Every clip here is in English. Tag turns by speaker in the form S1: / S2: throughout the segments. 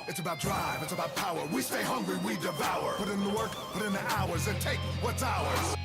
S1: It's about drive, it's about power. We stay hungry, we devour. Put in the work, put in the hours, and take what's ours.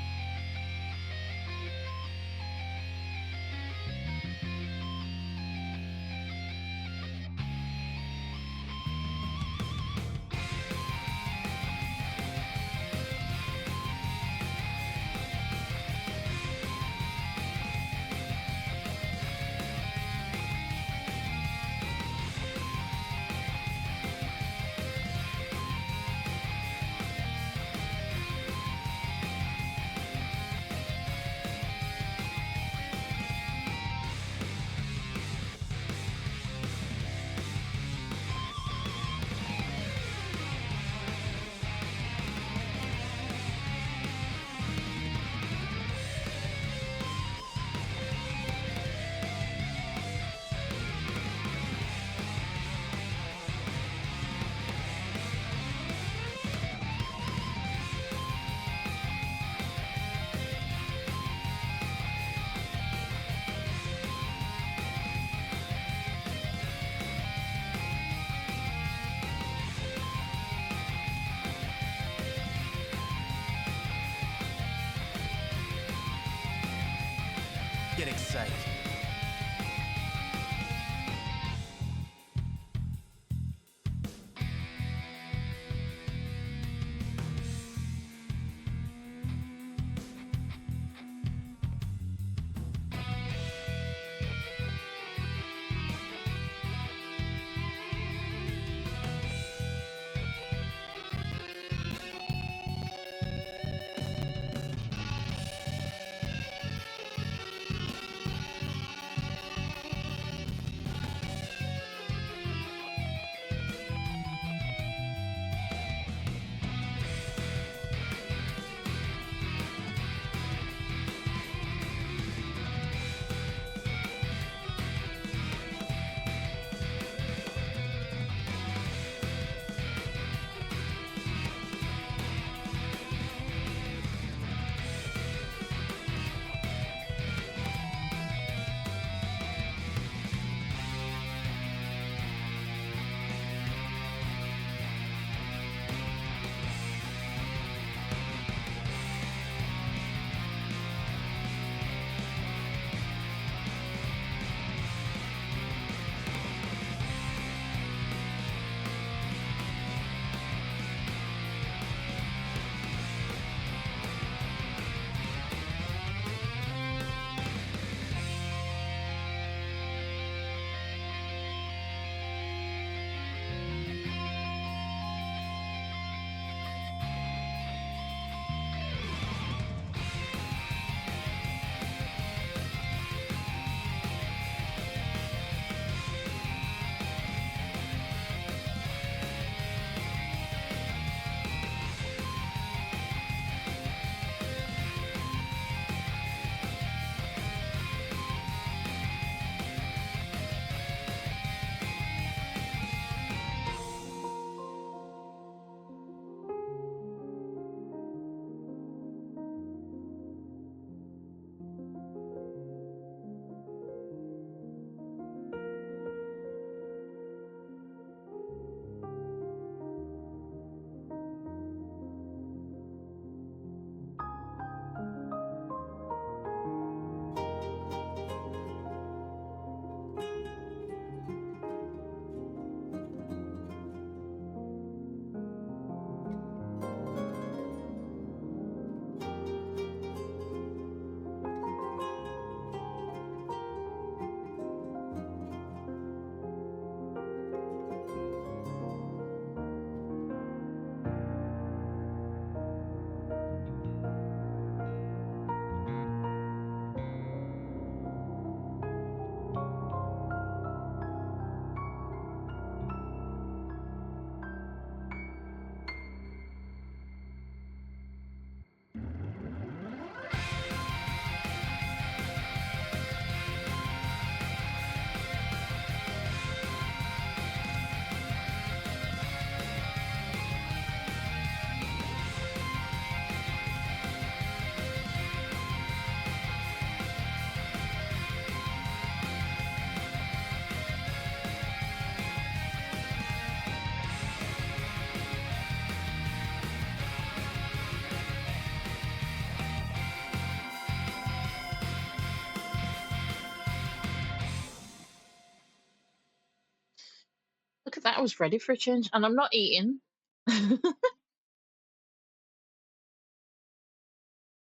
S2: Look at that, I was ready for a change, and I'm not eating.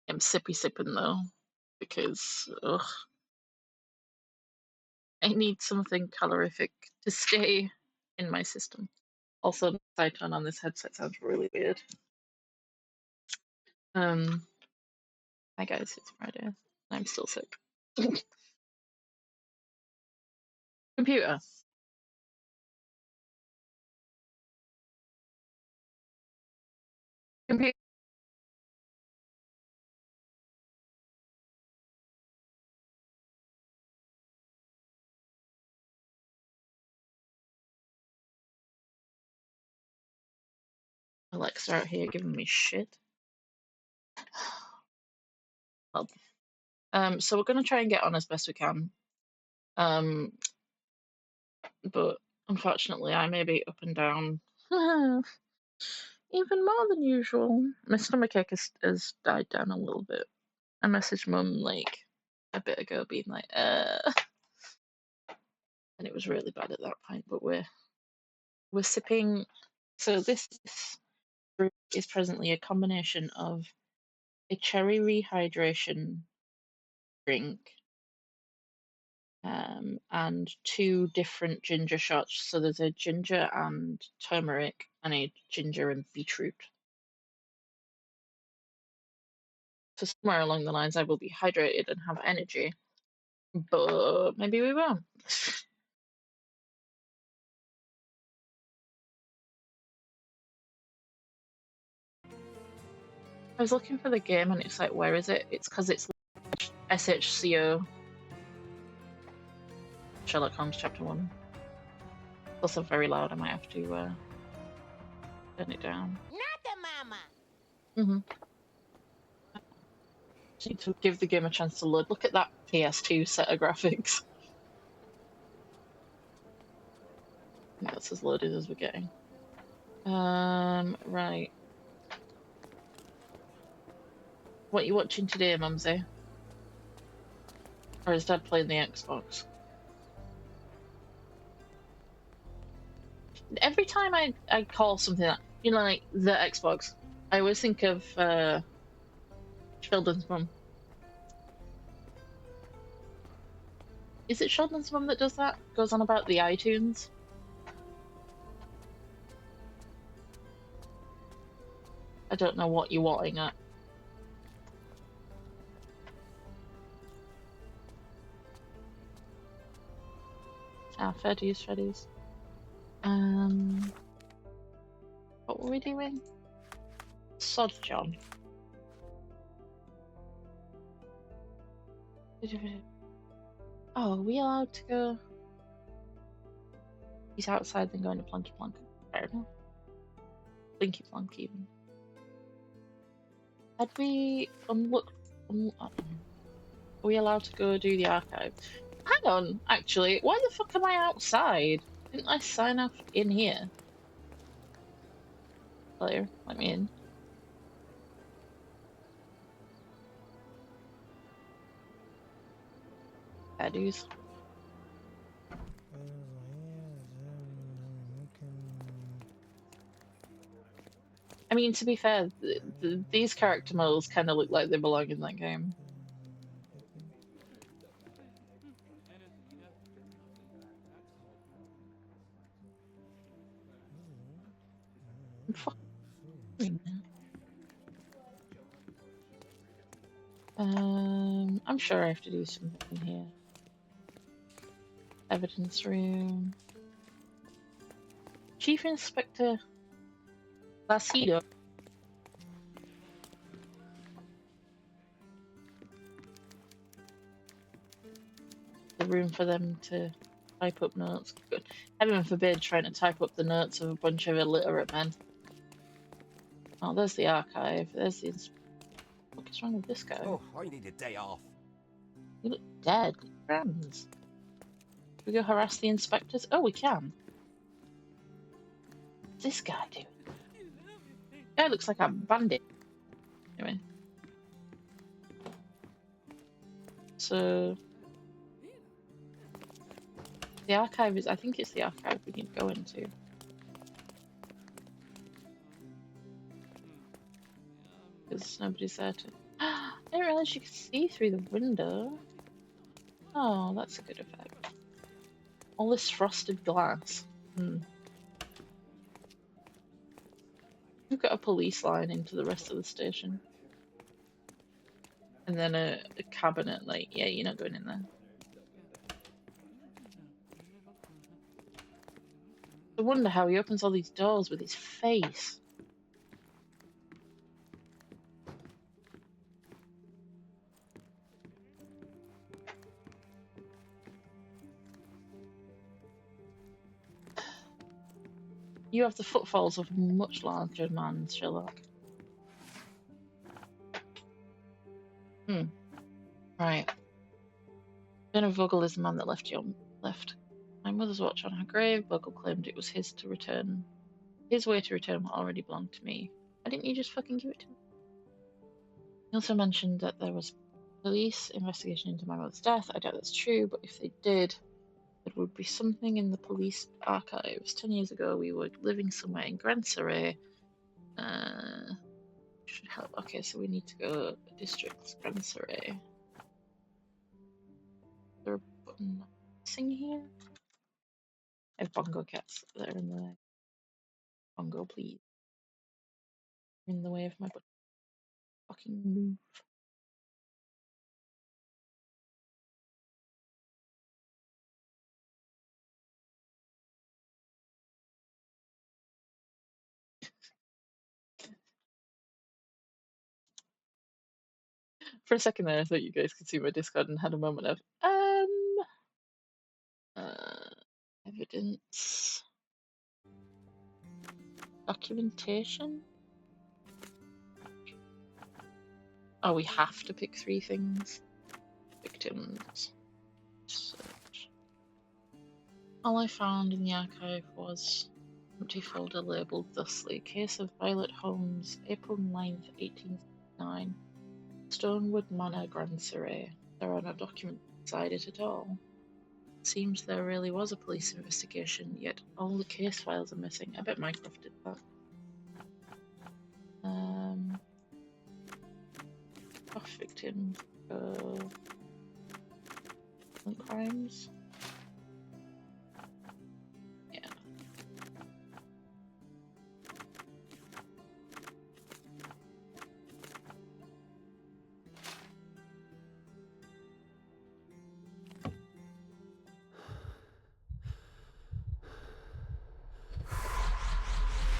S2: I'm sipping though, because I need something calorific to stay in my system. Also, the side tone on this headset sounds really weird. Hi guys, it's Friday. I'm still sick. Computer. Computer. Alexa out here giving me shit. Well, so we're gonna try and get on as best we can. But unfortunately, I may be up and down even more than usual. My stomachache has died down a little bit. I messaged Mum like a bit ago, being like, and it was really bad at that point. But we're sipping. So this brew is presently a combination of a cherry rehydration drink and 2 different ginger shots. So there's a ginger and turmeric and a ginger and beetroot. So somewhere along the lines I will be hydrated and have energy, but maybe we won't. I was looking for the game and it's like, where is it? It's because it's SHCO Sherlock Holmes Chapter 1. It's also very loud, I might have to turn it down.
S3: Not the mama.
S2: Just need to give the game a chance to load. Look at that PS2 set of graphics. I think that's as loaded as we're getting. Right. What are you watching today, Mumsy? Or is Dad playing the Xbox? Every time I call something that, you know, like the Xbox, I always think of Sheldon's mum. Is it Sheldon's mum that does that? Goes on about the iTunes? I don't know what you're watching at. Ah, fair dues, fair dues. What were we doing? Sod John. Oh, are we allowed to go? He's outside then going to Plunky Plunk. Fair enough. Blinky Plunk even. Had we unlocked... Are we allowed to go do the archive? Hang on, actually. Why the fuck am I outside? Didn't I sign up in here? Player, let me in. Fair dues. I mean, to be fair, these character models kind of look like they belong in that game. I'm sure I have to do something here. Evidence room. Chief Inspector Placido. The room for them to type up notes. Good. Heaven forbid trying to type up the notes of a bunch of illiterate men. Oh, there's the archive. There's the... What is wrong with this guy?
S4: Oh, I need a day off.
S2: You look dead. Friends. Can we go harass the inspectors? Oh, we can. What's this guy doing? Guy looks like a bandit. Anyway. So... The archive is, I think it's the archive we need to go into. Because nobody's there to... I didn't realize you could see through the window. Oh, that's a good effect. All this frosted glass. We've got a police line into the rest of the station. And then a cabinet, like, yeah, you're not going in there. I wonder how he opens all these doors with his face. You have the footfalls of a much larger man, Sherlock. Right. Jenna Vogel is the man that left my mother's watch on her grave. Vogel claimed it was his way to return what already belonged to me. Why didn't you just fucking give it to him? He also mentioned that there was police investigation into my mother's death. I doubt that's true, but if they did, there would be something in the police archives. 10 years ago, we were living somewhere in Grand Surrey. Should help. Okay, so we need to go district Grand Surrey. Is there a button missing here? I have bongo cats that are in the way. Bongo, please. In the way of my butt. Fucking move. For a second there, I thought you guys could see my Discord and had a moment of, evidence. Documentation? Oh, we have to pick 3 things. Victims. Search. All I found in the archive was empty folder labelled thusly: Case of Violet Holmes, April 9th, 1869. Stonewood Manor, Grand Surrey. There are no documents inside it at all. It seems there really was a police investigation, yet all the case files are missing. I bet Mycroft did that. Off victims. Crimes. Yeah.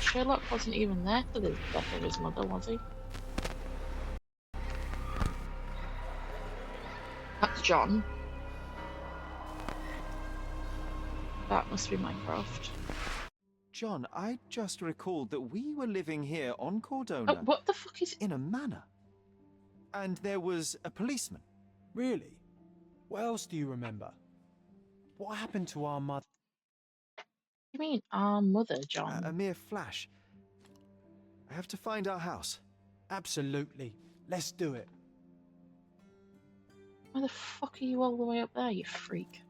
S2: Sherlock wasn't even there for the death of his mother, was he? That's John. That must be Mycroft.
S3: John, I just recalled that we were living here on Cordona.
S2: Oh, what the fuck is...
S3: In a manor. And there was a policeman.
S4: Really? What else do you remember? What happened to our mother?
S2: You mean our mother, John?
S3: A mere flash. I have to find our house.
S4: Absolutely. Let's do it.
S2: Why the fuck are you all the way up there, you freak?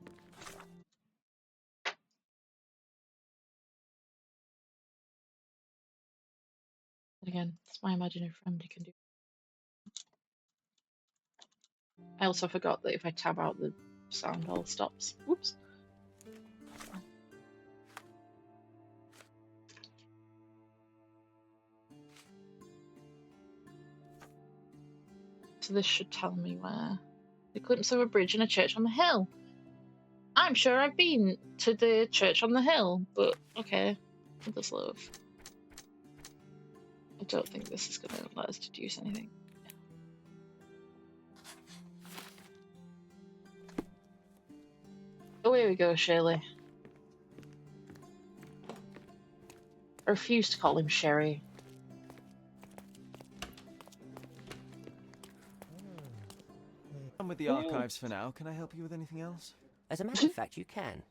S2: Again, it's my imaginary friend who can do. I also forgot that if I tab out, the sound all stops. Whoops. So this should tell me where. The glimpse of a bridge and a church on the hill. I'm sure I've been to the church on the hill, but okay. Mother's love. I don't think this is going to let us deduce anything. Oh, here we go, Shirley. I refuse to call him Sherry.
S3: I'm with the archives for now. Can I help you with anything else?
S5: As a matter of fact, you can.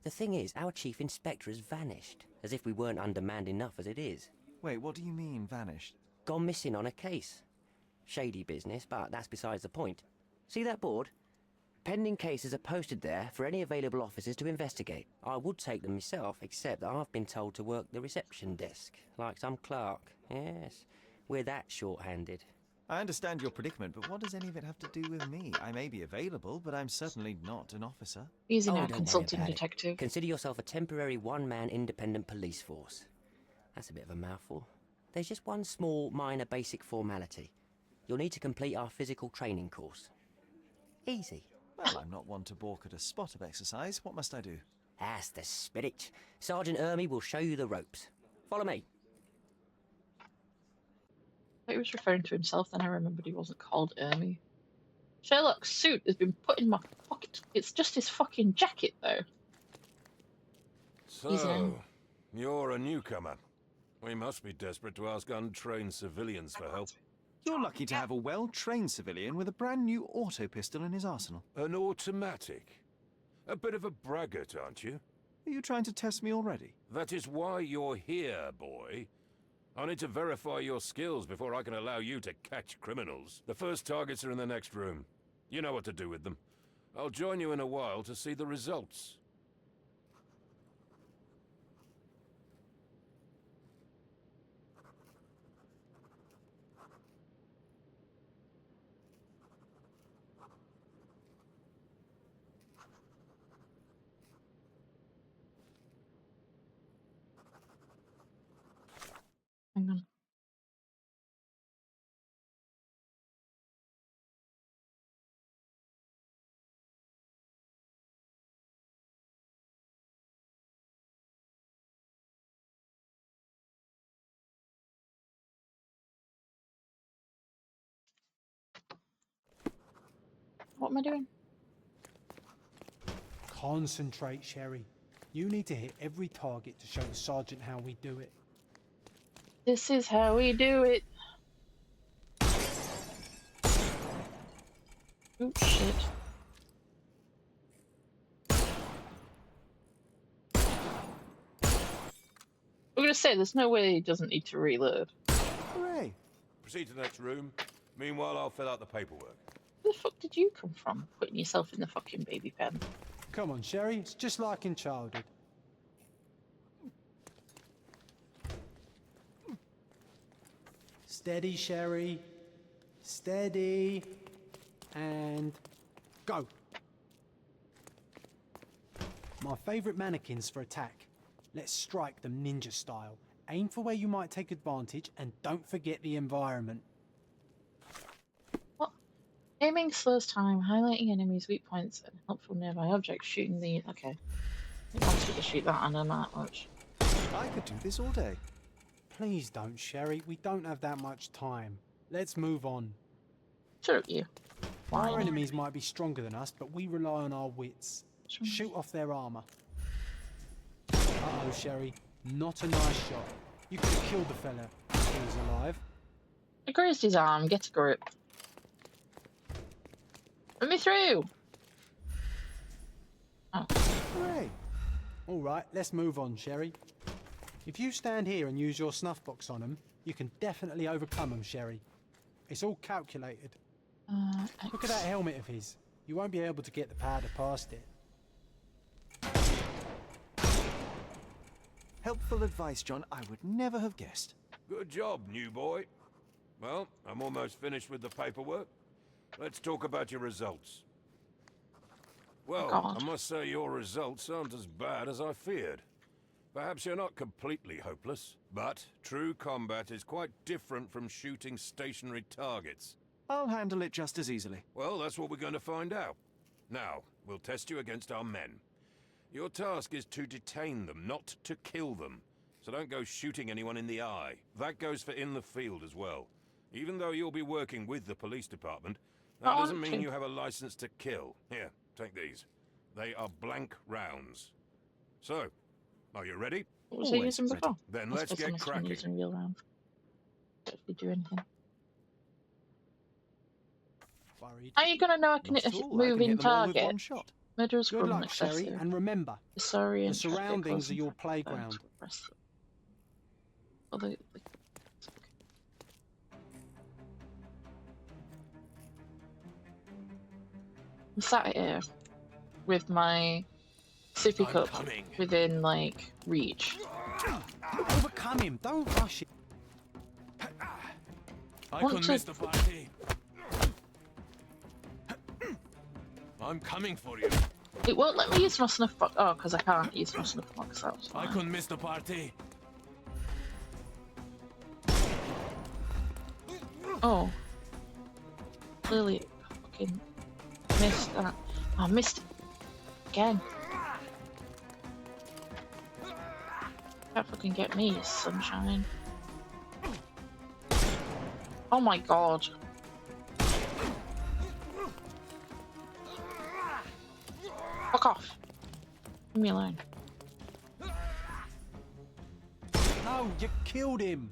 S5: The thing is, our chief inspector has vanished, as if we weren't undermanned enough as it is.
S3: Wait, what do you mean, vanished?
S5: Gone missing on a case. Shady business, but that's besides the point. See that board? Pending cases are posted there for any available officers to investigate. I would take them myself, except that I've been told to work the reception desk, like some clerk. Yes, we're that short-handed.
S3: I understand your predicament, but what does any of it have to do with me? I may be available, but I'm certainly not an officer.
S2: He's now
S5: don't worry
S2: consulting
S5: about it.
S2: detective.
S5: Consider yourself a temporary one-man independent police force. That's a bit of a mouthful. There's just one small, minor basic formality. You'll need to complete our physical training course. Easy.
S3: Well, I'm not one to balk at a spot of exercise. What must I do?
S5: That's the spirit. Sergeant Ermy will show you the ropes. Follow me.
S2: He was referring to himself, then I remembered he wasn't called Ermy. Sherlock's suit has been put in my pocket. It's just his fucking jacket, though.
S6: So, you're a newcomer. We must be desperate to ask untrained civilians for help.
S3: You're lucky to have a well-trained civilian with a brand new auto pistol in his arsenal.
S6: An automatic? A bit of a braggart, aren't you?
S3: Are you trying to test me already?
S6: That is why you're here, boy. I need to verify your skills before I can allow you to catch criminals. The first targets are in the next room. You know what to do with them. I'll join you in a while to see the results.
S2: Hang on. What am I doing?
S4: Concentrate, Sherry. You need to hit every target to show the sergeant how we do it.
S2: This is how we do it. Oh, shit. I'm gonna say, there's no way he doesn't need to reload.
S3: Hooray!
S6: Proceed to the next room. Meanwhile, I'll fill out the paperwork.
S2: Where the fuck did you come from, putting yourself in the fucking baby pen?
S4: Come on, Sherry. It's just like in childhood. Steady, Sherry. Steady. And go. My favourite mannequins for attack. Let's strike them ninja style. Aim for where you might take advantage and don't forget the environment.
S2: What? Aiming slows time, highlighting enemies' weak points, and helpful nearby objects, shooting the... Okay. It wants me to shoot that, I know that much.
S3: I could do this all day.
S4: Please don't, Sherry. We don't have that much time. Let's move on.
S2: Shut up, you.
S4: Our
S2: Why?
S4: enemies might be stronger than us, but we rely on our wits. Shoot off their armour. Uh-oh, Sherry. Not a nice shot. You could have killed the fella if he was alive.
S2: I grazed his arm, get a grip. Put me through! Oh.
S3: Hooray!
S4: All right, let's move on, Sherry. If you stand here and use your snuff box on them, you can definitely overcome them, Sherry. It's all calculated. Look at that helmet of his. You won't be able to get the powder past it.
S3: Helpful advice, John. I would never have guessed.
S6: Good job, new boy. Well, I'm almost finished with the paperwork. Let's talk about your results. Well,
S2: God.
S6: I must say your results aren't as bad as I feared. Perhaps you're not completely hopeless, but true combat is quite different from shooting stationary targets.
S3: I'll handle it just as easily.
S6: Well, that's what we're going to find out. Now, we'll test you against our men. Your task is to detain them, not to kill them. So don't go shooting anyone in the eye. That goes for in the field as well. Even though you'll be working with the police department, that doesn't mean you have a license to kill. Here, take these. They are blank rounds. So, are you ready?
S2: What was I
S3: Always
S2: using
S3: ready.
S2: before?
S6: Then
S2: I
S6: let's
S2: suppose I
S6: get
S2: must have been
S6: cracking.
S2: using real rounds. Don't actually do anything.
S4: Worried?
S2: How are you gonna know I can
S3: Not
S2: hit
S3: at
S2: a
S3: all. I can
S2: moving
S3: hit them all with
S2: target?
S3: one shot.
S2: Murderous
S4: Good
S2: cruel and
S4: luck, Sherry,
S2: excessive.
S4: and remember,
S2: Sorry,
S4: the surroundings are your playground.
S2: I'm sat here with my sippy
S6: I'm
S2: cup
S6: coming.
S2: within like reach.
S4: Overcome him. Don't rush it.
S6: I
S2: Want
S6: couldn't
S2: to-
S6: miss the party. I'm coming for you.
S2: It won't let me use my snuff box. Oh, because I can't use my snuff box. That was
S6: I
S2: fine.
S6: couldn't miss the party.
S2: Oh. Clearly, fucking missed that. Oh, I missed it again. Can't fucking get me, you sunshine. Oh my god. Fuck off. Leave me alone.
S4: No, you killed him.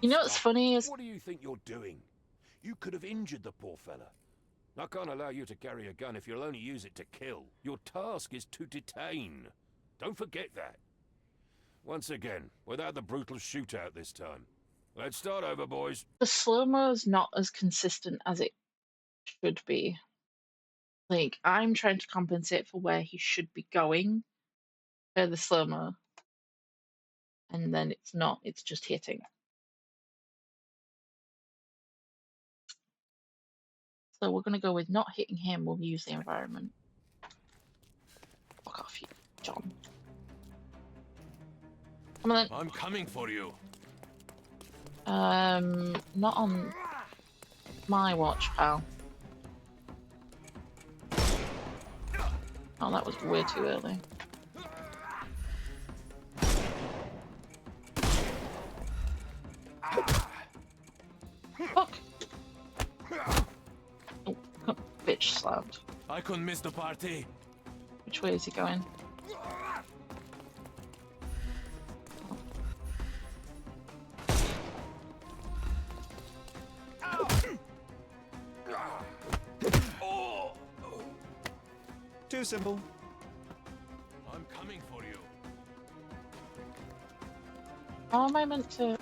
S2: You know what's funny is
S6: What do you think you're doing? You could have injured the poor fella. I can't allow you to carry a gun if you'll only use it to kill. Your task is to detain. Don't forget that. Once again, without the brutal shootout this time. Let's start over, boys.
S2: the slow-mo is not as consistent as it should be. Like, I'm trying to compensate for where he should be going for the slow-mo. And then it's not, it's just hitting. So we're gonna go with not hitting him, we'll use the environment. Fuck off, you John. Come on
S6: I'm coming for you.
S2: then. Not on my watch, pal. Oh, that was way too early. Fuck! Oh, bitch slammed.
S6: I couldn't miss the party.
S2: Which way is he going?
S3: Too simple.
S6: I'm coming for you.
S2: How am I meant to...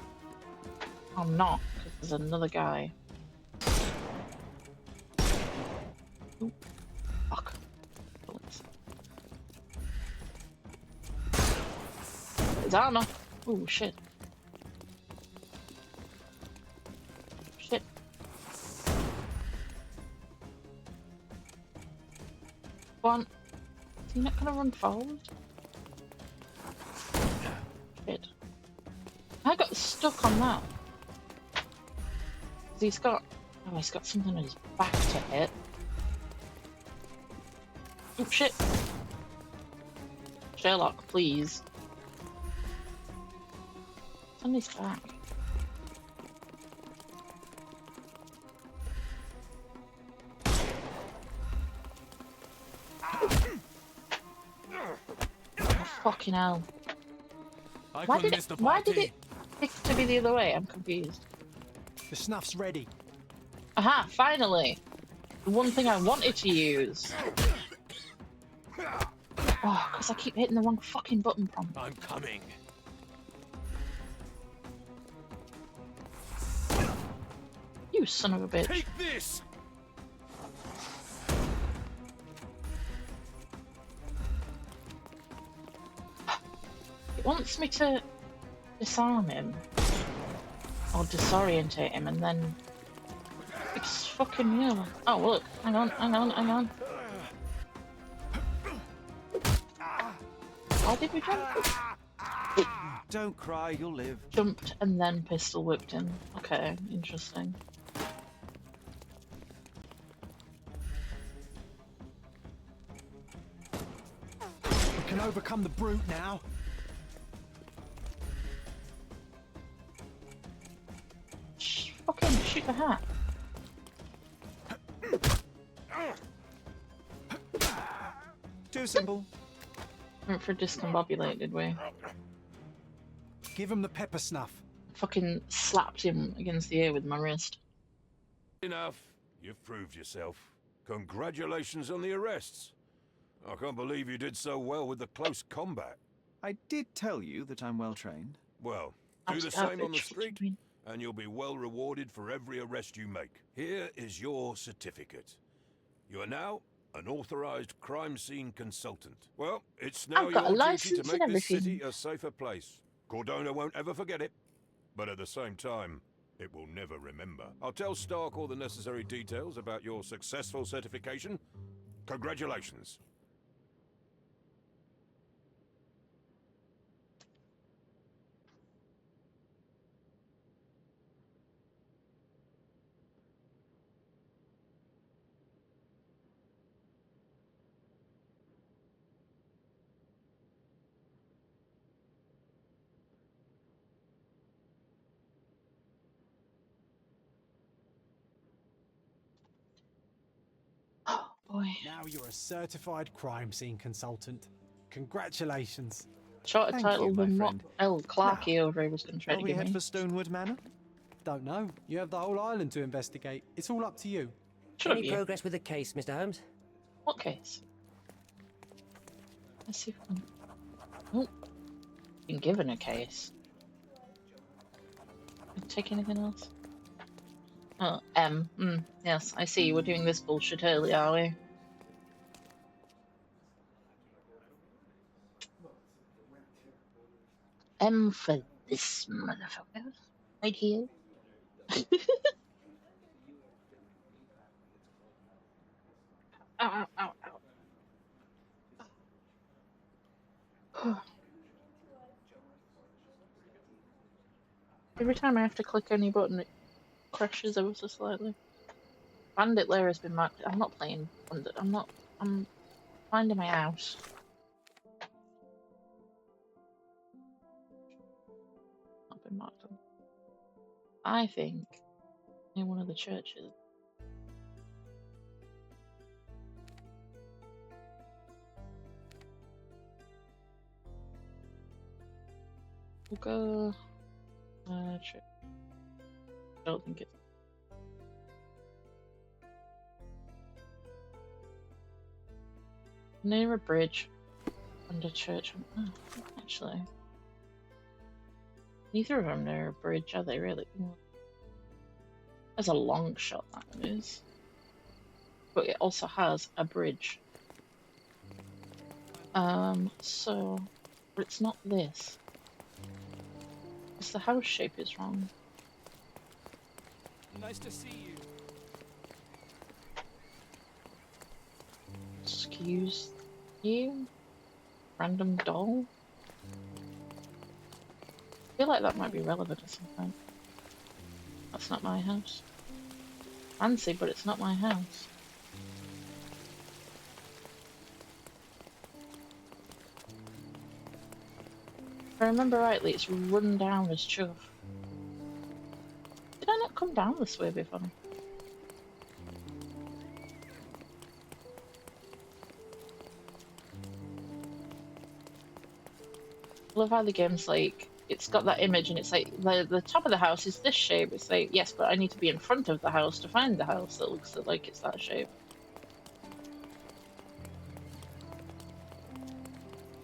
S2: I'm not, because there's another guy. Ooh, fuck. Bullets. There's armor. Ooh, shit. Shit. Go on. Is he not gonna run forward? Shit. I got stuck on that. 'Cause he's got... Oh, he's got something on his back to hit. Oh, shit. Sherlock, please. It's on his back. Oh, fucking hell.
S6: I
S2: Why
S6: couldn't
S2: did
S6: miss the
S2: it, why
S6: party.
S2: did it pick to be the other way? I'm confused.
S4: The snuff's ready.
S2: Aha, finally! The one thing I wanted to use. Oh, because I keep hitting the wrong fucking button prompt.
S6: I'm coming.
S2: You son of a bitch.
S6: Take this.
S2: It wants me to disarm him. Or disorientate him and then... It's fucking real. Oh, look. Hang on, hang on, hang on. Why did we jump?
S3: Don't cry, you'll live.
S2: Jumped and then pistol whipped him. Okay, interesting.
S4: We can overcome the brute now.
S2: Fucking shoot the hat.
S3: Too simple.
S2: Went for discombobulate, did we?
S4: Give him the pepper snuff.
S2: Fucking slapped him against the ear with my wrist.
S6: Enough. You've proved yourself. Congratulations on the arrests. I can't believe you did so well with the close combat.
S3: I did tell you that I'm well trained.
S6: Well, do the same on the street, and you'll be well rewarded for every arrest you make. Here is your certificate. You are now an authorized crime scene consultant. Well, it's now
S2: I've got a
S6: your duty
S2: license
S6: to
S2: and
S6: make this
S2: everything.
S6: city a safer place. Cordona won't ever forget it, but at the same time, it will never remember. I'll tell Stark all the necessary details about your successful certification. Congratulations.
S2: Oh boy.
S4: Now you're a certified crime scene consultant. Congratulations.
S2: Shorter
S3: Thank
S2: title
S3: you, my
S2: than what
S3: friend.
S2: El Clarky over here was going to try
S3: Shall
S2: to
S3: we
S2: give
S3: head
S2: me.
S3: for Stonewood Manor?
S4: Don't know. You have the whole island to investigate. It's all up to you.
S2: Shut up,
S5: Any
S2: you.
S5: progress with the case, Mr. Holmes?
S2: What case? Let's see if I can... Oh. Been given a case. Can I take anything else? Oh, M. Yes, I see. We're doing this bullshit early, are we? M for this motherfucker. Right here. Ow, ow, ow, ow. Every time I have to click any button, it crashes ever so slightly. Bandit lair has been marked. I'm not playing Bandit. I'm finding my house. Not been marked on. I think in one of the churches. We'll go. Church. I don't think it's. Near a bridge and a church. Oh, actually, neither of them near a bridge, are they really? That's a long shot, that is. But it also has a bridge. So, but it's not this. Because the house shape is wrong.
S7: Nice to see you.
S2: Excuse you? Random doll? I feel like that might be relevant at some point. That's not my house. Fancy, but it's not my house. If I remember rightly, it's run down as chuff. Did I not come down this way before? I love how the game's like, it's got that image and it's like, the top of the house is this shape. It's like, yes, but I need to be in front of the house to find the house that looks like it's that shape.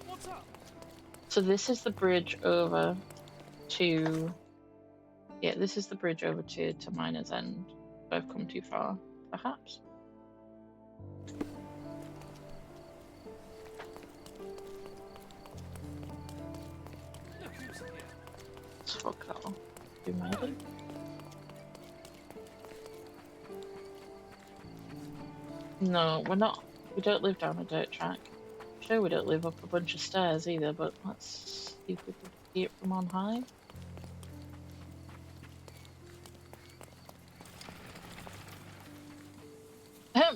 S7: What's up?
S2: So this is the bridge over to... Yeah, this is the bridge over to Miner's End. I've come too far, perhaps.
S7: Look who's here.
S2: Fuck that off. You made it? No, we're not. We don't live down a dirt track. Sure, we don't live up a bunch of stairs either, but let's see if we can see it from on high.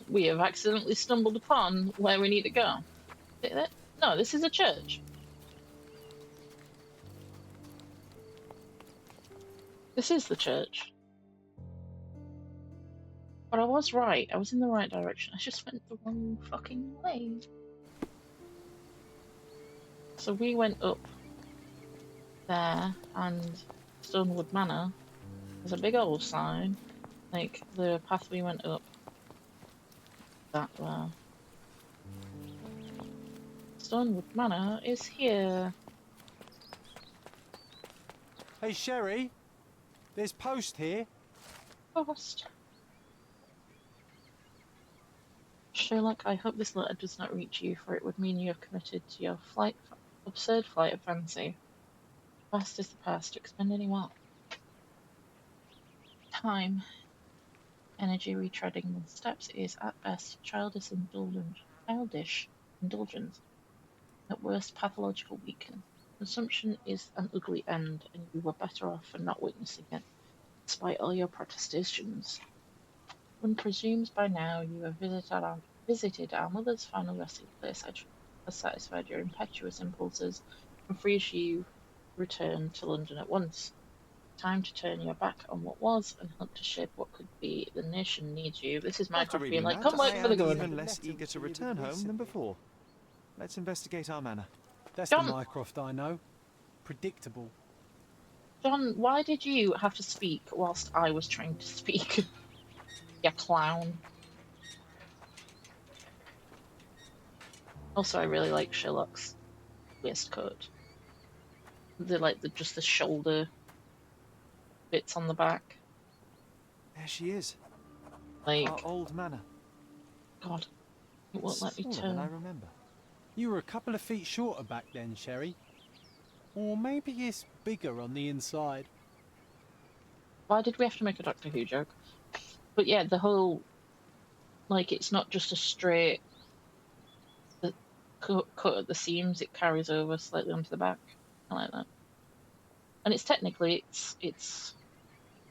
S2: We have accidentally stumbled upon where we need to go. No, this is a church. This is the church. But I was right. I was in the right direction. I just went the wrong fucking way. So we went up there, and Stonewood Manor. There's a big old sign. Like, the path we went up. That way. Stonewood Manor is here.
S4: Hey, Sherry. There's post here.
S2: Post. Sherlock, I hope this letter does not reach you, for it would mean you have committed to your absurd flight of fancy. The past is the past. To expend any more time, energy retreading the steps is at best childish indulgence, at worst pathological weakness. Consumption is an ugly end, and you were better off for not witnessing it, despite all your protestations. One presumes by now you have visited our mother's final resting place. I has satisfied your impetuous impulses and frees you return to London at once. Time to turn your back on what was and hunt to shape what could be. The nation needs you. This is my
S3: After
S2: being
S3: reading
S2: like,
S3: that,
S2: come work
S3: I
S2: for the
S3: am
S2: government.
S3: even less eager to return home than before. Let's investigate our manor.
S4: That's
S2: John-
S4: the Mycroft I know. Predictable.
S2: John, why did you have to speak whilst I was trying to speak? You clown. Also, I really like Sherlock's waistcoat. Just the shoulder bits on the back.
S3: There she is.
S2: Like,
S3: Our old manor.
S2: God, it won't let me
S3: Smaller than I
S2: turn.
S3: remember.
S4: You were a couple of feet shorter back then, Sherry. Or maybe it's bigger on the inside.
S2: Why did we have to make a Doctor Who joke? But yeah, the whole, like, it's not just a straight cut at the seams, it carries over slightly onto the back. I like that. And it's technically, it's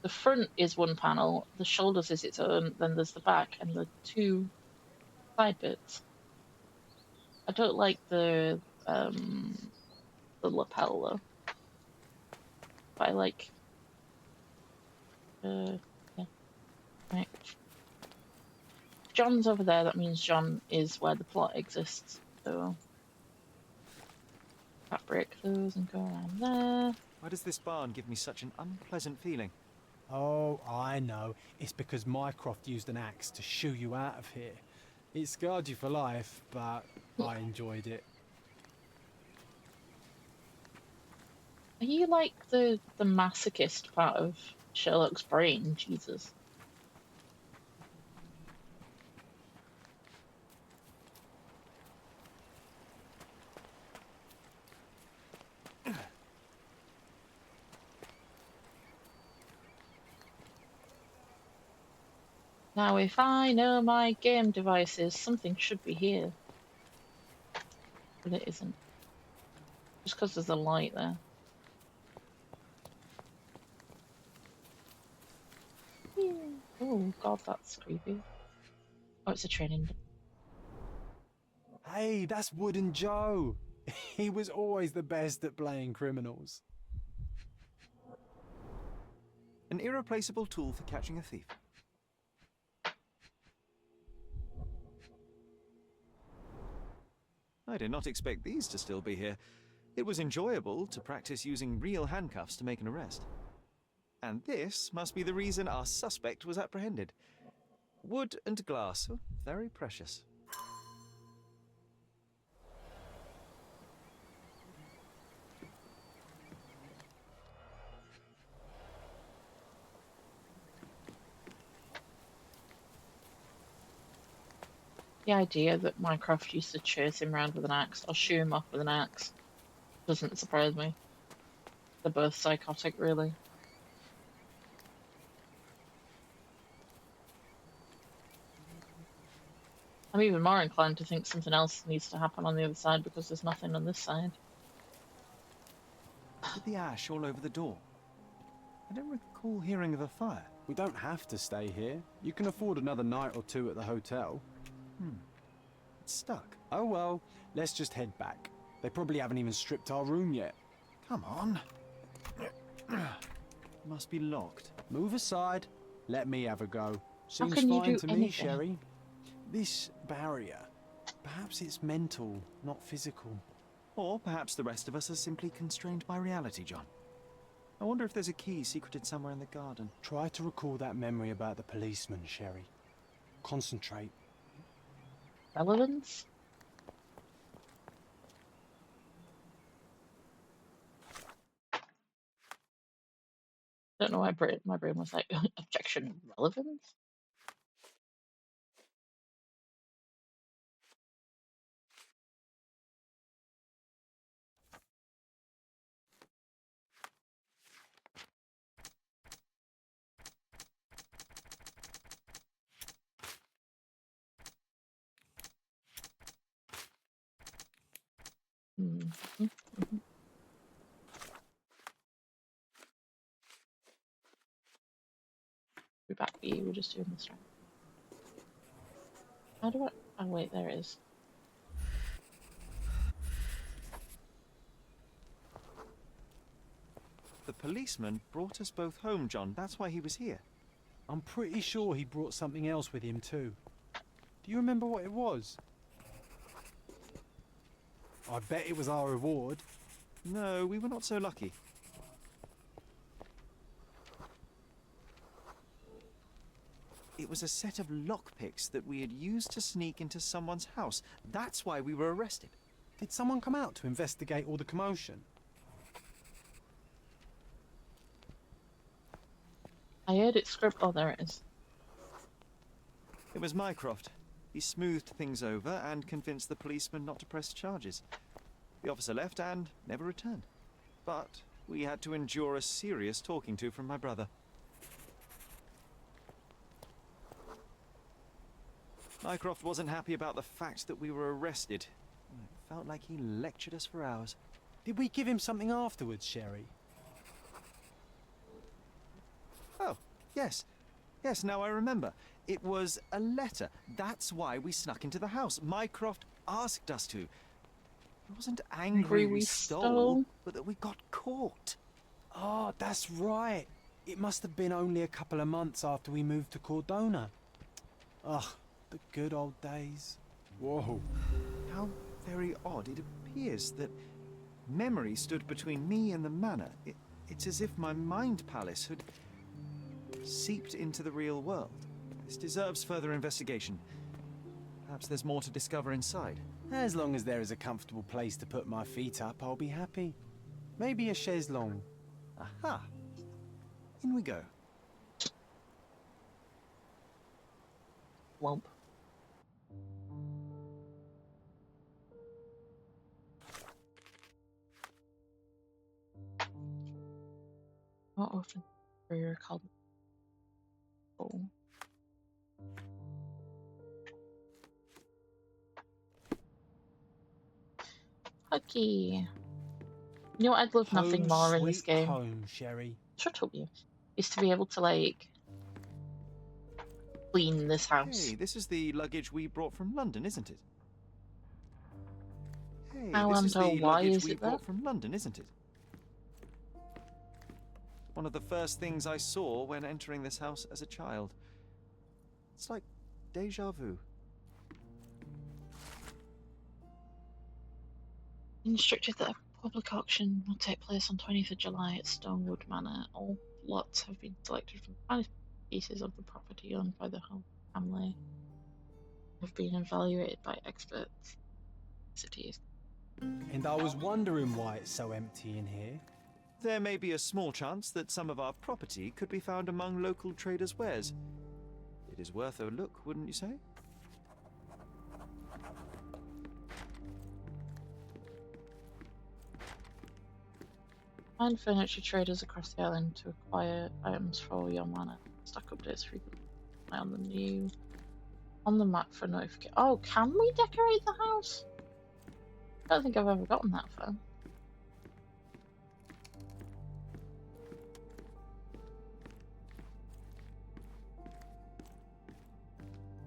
S2: the front is one panel, the shoulders is its own, then there's the back and the two side bits. I don't like the lapel though. But I like yeah. Right. If John's over there, that means John is where the plot exists. So I'll break those and go around there.
S3: Why does this barn give me such an unpleasant feeling?
S4: Oh, I know. It's because Mycroft used an axe to shoo you out of here. It scarred you for life, but I enjoyed it.
S2: Are you like the masochist part of Sherlock's brain? Jesus. Now, if I know my game devices, something should be here. But it isn't. Just because there's a light there. Oh god, that's creepy. Oh, it's a training.
S4: Hey, that's Wooden Joe. He was always the best at playing criminals.
S3: An irreplaceable tool for catching a thief. I did not expect these to still be here. It was enjoyable to practice using real handcuffs to make an arrest. And this must be the reason our suspect was apprehended. Wood and glass, oh, very precious.
S2: The idea that Mycroft used to chase him around with an axe or shoo him off with an axe doesn't surprise me. They're both psychotic, really. I'm even more inclined to think something else needs to happen on the other side because there's nothing on this side.
S3: Look at the ash all over the door. I don't recall hearing of a fire.
S4: We don't have to stay here. You can afford another night or two at the hotel.
S3: It's stuck.
S4: Oh well, let's just head back. They probably haven't even stripped our room yet.
S3: Come on. Must be locked.
S4: Move aside. Let me have a go.
S2: How
S4: Seems
S2: can you
S4: fine
S2: do
S4: to me,
S2: anything?
S4: Sherry. This barrier. Perhaps it's mental, not physical.
S3: Or perhaps the rest of us are simply constrained by reality, John. I wonder if there's a key secreted somewhere in the garden.
S4: Try to recall that memory about the policeman, Sherry. Concentrate.
S2: Relevance? Don't know why my brain was like, objection relevance? Mm-hmm. We're back for you, we're just doing this right. How do I... Oh wait, there it is.
S3: The policeman brought us both home, John. That's why he was here.
S4: I'm pretty sure he brought something else with him too. Do you remember what it was? I bet it was our reward.
S3: No, we were not so lucky. It was a set of lockpicks that we had used to sneak into someone's house. That's why we were arrested.
S4: Did someone come out to investigate all the commotion?
S2: I heard it script. Oh, there it is.
S3: It was Mycroft. He smoothed things over and convinced the policeman not to press charges. The officer left and never returned. But we had to endure a serious talking to from my brother. Mycroft wasn't happy about the fact that we were arrested. It felt like he lectured us for hours.
S4: Did we give him something afterwards, Sherry?
S3: Oh, yes. Yes, now I remember. It was a letter. That's why we snuck into the house. Mycroft asked us to. He wasn't angry we stole, but that we got caught.
S4: Oh, that's right. It must have been only a couple of months after we moved to Cordona. Ugh, the good old days. Whoa.
S3: How very odd. It appears that memory stood between me and the manor. It's as if my mind palace had seeped into the real world. This deserves further investigation. Perhaps there's more to discover inside.
S4: As long as there is a comfortable place to put my feet up, I'll be happy. Maybe a chaise longue.
S3: Aha! In we go.
S2: Womp. What often were you called? Oh. Okay. You know what I'd love nothing more in this game?
S4: Home, Sherry.
S2: Shut up, you. Is to be able to, like, clean this house.
S3: Hey, this is the luggage we brought from London, isn't it? Hey,
S2: How
S3: this
S2: and
S3: is the
S2: why
S3: luggage
S2: is
S3: we
S2: it there?
S3: brought from London, isn't it? One of the first things I saw when entering this house as a child. It's like déjà vu.
S2: Instructed that a public auction will take place on 20th of July at Stonewood Manor. All lots have been selected from the finest pieces of the property owned by the whole family. Have been evaluated by experts. Cities.
S4: And I was wondering why it's so empty in here.
S3: There may be a small chance that some of our property could be found among local traders' wares. It is worth a look, wouldn't you say?
S2: Find furniture traders across the island to acquire items for your manor. Stock updates frequently. On the new. On the map for notification. Oh, can we decorate the house? I don't think I've ever gotten that far.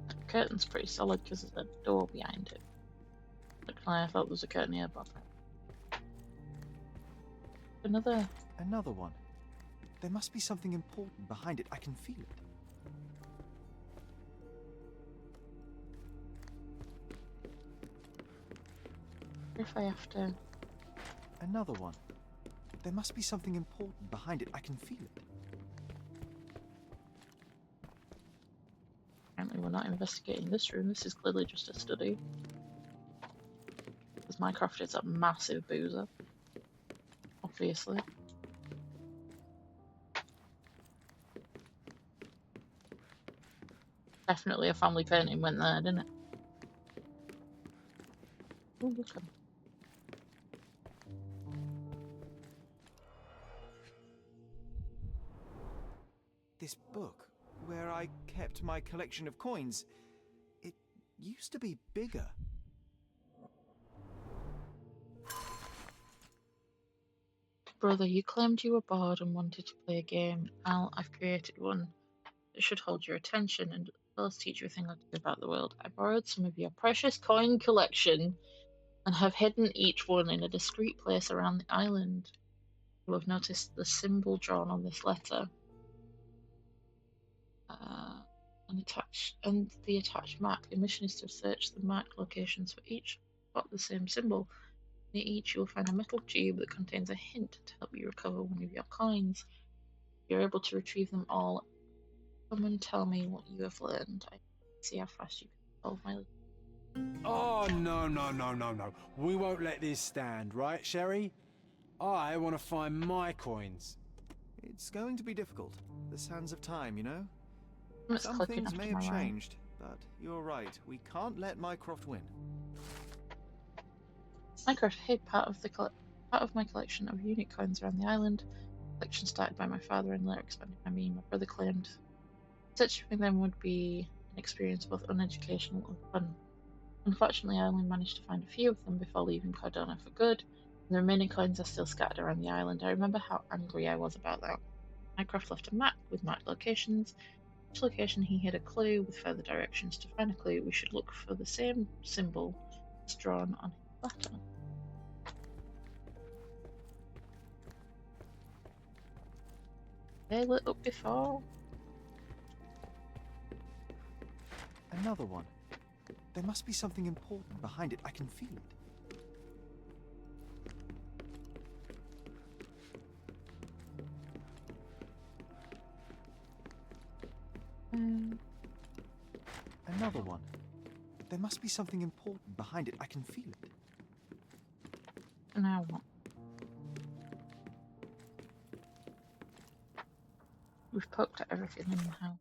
S2: The curtain's pretty solid because there's a door behind it. Originally, I thought there was a curtain here, but
S3: Another one. There must be something important behind it. I can feel it.
S2: if I have to.
S3: Another one. There must be something important behind it. I can feel it.
S2: Apparently, we're not investigating this room. This is clearly just a study. Because Mycroft is a massive boozer. Obviously. Definitely a family painting went there, didn't it? Oh, look at
S3: This book, where I kept my collection of coins, it used to be bigger.
S2: Brother, you claimed you were bored and wanted to play a game. I've created one that should hold your attention and will teach you a thing or two about the world. I borrowed some of your precious coin collection and have hidden each one in a discreet place around the island. You will have noticed the symbol drawn on this letter. And the attached map. Your mission is to search the marked locations for each spot the same symbol. Near each, you will find a metal tube that contains a hint to help you recover one of your coins. If you're able to retrieve them all, come and tell me what you have learned. I see how fast you can solve my.
S4: Oh, no. We won't let this stand, right, Sherry? I want to find my coins.
S3: It's going to be difficult. The sands of time, you know?
S2: It's
S3: Some
S2: clicking
S3: things
S2: after
S3: may
S2: my
S3: have
S2: right.
S3: changed, but you're right. We can't let Mycroft win.
S2: Mycroft hid part of my collection of unique coins around the island. A collection started by my father and later expanded by me. My brother claimed searching them would be an experience both uneducational and fun. Unfortunately, I only managed to find a few of them before leaving Cardona for good, and the remaining coins are still scattered around the island. I remember how angry I was about that. Mycroft left a map with marked locations. Each location he hid a clue with further directions. To find a clue, we should look for the same symbol as drawn on his letter. They lit up before.
S3: Another one. There must be something important behind it. I can feel it. Another one. There must be something important behind it. I can feel it.
S2: Now what? We've poked at everything in the house.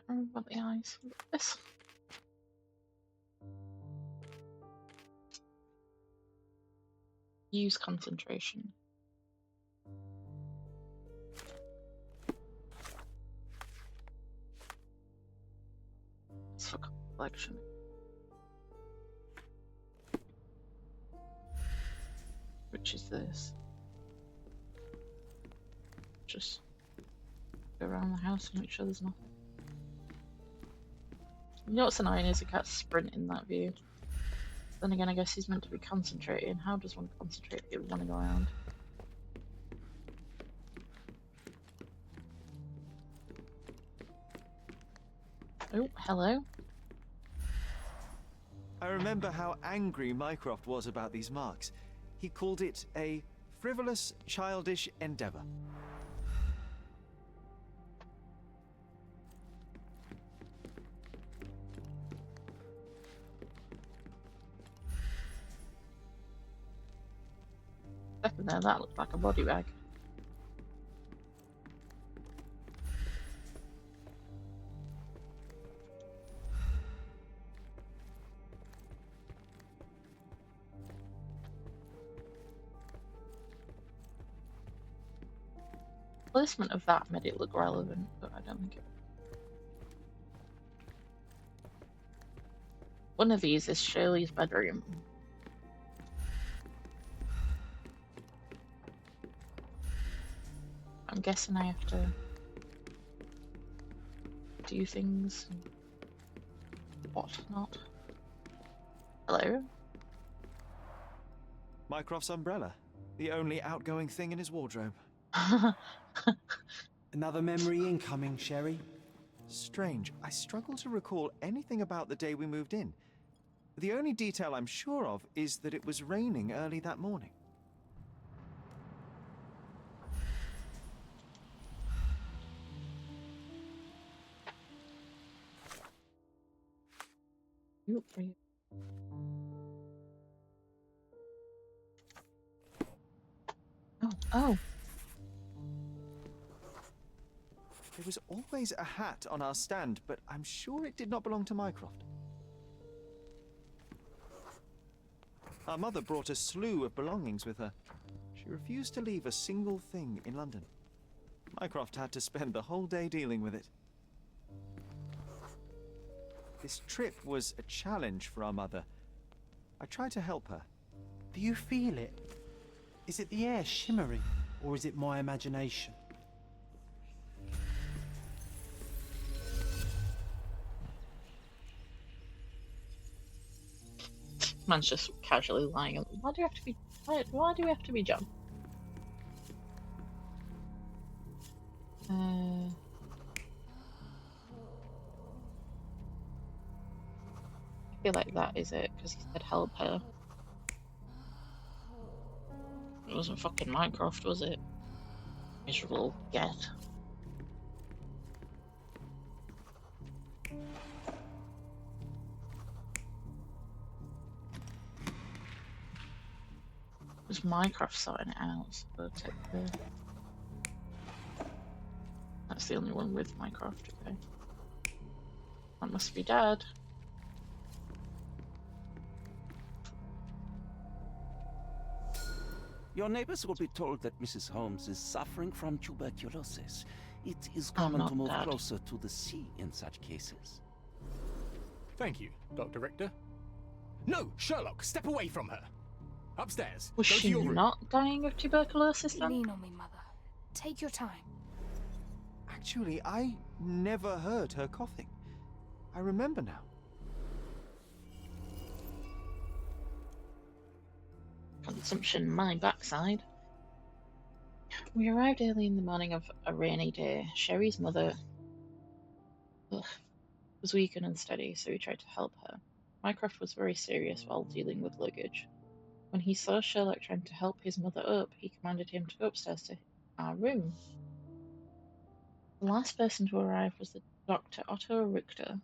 S2: I don't remember the eyes. Look at this. Use concentration. It's for collection. Which is this? Just go around the house and make sure there's nothing. You know what's annoying is he can't sprint in that view. Then again, I guess he's meant to be concentrating. How does one concentrate if you're running around? Oh, hello.
S3: I remember how angry Mycroft was about these marks. He called it a frivolous, childish endeavor.
S2: Second there, that looked like a body bag. Placement of that made it look relevant, but I don't think it. One of these is Shirley's bedroom. I'm guessing I have to do things and whatnot. Hello?
S3: Mycroft's umbrella, the only outgoing thing in his wardrobe.
S4: Another memory incoming, Sherry.
S3: Strange. I struggle to recall anything about the day we moved in. The only detail I'm sure of is that it was raining early that morning.
S2: Oop, oh.
S3: There was always a hat on our stand, but I'm sure it did not belong to Mycroft. Our mother brought a slew of belongings with her. She refused to leave a single thing in London. Mycroft had to spend the whole day dealing with it. This trip was a challenge for our mother. I tried to help her.
S4: Do you feel it? Is it the air shimmering, or is it my imagination?
S2: Man's just casually lying. Why do you have to be? Why do we have to be John? I feel like that is it, because he said help her. It wasn't fucking Minecraft, was it? Miserable get. It was Minecraft sorting it out, so take the... That's the only one with Minecraft, okay. That must be Dad.
S8: Your neighbors will be told that Mrs. Holmes is suffering from tuberculosis. It is
S2: I'm
S8: common
S2: not
S8: to move
S2: Dad.
S8: closer to the sea in such cases.
S9: Thank you, Dr. Richter. No, Sherlock, step away from her. Upstairs.
S2: Was
S9: Go to
S2: she
S9: your room.
S2: not dying of tuberculosis then?
S10: Lean on me, Mother. Take your time.
S3: Actually, I never heard her coughing. I remember now.
S2: Consumption, my backside. We arrived early in the morning of a rainy day. Sherry's mother was weak and unsteady, so we tried to help her. Mycroft was very serious while dealing with luggage. When he saw Sherlock trying to help his mother up, he commanded him to go upstairs to our room. The last person to arrive was the Dr. Otto Richter,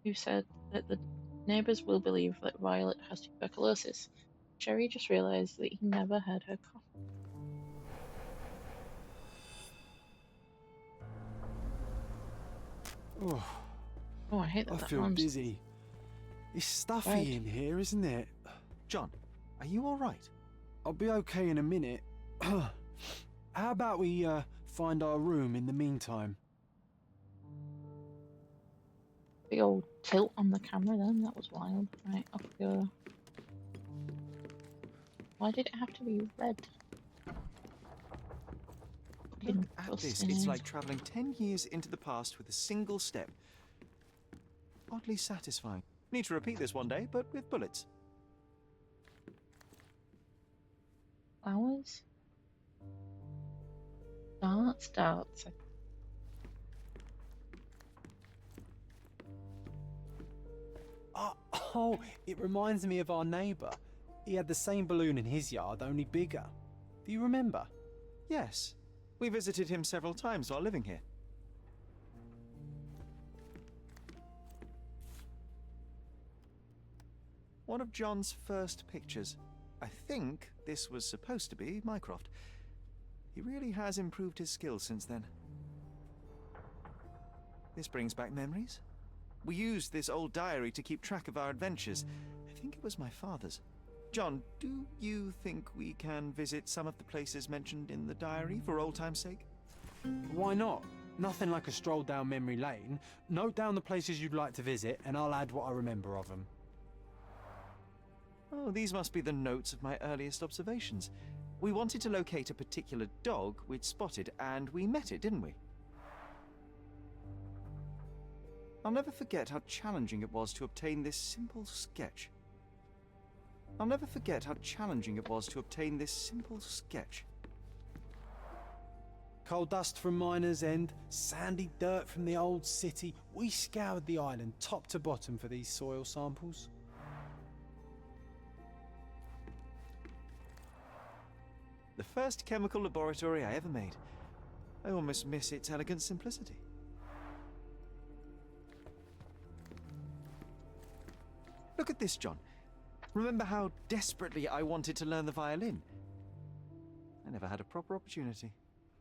S2: who said that the neighbours will believe that Violet has tuberculosis. Sherry just realised that he never heard her cough. Oh, I hate that.
S4: I
S2: that
S4: feel
S2: rhymes.
S4: dizzy. It's stuffy
S2: Right.
S4: in here, isn't it?
S3: John, are you all right?
S4: I'll be okay in a minute. How about we find our room in the meantime?
S2: Big old tilt on the camera then, that was wild. Right, off we go. Why did it have to be red?
S3: Look
S2: Fucking
S3: at this.
S2: busting
S3: It's
S2: in.
S3: like travelling 10 years into the past with a single step. Oddly satisfying. Need to repeat this one day, but with bullets.
S2: Flowers? Darts, darts.
S4: Oh, it reminds me of our neighbour. He had the same balloon in his yard, only bigger. Do you remember?
S3: Yes. We visited him several times while living here. One of John's first pictures. I think this was supposed to be Mycroft. He really has improved his skills since then. This brings back memories. We used this old diary to keep track of our adventures. I think it was my father's. John, do you think we can visit some of the places mentioned in the diary for old time's sake?
S4: Why not? Nothing like a stroll down memory lane. Note down the places you'd like to visit, and I'll add what I remember of them.
S3: Oh, these must be the notes of my earliest observations. We wanted to locate a particular dog we'd spotted, and we met it, didn't we? I'll never forget how challenging it was to obtain this simple sketch. I'll never forget how challenging it was to obtain this simple sketch.
S4: Coal dust from Miner's End, sandy dirt from the old city. We scoured the island top to bottom for these soil samples.
S3: The first chemical laboratory I ever made. I almost miss its elegant simplicity. Look at this, John. Remember how desperately I wanted to learn the violin? I never had a proper opportunity.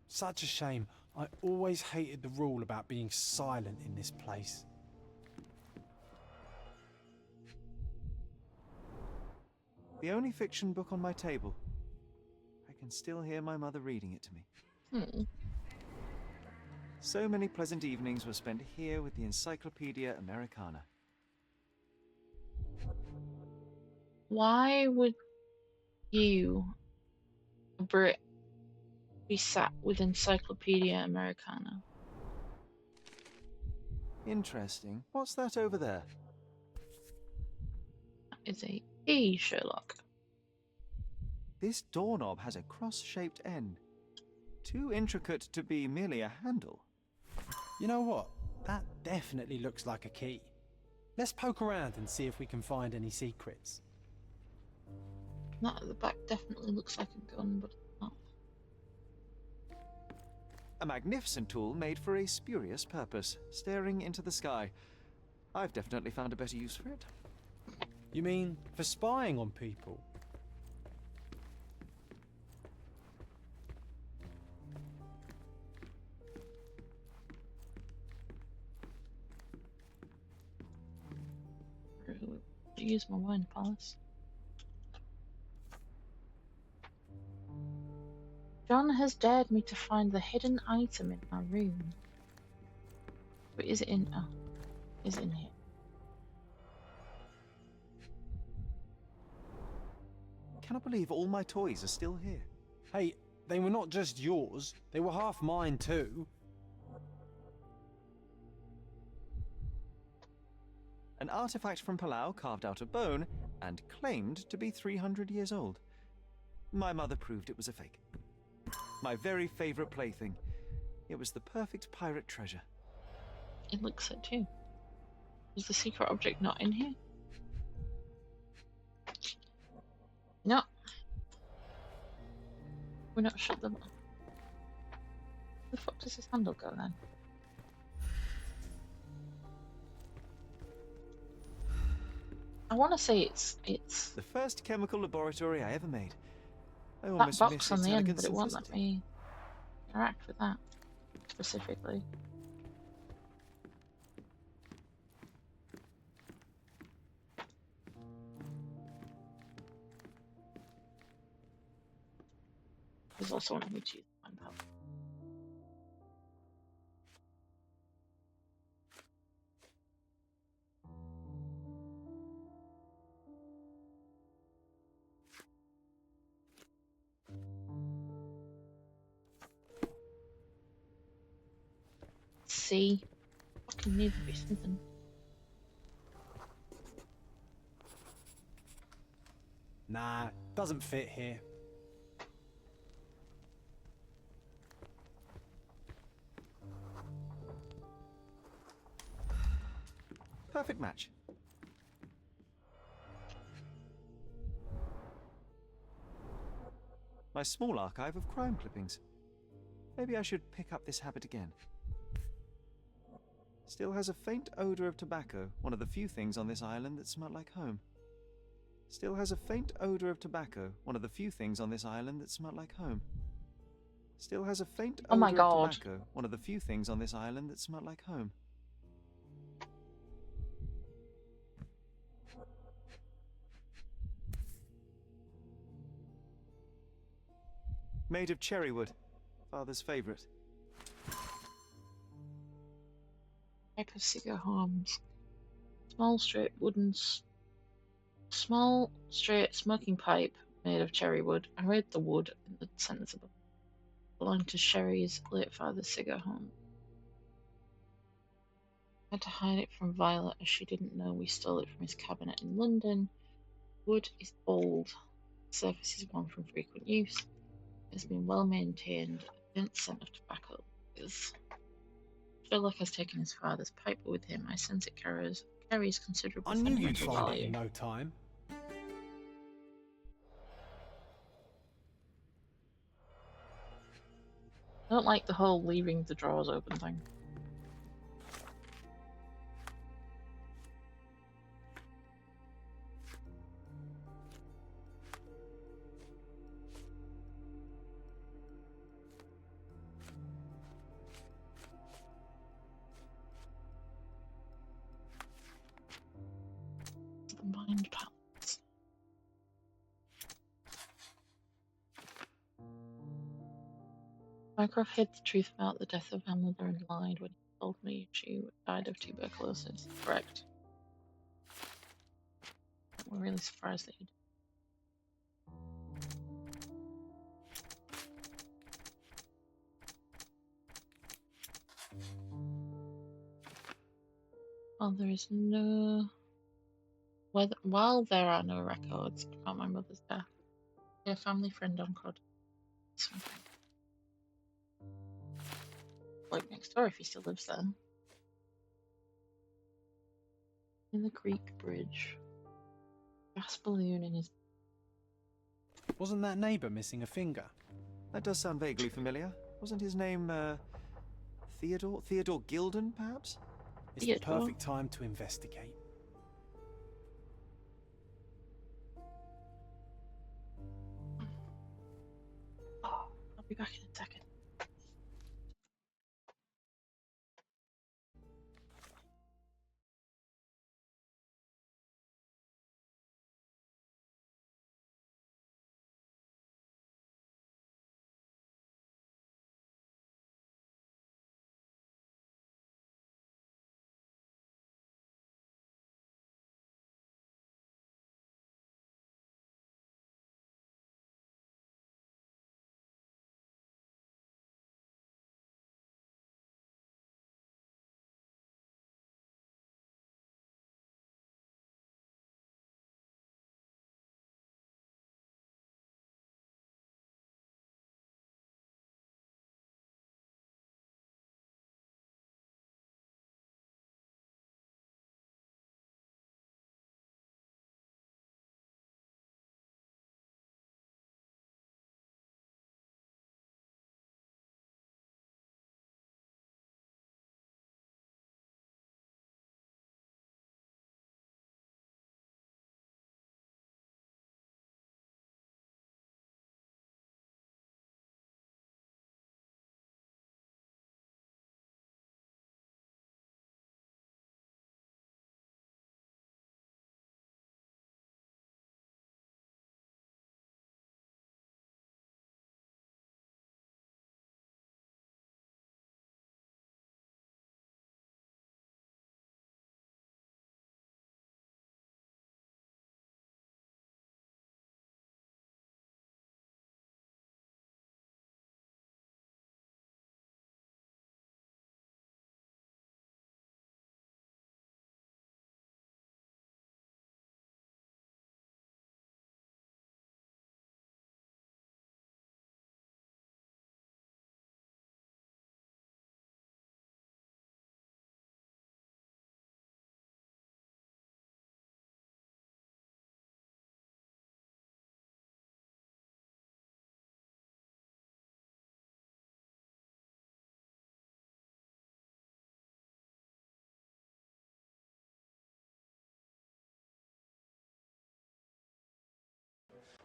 S4: Such a shame. I always hated the rule about being silent in this place.
S3: The only fiction book on my table. I can still hear my mother reading it to me. So many pleasant evenings were spent here with the Encyclopedia Americana.
S2: Why would you, a Brit, be sat with Encyclopedia Americana?
S3: Interesting. What's that over there?
S2: That is a E, Sherlock.
S3: This doorknob has a cross-shaped end. Too intricate to be merely a handle.
S4: You know what? That definitely looks like a key. Let's poke around and see if we can find any secrets.
S2: That at the back definitely looks like a gun, but it's not.
S3: A magnificent tool made for a spurious purpose, staring into the sky. I've definitely found a better use for it.
S4: You mean for spying on people?
S2: Use my wine palace. John has dared me to find the hidden item in my room. But is it in? Oh, is it in here?
S3: Cannot believe all my toys are still here.
S4: Hey, they were not just yours, they were half mine too.
S3: An artifact from Palau carved out of bone and claimed to be 300 years old. My mother proved it was a fake. My very favorite plaything. It was the perfect pirate treasure.
S2: It looks it too. Is the secret object not in here? No. We're not shut them. Where the fuck does this handle go then? I want to say it's
S3: The first chemical laboratory I ever made. I
S2: that
S3: almost
S2: box
S3: miss
S2: on
S3: its
S2: the end,
S3: elegant
S2: but it won't let
S3: simplicity.
S2: me interact with that specifically. There's also one which is one pub. See, fucking need to be something.
S4: Nah, doesn't fit here.
S3: Perfect match. My small archive of crime clippings. Maybe I should pick up this habit again. Still has a faint odor of tobacco, one of the few things on this island that smell like home. Still has a faint odor of tobacco, one of the few things on this island that smell like home. Still has a faint
S2: Oh my
S3: odor
S2: God.
S3: of tobacco, one of the few things on this island that smell like home. Made of cherry wood, father's favourite.
S2: Type of cigar harms. Small straight smoking pipe made of cherry wood. I read the wood in the sentence above. Belonged to Sherry's late father's cigar home. Had to hide it from Violet as she didn't know we stole it from his cabinet in London. Wood is old. Surface is gone from frequent use. It has been well maintained Dense scent of tobacco is. Sherlock has taken his father's pipe with him. I sense it carries considerable
S4: I knew you'd
S2: sentimental
S4: find it
S2: value.
S4: in no time.
S2: I don't like the whole leaving the drawers open thing. Combined palettes. Mycroft hid the truth about the death of her mother and lied when he told me she died of tuberculosis. Correct. We're really surprised that you did. Well, there is no. While there are no records about my mother's death, a family friend on COD. Like next door if he still lives there. In the Creek Bridge. Gas balloon in his.
S4: Wasn't that neighbour missing a finger?
S3: That does sound vaguely familiar. Wasn't his name, Theodore? Theodore Gilden, perhaps?
S4: It's the perfect time to investigate.
S2: Oh, I'll be back in a second.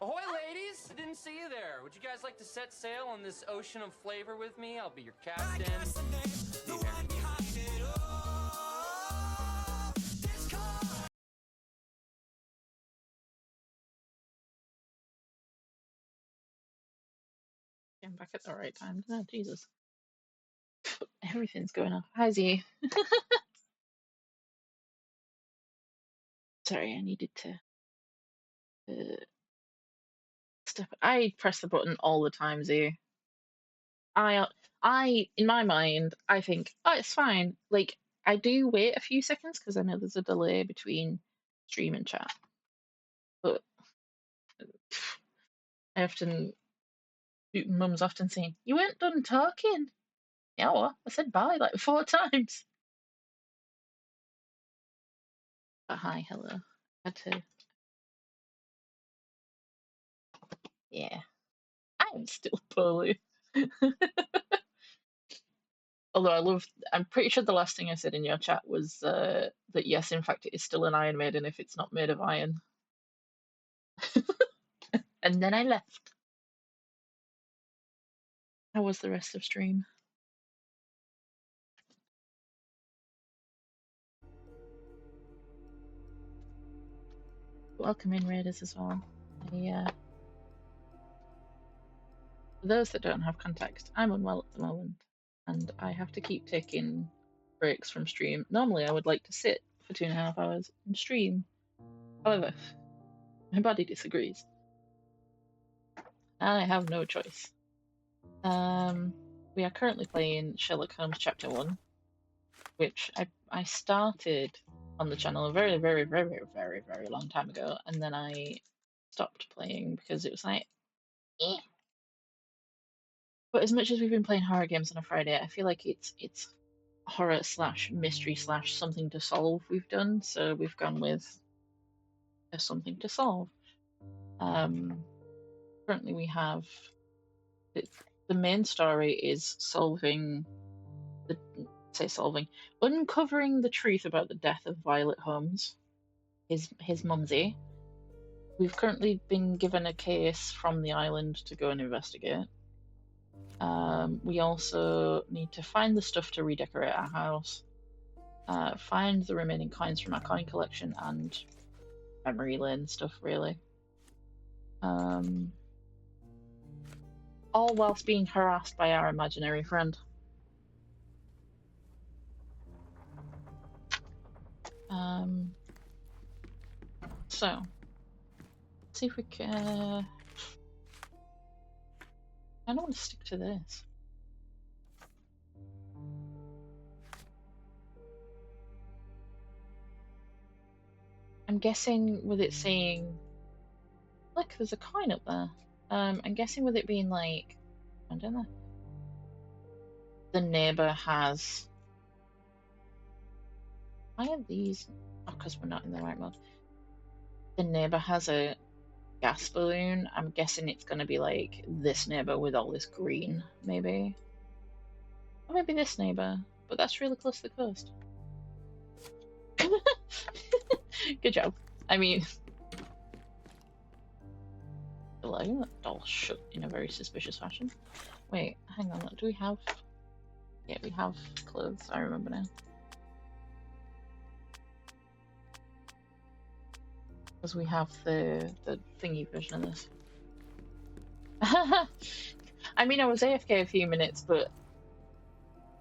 S11: Ahoy, ladies! Didn't see you there. Would you guys like to set sail on this ocean of flavor with me? I'll be your captain.
S2: I'm back at the right time. Oh, Jesus. Everything's going off. How's you? Sorry, I needed to step. I press the button all the time, Zoo. In my mind, I think, oh, it's fine. Like, I do wait a few seconds because I know there's a delay between stream and chat. But I often Mum's often saying, "You weren't done talking." Yeah, well, I said bye like 4 times. But hi, hello. Had to. Yeah, I'm still poorly. Although I'm pretty sure the last thing I said in your chat was that yes, in fact, it is still an Iron Maiden if it's not made of iron. And then I left. How was the rest of stream? Welcome in, Raiders, as well. For those that don't have context, I'm unwell at the moment, and I have to keep taking breaks from stream. Normally, I would like to sit for 2.5 hours and stream. However, my body disagrees. I have no choice. We are currently playing Sherlock Holmes Chapter 1, which I started on the channel a very, very, very, very, very long time ago, and then I stopped playing because it was like, eh. But as much as we've been playing horror games on a Friday, I feel like it's horror / mystery / something to solve we've done, so we've gone with something to solve. Currently we have the main story is uncovering the truth about the death of Violet Holmes, his mumsy. We've currently been given a case from the island to go and investigate. We also need to find the stuff to redecorate our house, find the remaining coins from our coin collection, and memory lane stuff, really. All whilst being harassed by our imaginary friend. So, let's see if we can. I don't want to stick to this. I'm guessing with it saying, look, there's a coin up there. I'm guessing with it being like, I don't know. The neighbour has. Why are these? Oh, because we're not in the right mode. The neighbour has a gas balloon. I'm guessing it's going to be like this neighbour with all this green, maybe. Or maybe this neighbour, but that's really close to the coast. Good job. I mean, I think that doll shut in a very suspicious fashion. Wait, hang on. Do we have? Yeah, we have clothes. I remember now. Because we have the thingy version of this. I mean, I was AFK a few minutes, but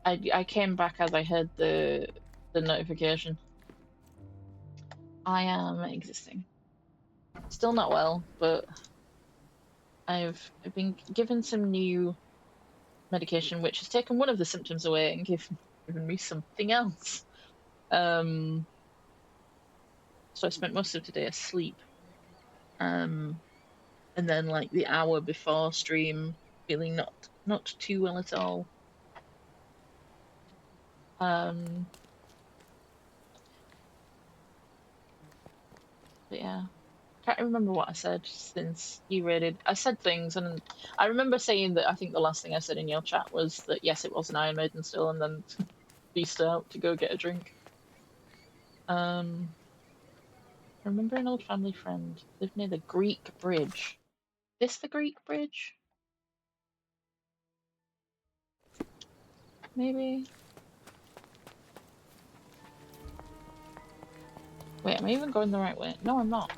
S2: I came back as I heard the notification. I am existing. Still not well, but I've been given some new medication which has taken one of the symptoms away and given me something else. So I spent most of today asleep. And then like the hour before stream feeling not too well at all. But yeah, can't remember what I said since you raided. I said things, and I remember saying that I think the last thing I said in your chat was that yes, it was an Iron Maiden still, and then beast out to go get a drink. I remember an old family friend lived near the Greek Bridge. Is this the Greek Bridge? Maybe. Wait, am I even going the right way? No, I'm not.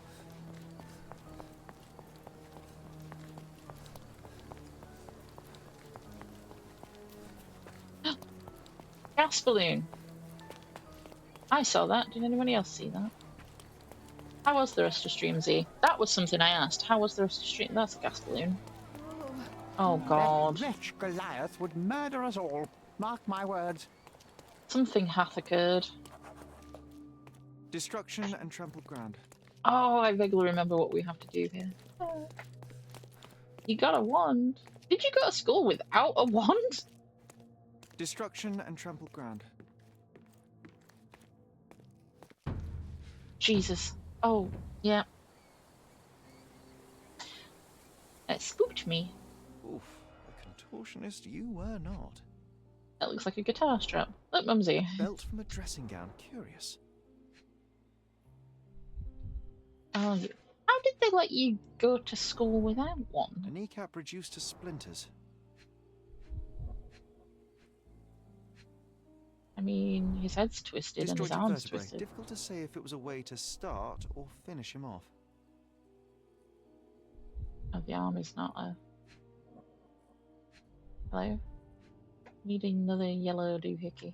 S2: Gas balloon. I saw that. Did anybody else see that? How was the rest of stream, Z? That was something I asked. How was the rest of stream? That's a gas balloon. Oh God.
S8: That wretch Goliath would murder us all. Mark my words.
S2: Something hath occurred.
S3: Destruction and trampled ground.
S2: Oh, I vaguely remember what we have to do here. You got a wand. Did you go to school without a wand?
S3: Destruction and trampled ground.
S2: Jesus. Oh, yeah. It spooked me.
S3: Oof, a contortionist you were not.
S2: That looks like a guitar strap. Look, Mumsy.
S3: Belt from a dressing gown. Curious.
S2: Oh, how did they let you go to school without one?
S3: A kneecap reduced to splinters.
S2: I mean, his head's twisted and his
S3: Disjointed
S2: arm's
S3: vertebrae.
S2: twisted.
S3: Difficult to say if it was a way to start or finish him off.
S2: Oh, the arm is not a... Hello? Needing another yellow doohickey.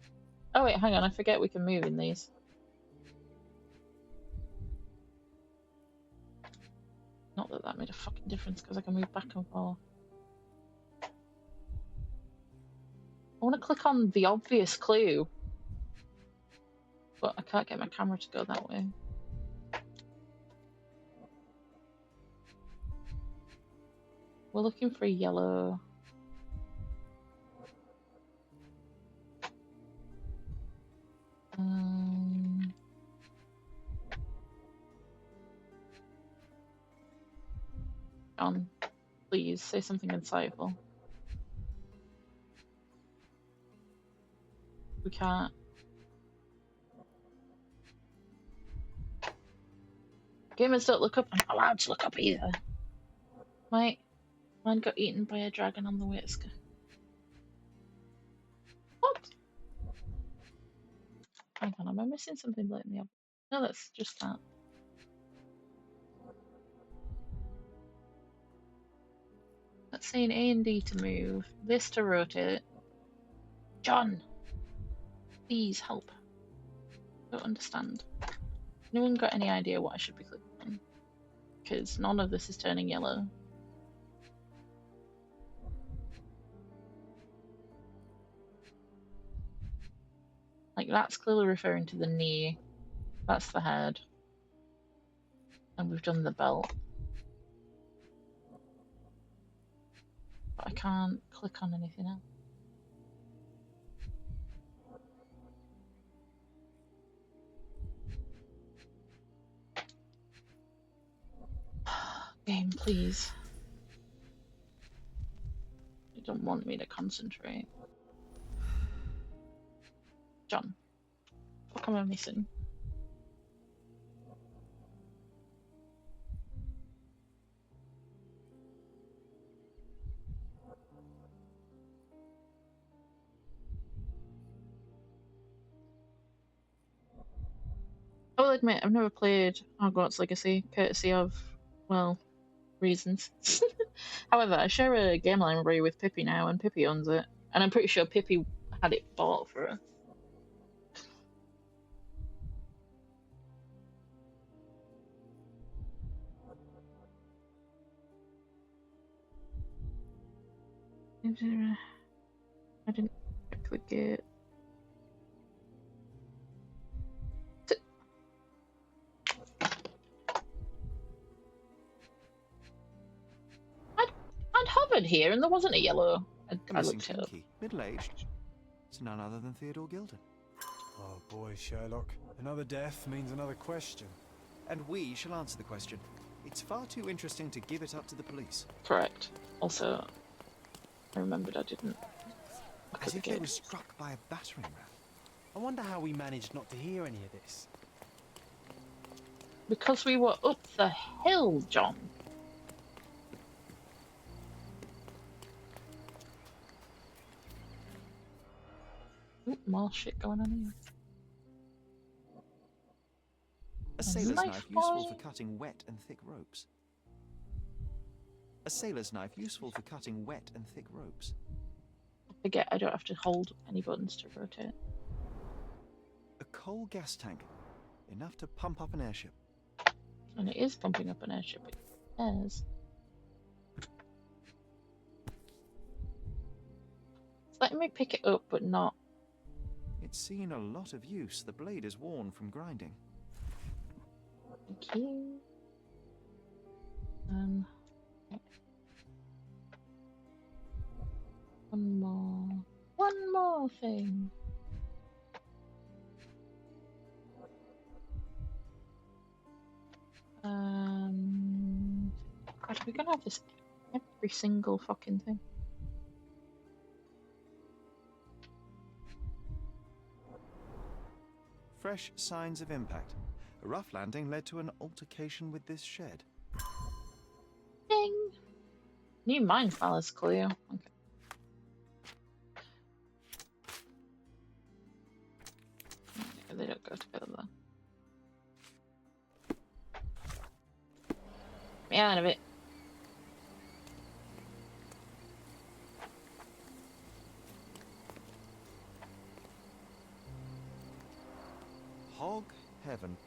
S2: Oh wait, hang on, I forget we can move in these. Not that that made a fucking difference, because I can move back and forth. I want to click on the obvious clue, but I can't get my camera to go that way. We're looking for a yellow. John, please say something insightful. We can't. Gamers don't look up. I'm not allowed to look up either. Mine got eaten by a dragon on the way to school. What? Hang on, am I missing something like in the... No, that's just that. Let's say an A and D to move, this to rotate. John, please help. Don't understand. No one got any idea what I should be clicking on? Because none of this is turning yellow. Like, that's clearly referring to the knee. That's the head. And we've done the belt. But I can't click on anything else. Game, please. You don't want me to concentrate. John, what am I missing? I will admit, I've never played Hogwarts Legacy, courtesy of, well, reasons. However, I share a game library with Pippi now, and Pippi owns it. And I'm pretty sure Pippi had it bought for her. I didn't check the gate. I'd hovered here and there wasn't a yellow. I looked it up.
S3: Middle-aged. It's none other than Theodore Gilden.
S4: Oh boy, Sherlock. Another death means another question.
S3: And we shall answer the question. It's far too interesting to give it up to the police.
S2: Correct. Also, I remembered I didn't look
S3: As
S2: at the
S3: if they
S2: gate.
S3: were struck by a battering ram.
S4: I wonder how we managed not to hear any of this.
S2: Because we were up the hill, John. Oop, more shit going on here.
S3: A sailor's knife useful
S2: boy.
S3: for cutting wet and thick ropes. A sailor's knife useful for cutting wet and thick ropes.
S2: Forget I don't have to hold any buttons to rotate.
S3: A coal gas tank. Enough to pump up an airship.
S2: And it is pumping up an airship. It is. It's letting me pick it up, but not.
S3: It's seen a lot of use. The blade is worn from grinding.
S2: Thank you. Okay. one more thing. God, we're gonna have this every single fucking thing.
S3: Fresh signs of impact. A rough landing led to an altercation with this shed.
S2: Ding! New mine file is clear. Okay. Yeah, they don't go together though. Get me out of it.
S3: Hog heaven.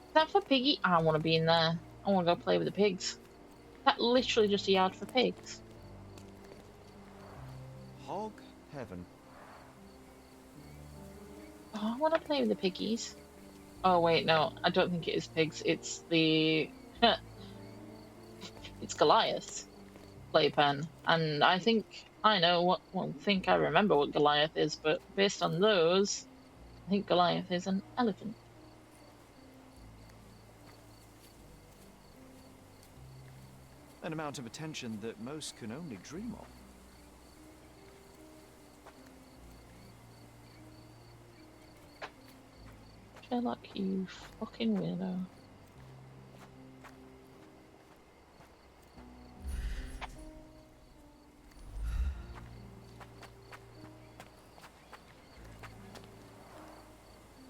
S2: Is that for piggy? I want to be in there. I want to go play with the pigs. Is that literally just a yard for pigs?
S3: Hog heaven.
S2: Oh, I want to play with the piggies. Oh wait, no, I don't think it is pigs. It's the it's Goliath playpen, and I think I know what. Well, think I remember what Goliath is, but based on those, I think Goliath is an elephant.
S3: An amount of attention that most can only dream of.
S2: Sherlock, you fucking weirdo.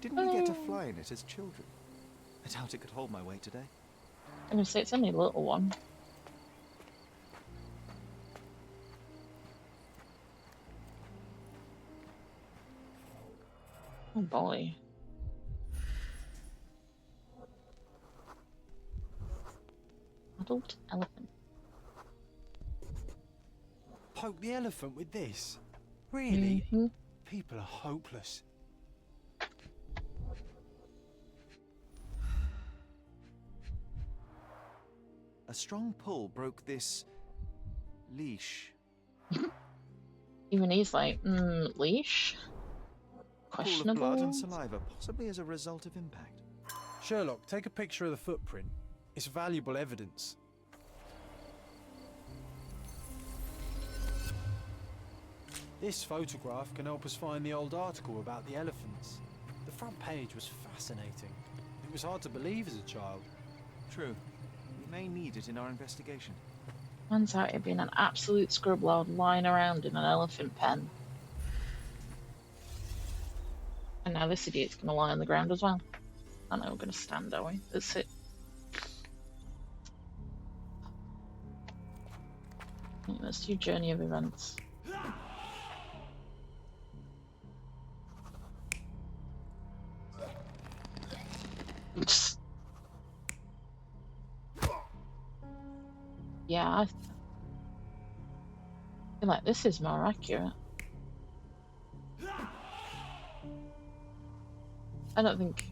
S3: Didn't we get to fly in it as children? I doubt it could hold my weight today.
S2: I'm gonna say it's only a little one. Oh boy. Adult elephant.
S4: Poke the elephant with this? Really?
S2: Mm-hmm.
S4: People are hopeless.
S3: A strong pull broke this leash.
S2: Even he's like, leash?
S3: Pool of
S2: Questionable.
S3: blood and saliva, possibly as a result of impact.
S4: Sherlock, take a picture of the footprint. It's valuable evidence. This photograph can help us find the old article about the elephants. The front page was fascinating. It was hard to believe as a child.
S3: True. We may need it in our investigation.
S2: Turns out he'd been an absolute scrubload lying around in an elephant pen. And now this idiot's gonna lie on the ground as well. I know we're gonna stand, are we? That's it. Let's do journey of events. Yeah, I feel like this is more accurate. I don't think...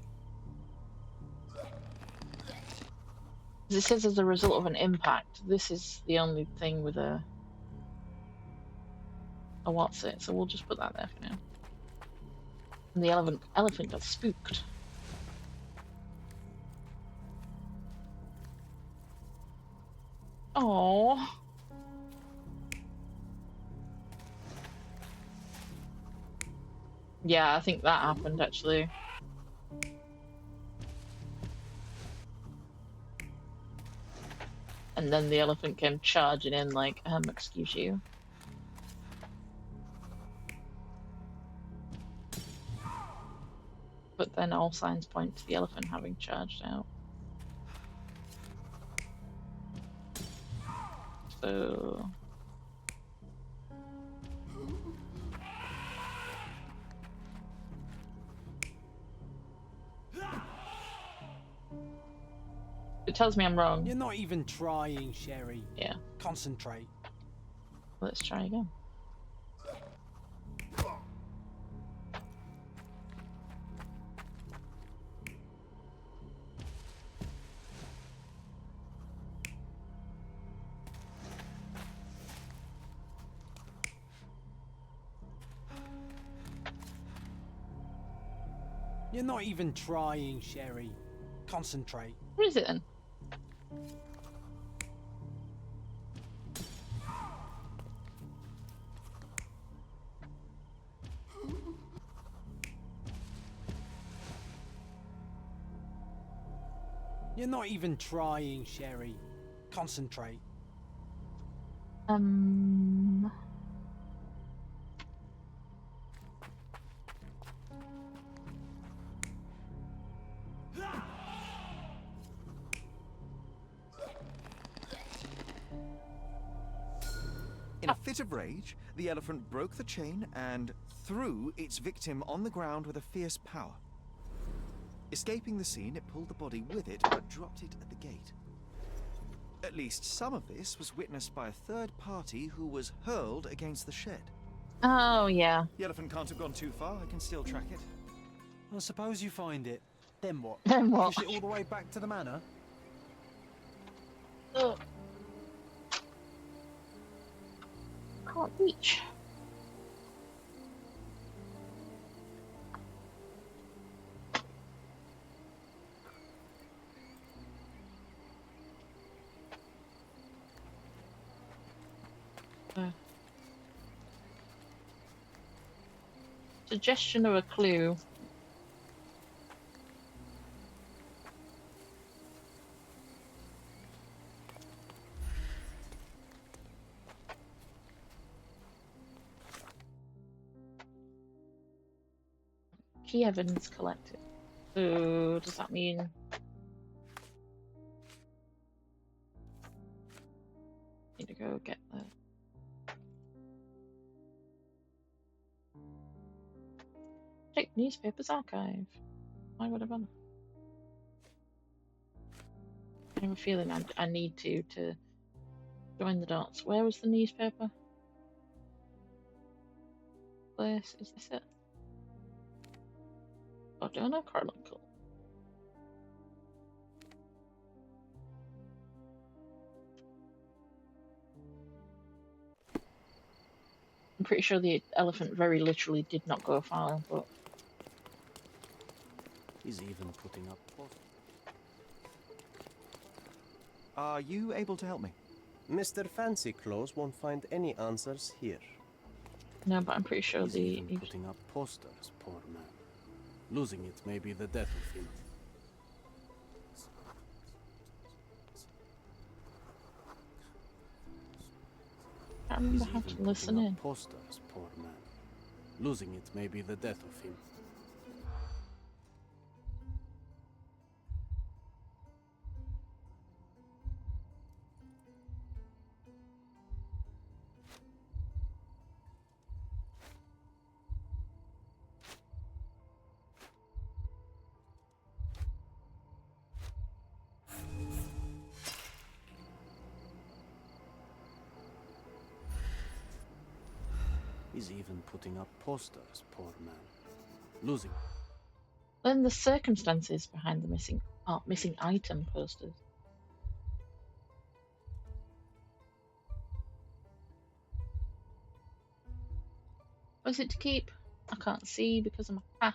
S2: It says as a result of an impact. This is the only thing with a what's it, so we'll just put that there for now. And the elephant got spooked. Oh. Yeah, I think that happened actually. And then the elephant came charging in like, excuse you. But then all signs point to the elephant having charged out. So... It tells me I'm wrong.
S4: You're not even trying, Sherry.
S2: Yeah.
S4: Concentrate.
S2: Let's try again.
S4: You're not even trying, Sherry. Concentrate.
S2: What is it then?
S4: You're not even trying, Sherry. Concentrate.
S3: In a fit of rage, the elephant broke the chain and threw its victim on the ground with a fierce power. Escaping the scene, it pulled the body with it, but dropped it at the gate. At least some of this was witnessed by a third party who was hurled against the shed.
S2: Oh, yeah.
S3: The elephant can't have gone too far. I can still track it.
S4: Well, suppose you find it. Then what?
S2: Then what?
S4: Push it all the way back to the manor?
S2: Ugh. Can't reach. Suggestion of a clue. Key evidence collected. So does that mean need to go get the check newspapers archive? Why would I bother? I have a feeling I need to join the dots. Where was the newspaper? Place, is this it? Donor Chronicle. I'm pretty sure the elephant very literally did not go far, but
S8: He's even putting up posters.
S3: Are you able to help me?
S12: Mr. Fancy Clothes won't find any answers here.
S2: no, but I'm pretty sure
S8: He's
S2: the
S8: even putting up posters, poor man. Losing it may be the death of him.
S2: I can't remember
S8: He's
S2: how
S8: even
S2: to listen
S8: putting
S2: in.
S8: up posters, poor man. Losing it may be the death of him. He's even putting up posters, poor man. Losing.
S2: Then the circumstances behind the missing item posters. Was it to keep? I can't see because I'm a cat.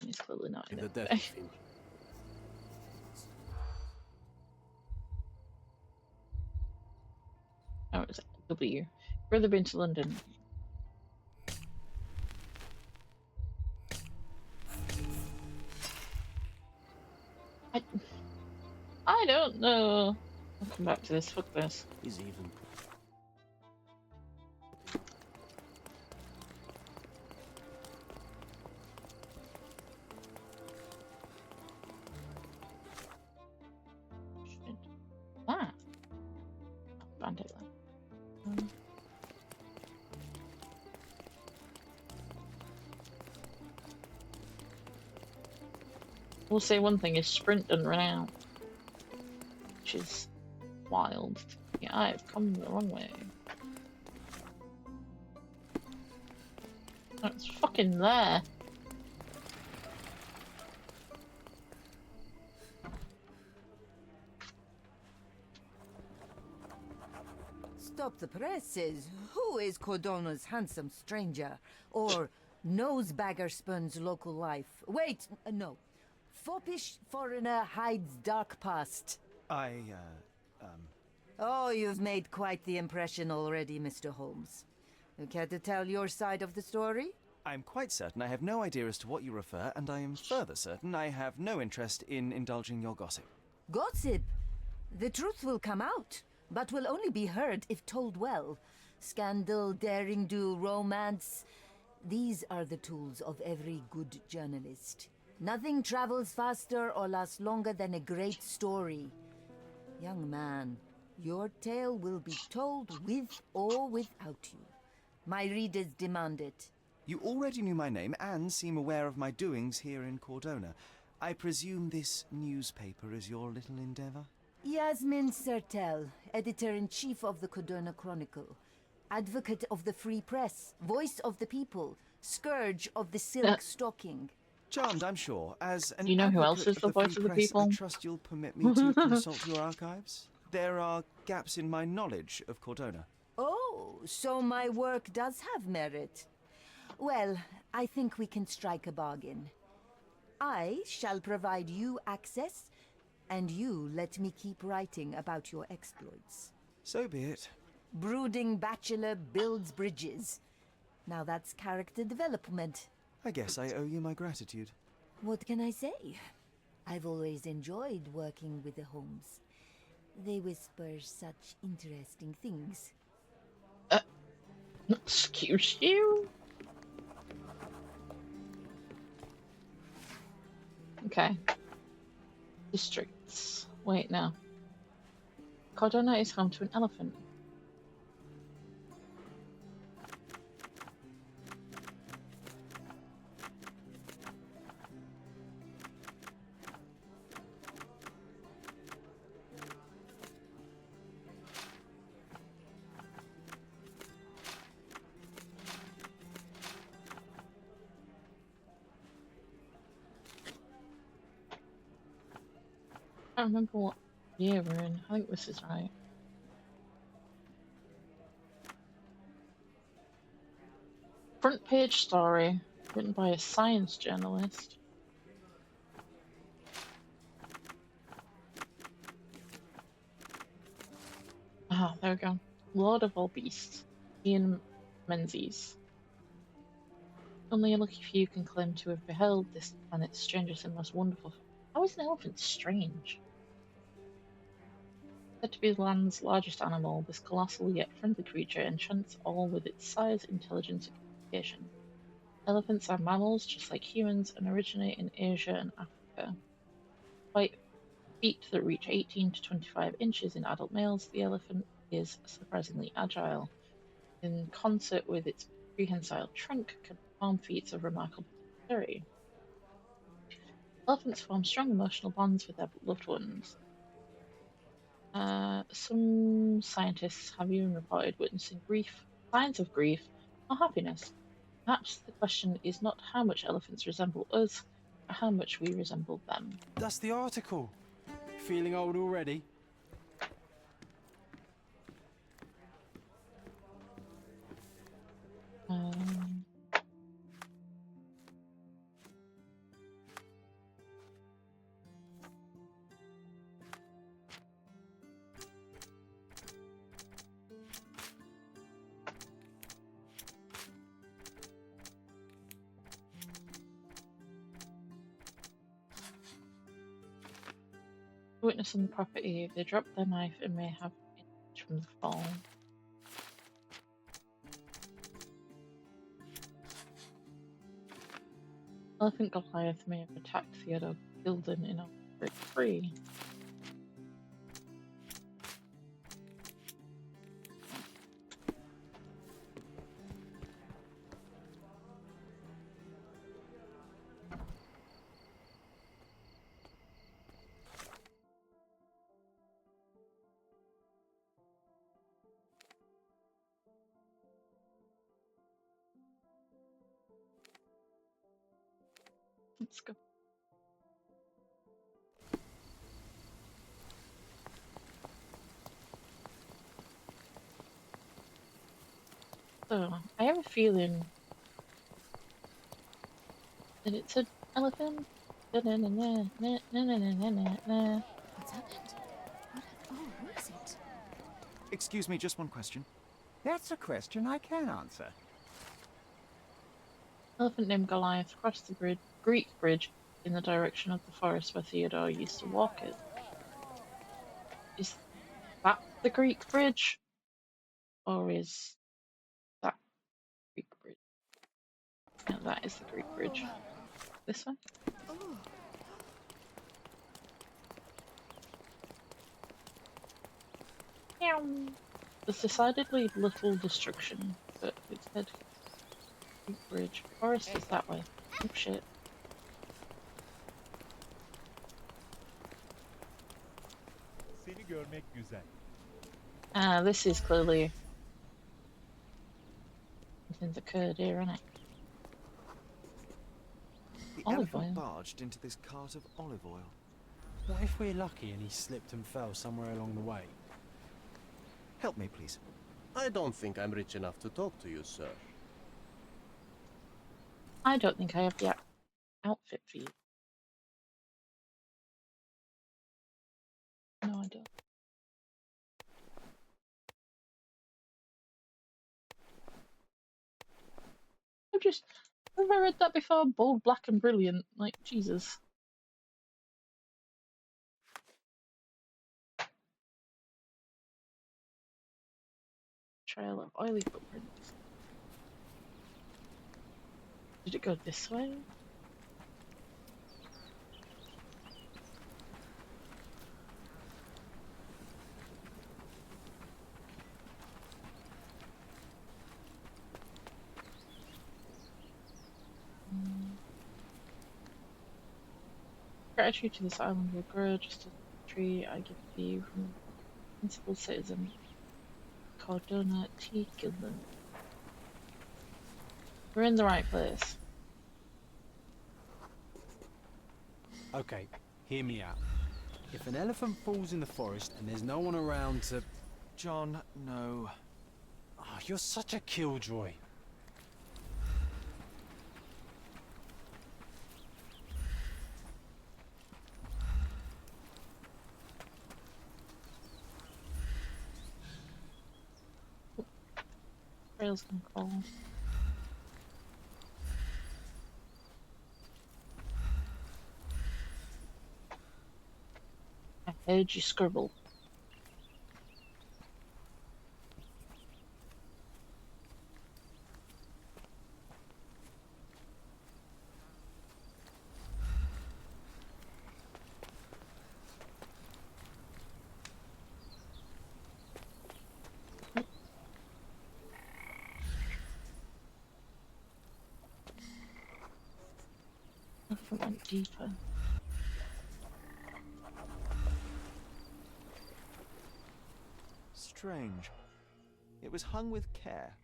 S2: He's clearly not in
S8: The
S2: it.
S8: death of him.
S2: Oh, it's W. Brother been to London. I don't know. I'll come back to this. Fuck this.
S8: He's even.
S2: Ah. Bandit then. We'll say one thing is sprint and run out. Which is wild. Yeah, I've come the wrong way. It's fucking there.
S13: Stop the presses. Who is Cordona's handsome stranger? Or nosebagger spurns local life? Wait, no. Foppish foreigner hides dark past. Oh, you've made quite the impression already, Mr. Holmes. You care to tell your side of the story?
S3: I'm quite certain I have no idea as to what you refer, and I am further certain I have no interest in indulging your gossip.
S13: Gossip? The truth will come out, but will only be heard if told well. Scandal, daring-do, romance. These are the tools of every good journalist. Nothing travels faster or lasts longer than a great story. Young man, your tale will be told with or without you. My readers demand it.
S3: You already knew my name and seem aware of my doings here in Cordona. I presume this newspaper is your little endeavor?
S13: Yasmin Sertel, editor-in-chief of the Cordona Chronicle. Advocate of the free press, voice of the people, scourge of the silk stocking.
S3: Charmed, I'm sure. As an
S2: You know who else
S3: advocate
S2: is the voice of the
S3: free press,
S2: people?
S3: I trust you'll permit me to consult your archives. There are gaps in my knowledge of Cordona.
S13: Oh, so my work does have merit. Well, I think we can strike a bargain. I shall provide you access, and you let me keep writing about your exploits.
S3: So be it.
S13: Brooding bachelor builds bridges. Now that's character development.
S3: I guess I owe you my gratitude.
S13: What can I say? I've always enjoyed working with the Holmes. They whisper such interesting things.
S2: Excuse you? Okay. Districts. Wait, no. Cordona is home to an elephant. I don't remember what year we're in. I think this is right. Front page story written by a science journalist. Ah, there we go. Lord of all beasts, Ian Menzies. Only a lucky few can claim to have beheld this planet's strangest and most wonderful. How is an elephant strange? Said to be the land's largest animal, this colossal yet friendly creature enchants all with its size, intelligence, and communication. Elephants are mammals just like humans and originate in Asia and Africa. Despite feet that reach 18 to 25 inches in adult males, the elephant is surprisingly agile. In concert with its prehensile trunk, can perform feats of remarkable dexterity. Elephants form strong emotional bonds with their loved ones. Some scientists have even reported witnessing signs of grief or happiness. Perhaps the question is not how much elephants resemble us, but how much we resemble them.
S4: That's the article. Feeling old already?
S2: Witness on the property, they drop their knife and may have injured from the fall. Elephant Goliath may have attacked Theodore Gilden in order to break free. Let's go. So, I have a feeling that it's an elephant.
S10: What's happened? Who is it?
S3: Excuse me, just one question.
S14: That's a question I can answer.
S2: Elephant named Goliath crossed the Greek bridge in the direction of the forest where Theodore used to walk it. Is that the Greek bridge? Or is that Greek bridge? No, that is the Greek bridge. This one? Meow. There's decidedly little destruction, but it said Greek bridge. Forest is that way. Oh shit.
S15: Seni görmek güzel.
S2: Ah, this is clearly something's occurred here, isn't it?
S3: The
S2: Olive
S3: elephant
S2: oil.
S3: barged into this cart of olive oil.
S4: What if we're lucky and he slipped and fell somewhere along the way?
S3: Help me, please.
S12: I don't think I'm rich enough to talk to you, sir.
S2: I don't think I have the outfit for you. No, I don't. Have I read that before? Bold, black, and brilliant. Like, Jesus. Trail of oily footprints. Did it go this way? Gratitude to this island will grow just as the tree I give to you from the principal citizen Cordona T. Gilman. We're in the right place.
S4: Okay, hear me out. If an elephant falls in the forest and there's no one around to...
S3: John, no.
S4: Oh, you're such a killjoy.
S2: Trail's gonna call. I heard you scribble. If it went deeper.
S3: Strange. It was hung with care.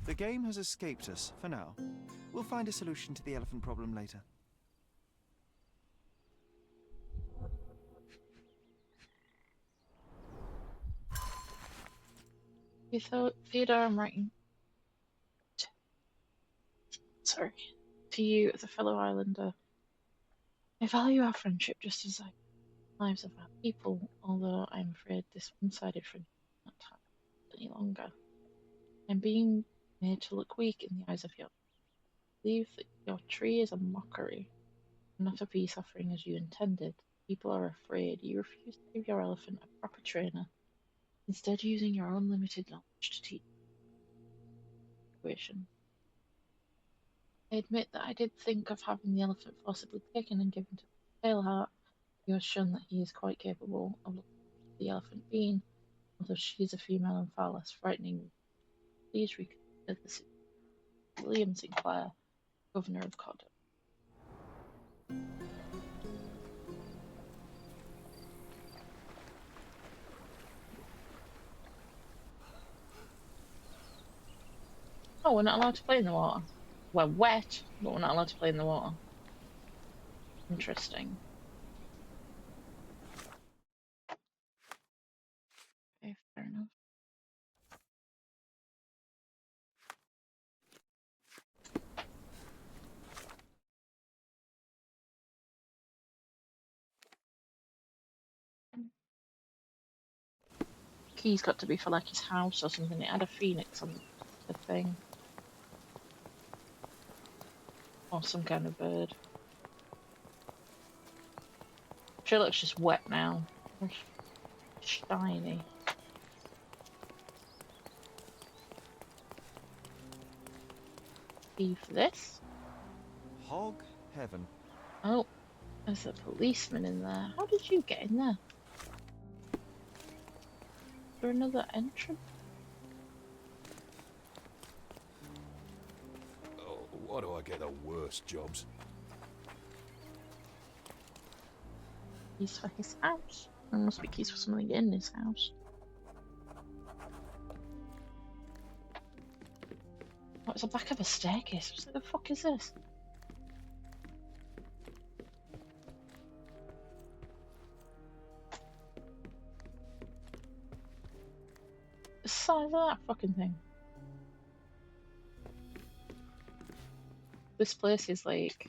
S3: The game has escaped us, for now. We'll find a solution to the elephant problem later.
S2: Theodore, I'm writing. Sorry. To you as a fellow islander. I value our friendship just as I value the lives of our people, although I'm afraid this one-sided friendship cannot last any longer. I'm being made to look weak in the eyes of your. I believe that your tree is a mockery, not a peace offering as you intended. People are afraid. You refuse to give your elephant a proper trainer, instead using your own limited knowledge to teach the situation. I admit that I did think of having the elephant forcibly taken and given to the Paleheart. He has shown that he is quite capable of looking after the elephant being, although she is a female and far less frightening. Please reconsider the situation. William Sinclair, Governor of Cordon. Oh, we're not allowed to play in the water. We're wet, but we're not allowed to play in the water. Interesting. Okay, fair enough. Key's got to be for like his house or something. It had a phoenix on the thing. Or some kind of bird. Sherlock's just wet now. Shiny. Key for this.
S3: Hog heaven.
S2: Oh, there's a policeman in there. How did you get in there? Is there another entrance?
S6: Oh, why do I get the worst jobs?
S2: Keys for his house. There must be keys for something in his house. Oh, it's the back of a staircase. What the fuck is this? The size of that fucking thing. This place is like...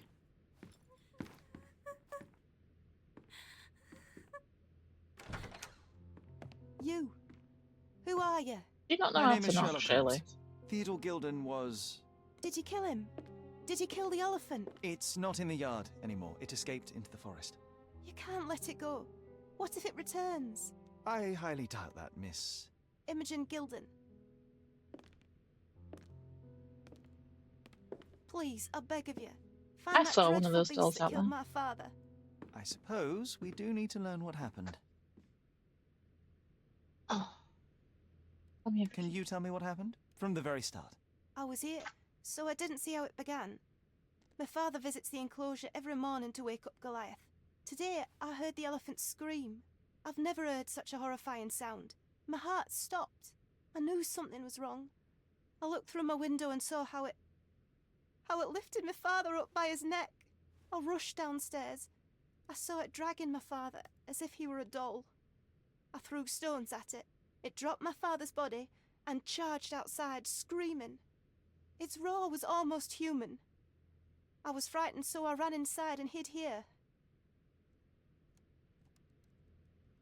S16: You. Who are you?
S2: Do you not know
S3: My
S2: how
S3: name
S2: to
S3: is
S2: knock,
S3: Sherlock
S2: Shirley?
S3: Holmes. Theodore Gilden was...
S16: Did you kill him? Did you kill the elephant?
S3: It's not in the yard anymore. It escaped into the forest.
S16: You can't let it go. What if it returns?
S3: I highly doubt that, Miss...
S16: Imogen Gilden. Please, I beg of you. Find
S2: I
S16: that
S2: saw one of
S16: dreadful
S2: those
S16: beast
S2: dolls
S16: that
S2: out
S16: killed
S2: there.
S16: my father.
S3: I suppose we do need to learn what happened.
S2: Oh.
S3: Can you tell me what happened? From the very start.
S16: I was here, so I didn't see how it began. My father visits the enclosure every morning to wake up Goliath. Today, I heard the elephant scream. I've never heard such a horrifying sound. My heart stopped. I knew something was wrong. I looked through my window and saw how it lifted my father up by his neck. I rushed downstairs. I saw it dragging my father as if he were a doll. I threw stones at it. It dropped my father's body and charged outside, screaming. Its roar was almost human. I was frightened, so I ran inside and hid here.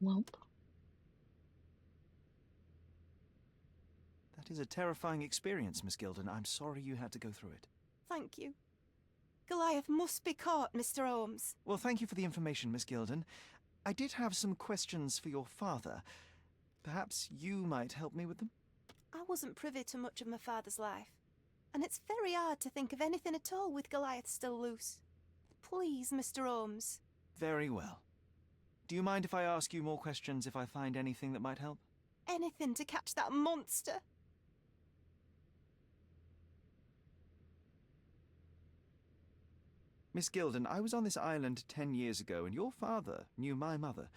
S2: Well.
S3: That is a terrifying experience, Miss Gilden. I'm sorry you had to go through it.
S16: Thank you. Goliath must be caught, Mr. Holmes.
S3: Well, thank you for the information, Miss Gilden. I did have some questions for your father. Perhaps you might help me with them?
S16: I wasn't privy to much of my father's life, and it's very hard to think of anything at all with Goliath still loose. Please, Mr. Holmes.
S3: Very well. Do you mind if I ask you more questions if I find anything that might help?
S16: Anything to catch that monster.
S3: Miss Gilden, I was on this island 10 years ago, and your father knew my mother.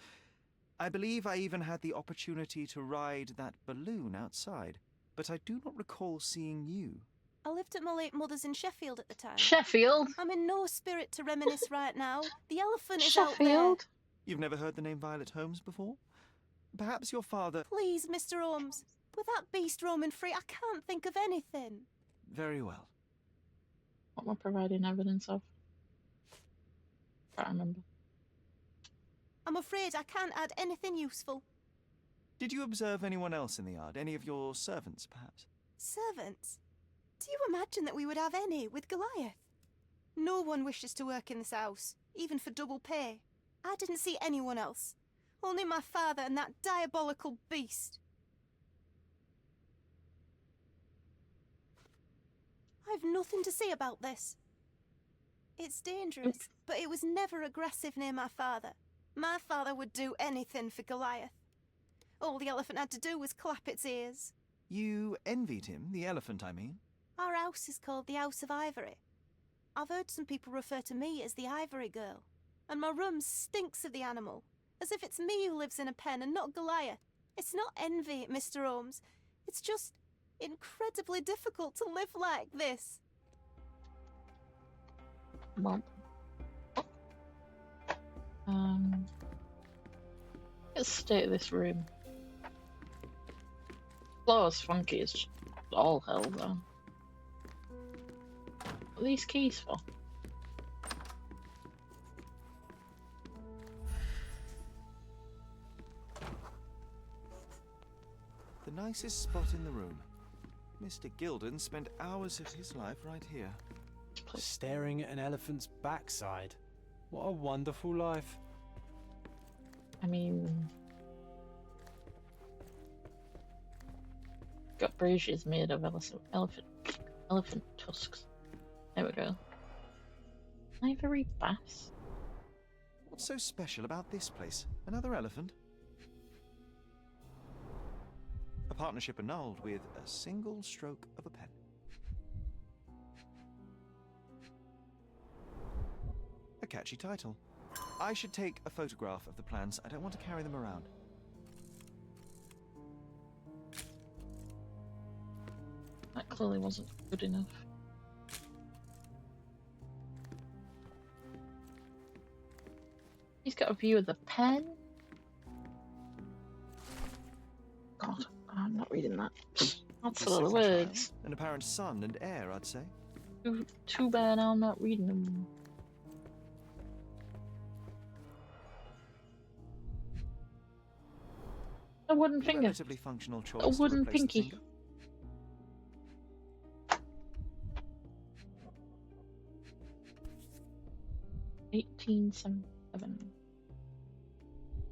S3: I believe I even had the opportunity to ride that balloon outside, but I do not recall seeing you.
S16: I lived at my late mother's in Sheffield at the time.
S2: Sheffield?
S16: I'm in no spirit to reminisce right now. The elephant is
S2: Sheffield?
S16: out there.
S3: You've never heard the name Violet Holmes before? Perhaps your father...
S16: Please, Mr. Holmes. With that beast roaming free, I can't think of anything.
S3: Very well.
S2: What am I providing evidence of? Can't remember.
S16: I'm afraid I can't add anything useful.
S3: Did you observe anyone else in the yard? Any of your servants, perhaps?
S16: Servants? Do you imagine that we would have any with Goliath? No one wishes to work in this house, even for double pay. I didn't see anyone else. Only my father and that diabolical beast. I've nothing to say about this. It's dangerous, but it was never aggressive near my father. My father would do anything for Goliath. All the elephant had to do was clap its ears.
S3: You envied him, the elephant, I mean?
S16: Our house is called the House of Ivory. I've heard some people refer to me as the Ivory Girl, and my room stinks of the animal, as if it's me who lives in a pen and not Goliath. It's not envy, Mr. Holmes. It's just incredibly difficult to live like this.
S2: Well, let's stay at this room. Floor's funky as all hell, though. What are these keys for?
S3: The nicest spot in the room. Mr. Gilden spent hours of his life right here.
S4: Staring at an elephant's backside. What a wonderful life.
S2: I mean, got braziers made of elephant tusks. There we go. Ivory bass.
S3: What's so special about this place? Another elephant? A partnership annulled with a single stroke of a pen. A catchy title. I should take a photograph of the plans. I don't want to carry them around.
S2: That clearly wasn't good enough. He's got a view of the pen. God, I'm not reading that. That's a lot of words.
S3: An apparent son and heir, I'd say.
S2: Too bad I'm not reading them. A wooden finger.
S3: Relatively functional choice.
S2: A wooden
S3: to replace the
S2: pinky.
S3: finger.
S2: 1877.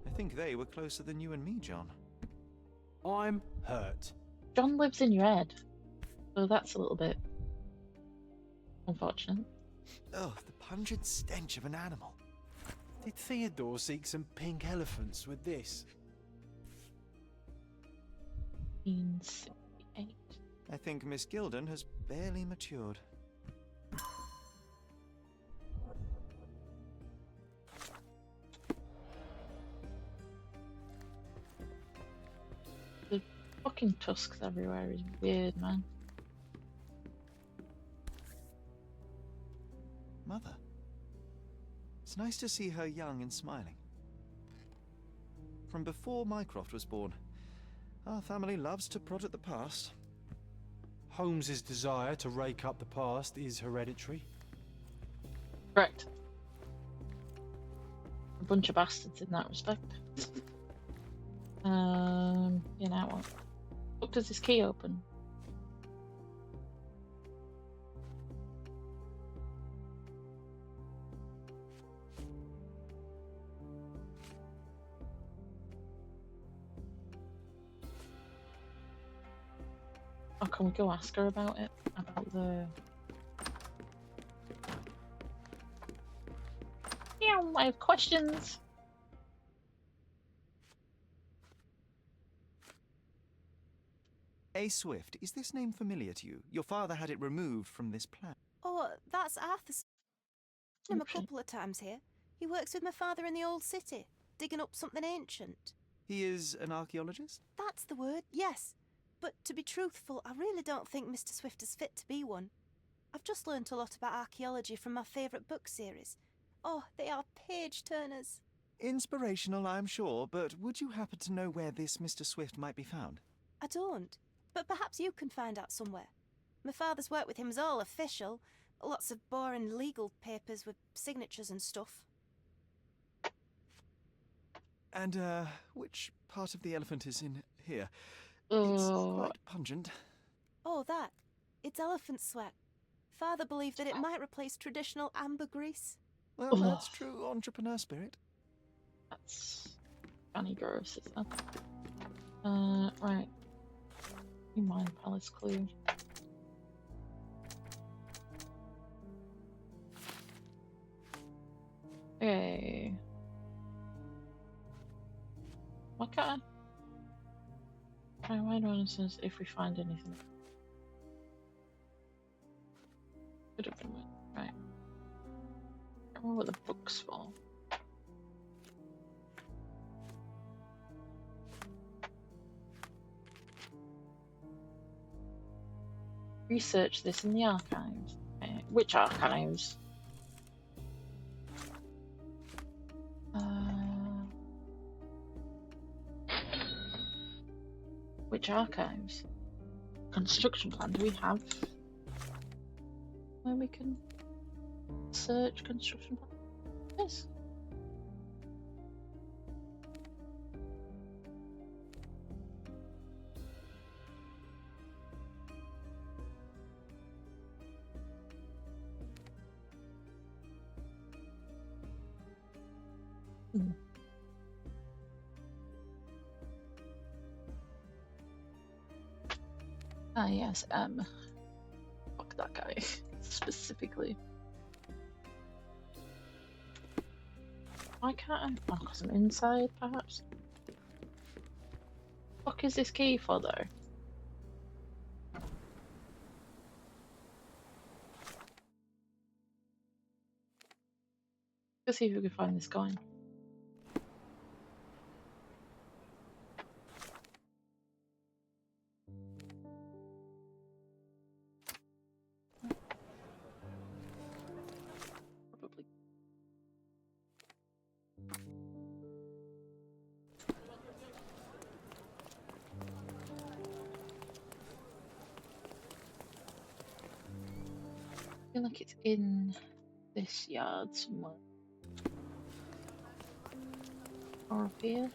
S3: I think they were closer than you and me, John.
S4: I'm hurt.
S2: John lives in your head, so that's a little bit unfortunate.
S3: Oh, the pungent stench of an animal.
S4: Did Theodore seek some pink elephants with this?
S2: 1878.
S3: I think Miss Gilden has barely matured.
S2: The fucking tusks everywhere is weird, man.
S3: Mother. It's nice to see her young and smiling. From before Mycroft was born, our family loves to prod at the past.
S4: Holmes's desire to rake up the past is hereditary.
S2: Correct. A bunch of bastards in that respect. You know what? What does this key open? Oh, can we go ask her about it? About the... Yeah, I have questions.
S3: A. Swift, is this name familiar to you? Your father had it removed from this plan.
S16: Oh, that's Arthur's. I've seen him a couple of times here. He works with my father in the old city, digging up something ancient.
S3: He is an archaeologist?
S16: That's the word, yes. But to be truthful, I really don't think Mr. Swift is fit to be one. I've just learnt a lot about archaeology from my favourite book series. Oh, they are page-turners.
S3: Inspirational, I'm sure, but would you happen to know where this Mr. Swift might be found?
S16: I don't, but perhaps you can find out somewhere. My father's work with him is all official. Lots of boring legal papers with signatures and stuff.
S3: And, which part of the elephant is in here? It's quite pungent.
S16: Oh, that. It's elephant sweat. Father believed that it might replace traditional ambergris.
S3: Well, that's true entrepreneur spirit.
S2: That's funny gross, isn't it? Right. You mind, Palace Clue. Okay. Why can't I? Why do I understand if we find anything? Could have been right. I don't remember what the book's for. Research this in the archives. Which archives? Which archives? Construction plan. Do we have where we can search construction plan? Yes. Ah, yes, fuck that guy, specifically. Why can't I? Oh, because I'm inside, perhaps? Fuck is this key for, though? Let's see if we can find this coin. Probably. I feel like it's in this yard somewhere. Or up here.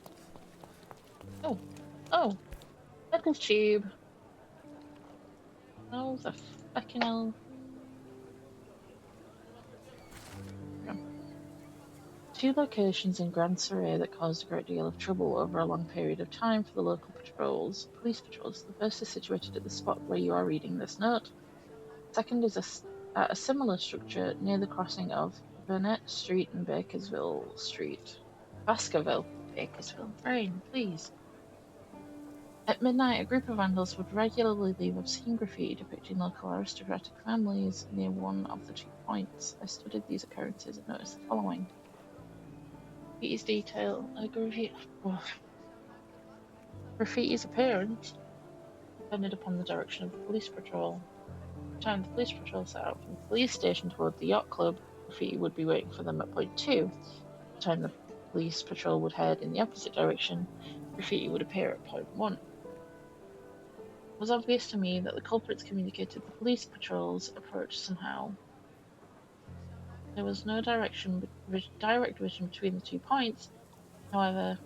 S2: Oh, metal tube. Oh, the fucking hell. Two locations in Grand Surrey that caused a great deal of trouble over a long period of time for the local police patrols. The first is situated at the spot where you are reading this note. Second is at a similar structure near the crossing of Burnett Street and Bakersville Street. Baskerville, Bakersville. Rain, please. At midnight, a group of vandals would regularly leave obscene graffiti depicting local aristocratic families near one of the 2 points. I studied these occurrences and noticed the following. Graffiti's detail, graffiti's appearance depended upon the direction of the police patrol. Every time the police patrol set out from the police station toward the yacht club, graffiti would be waiting for them at point 2. Every time the police patrol would head in the opposite direction, graffiti would appear at point 1. It was obvious to me that the culprits communicated the police patrol's approach somehow. There was no direct vision between the 2 points, however,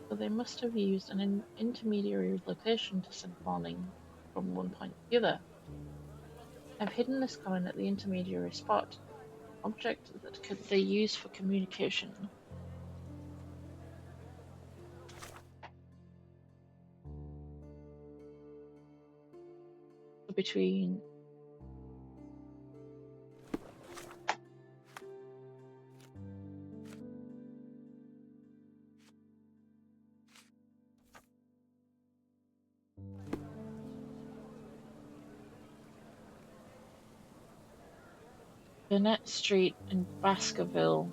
S2: so they must have used an intermediary location to send warning from one point to the other. I've hidden this coin at the intermediary spot, object that they use for communication. Between Burnett Street and Baskerville.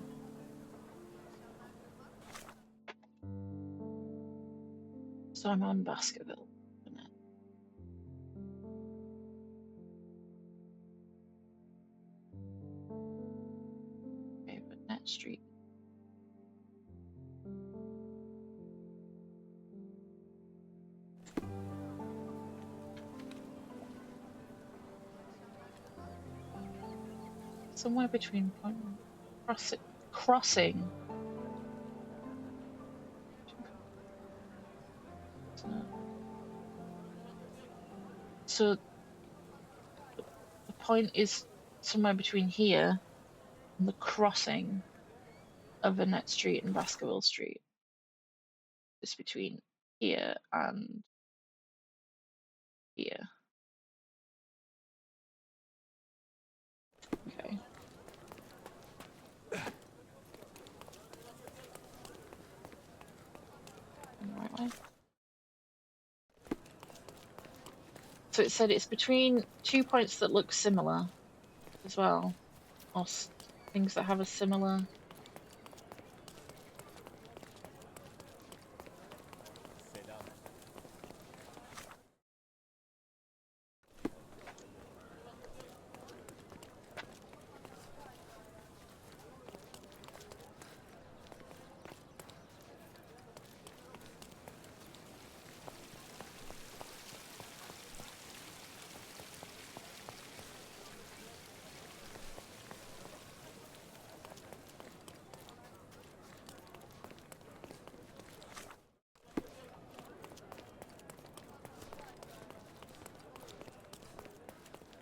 S2: So I'm on Baskerville. Okay, Burnett Street. Somewhere between crossing. So the point is somewhere between here and the crossing of Annette Street and Baskerville Street. It's between here and here. Okay. In the right way. So it said it's between 2 points that look similar as well, or things that have a similar.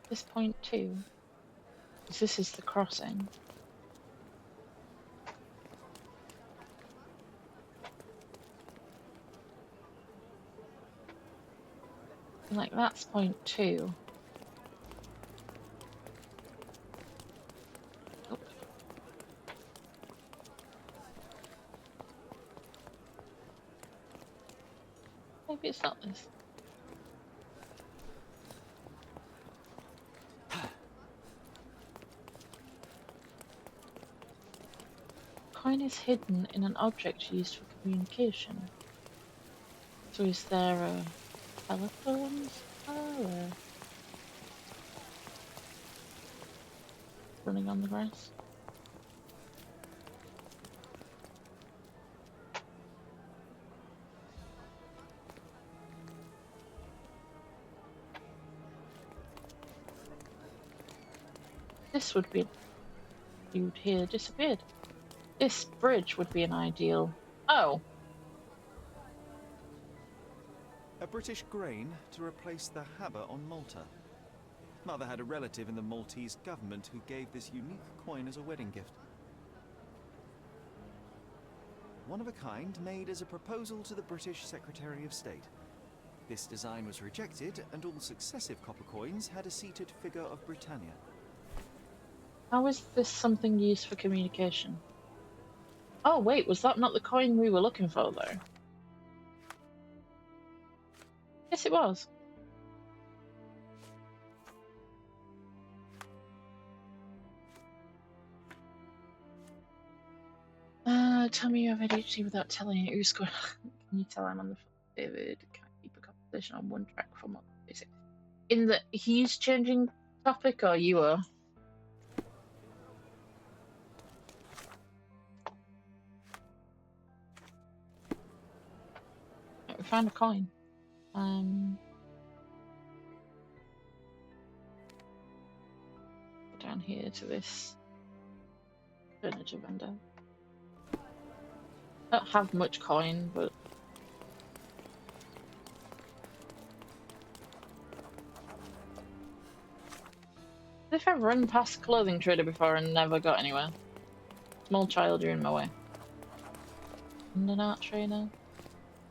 S2: this point too? Because this is the crossing. And like that's point 2. Oh. Maybe it's not this. Coin is hidden in an object used for communication. So is there a telephone or running on the grass? This would be viewed here disappeared. This bridge would be an ideal. Oh.
S3: A British grain to replace the habber on Malta. Mother had a relative in the Maltese government who gave this unique coin as a wedding gift. One of a kind, made as a proposal to the British Secretary of State. This design was rejected, and all successive copper coins had a seated figure of Britannia.
S2: How is this something used for communication? Oh wait, was that not the coin we were looking for though? Yes, it was. Tell me you have ADHD without telling it who's going. Can you tell I'm on the phone, David? Can't keep a conversation on one track from what is it? In the he's changing topic or you are? Right, we found a coin. Down here to this furniture vendor. I don't have much coin, but if I've run past a clothing trader before and never got anywhere. Small child, you're in my way. And an art trainer.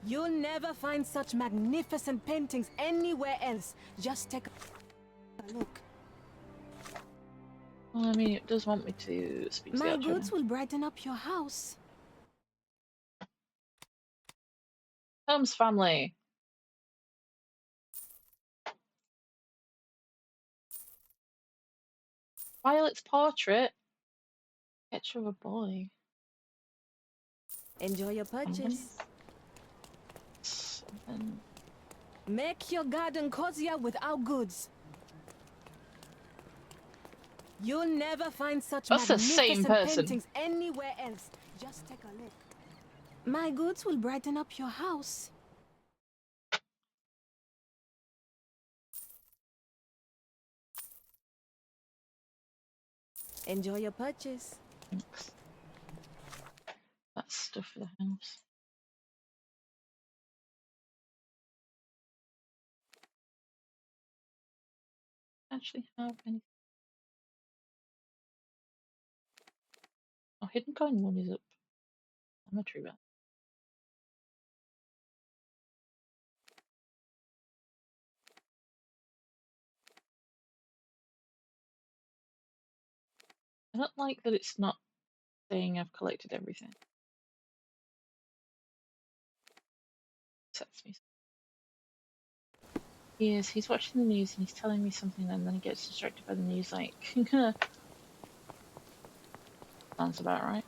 S17: You'll never find such magnificent paintings anywhere else. Just take a look.
S2: Well, I mean, it does want me to speak to the
S17: My
S2: art trainer.
S17: goods will brighten up your house.
S2: Holmes family. Violet's portrait. Picture of a boy.
S17: Enjoy your purchase.
S2: And
S17: Make your garden cozier with our goods. You'll never find such
S2: that's the same
S17: magnificent
S2: person.
S17: paintings anywhere else. Just take a look. My goods will brighten up your house. Enjoy your purchase.
S2: Thanks. That's stuff for the house. Actually have any. Oh, hidden coin one is up. I'm a tree rat. I don't like that it's not saying I've collected everything. Sets me. He's watching the news and he's telling me something and then he gets distracted by the news like sounds about right.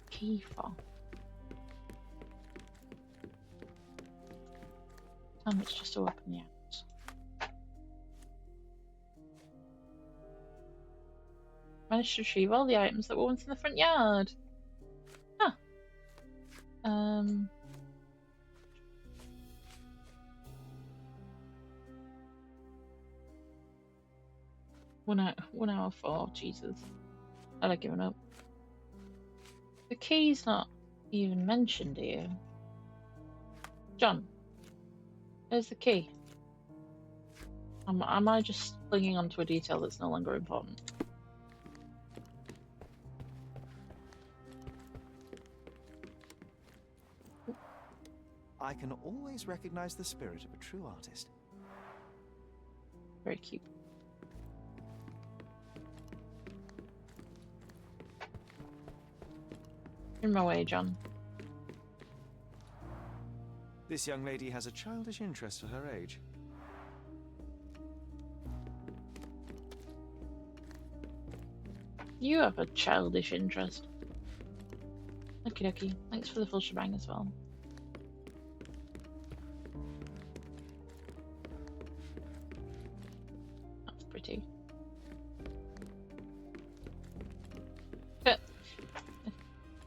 S2: Key for. Tell me it's just to open the house. Managed to retrieve all the items that were once in the front yard. Huh. 1 hour 4. Jesus, I'd have given up. The key's not even mentioned here. John, where's the key? Am I just clinging onto a detail that's no longer important?
S3: I can always recognize the spirit of a true artist.
S2: Very cute. In my way, John.
S3: This young lady has a childish interest for her age.
S2: You have a childish interest. Okie dokie. Thanks for the full shebang as well. That's pretty. But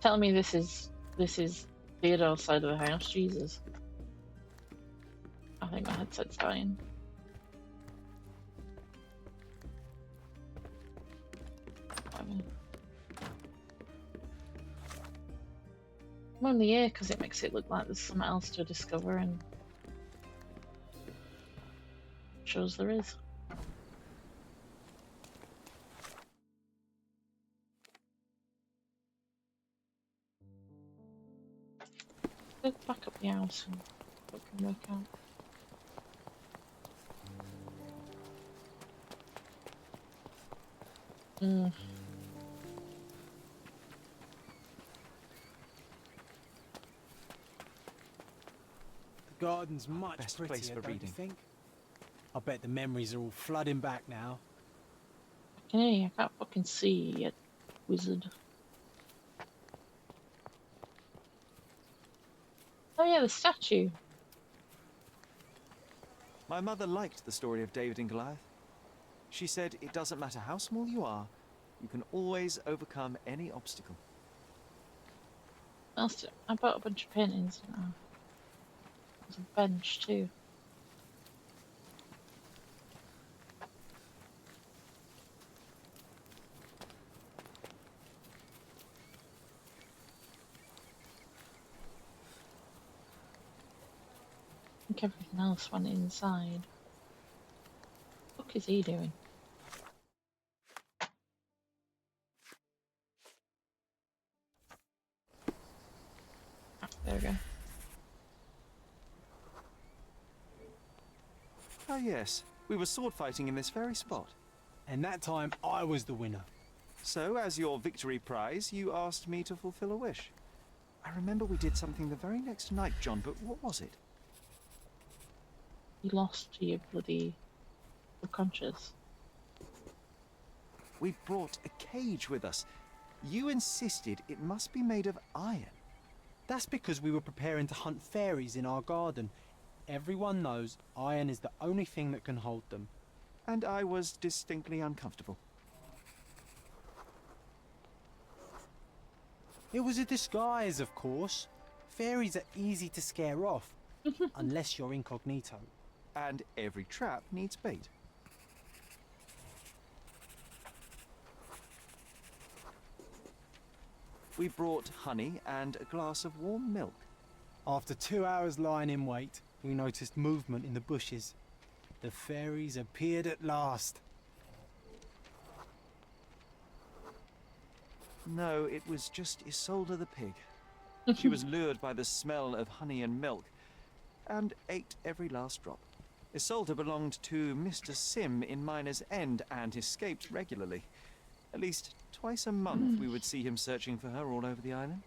S2: tell me this is Theodore's side of the house, Jesus. I think my headset's dying. I'm only here because it makes it look like there's something else to discover and shows there is. Let's back up the house and what can work out.
S4: The garden's much
S3: Best
S4: prettier,
S3: place for
S4: don't you
S3: reading.
S4: think? I bet the memories are all flooding back now.
S2: I can hear you, I can't fucking see you yet, wizard. Oh yeah, the statue.
S3: My mother liked the story of David and Goliath. She said it doesn't matter how small you are, you can always overcome any obstacle.
S2: I bought a bunch of paintings. There's a bench too. I think everything else went inside. What the fuck is he doing? Ah, there we go.
S3: Ah yes, we were sword fighting in this very spot.
S4: And that time I was the winner.
S3: So, as your victory prize, you asked me to fulfill a wish. I remember we did something the very next night, John, but what was it?
S2: You lost to your bloody subconscious.
S3: We brought a cage with us. You insisted it must be made of iron.
S4: That's because we were preparing to hunt fairies in our garden. Everyone knows iron is the only thing that can hold them.
S3: And I was distinctly uncomfortable.
S4: It was a disguise, of course. Fairies are easy to scare off, unless you're incognito.
S3: And every trap needs bait. We brought honey and a glass of warm milk.
S4: After 2 hours lying in wait, we noticed movement in the bushes. The fairies appeared at last.
S3: No, it was just Isolde the pig. She was lured by the smell of honey and milk, and ate every last drop. Isolde belonged to Mr. Sim in Miner's End and escaped regularly. At least twice a month we would see him searching for her all over the island.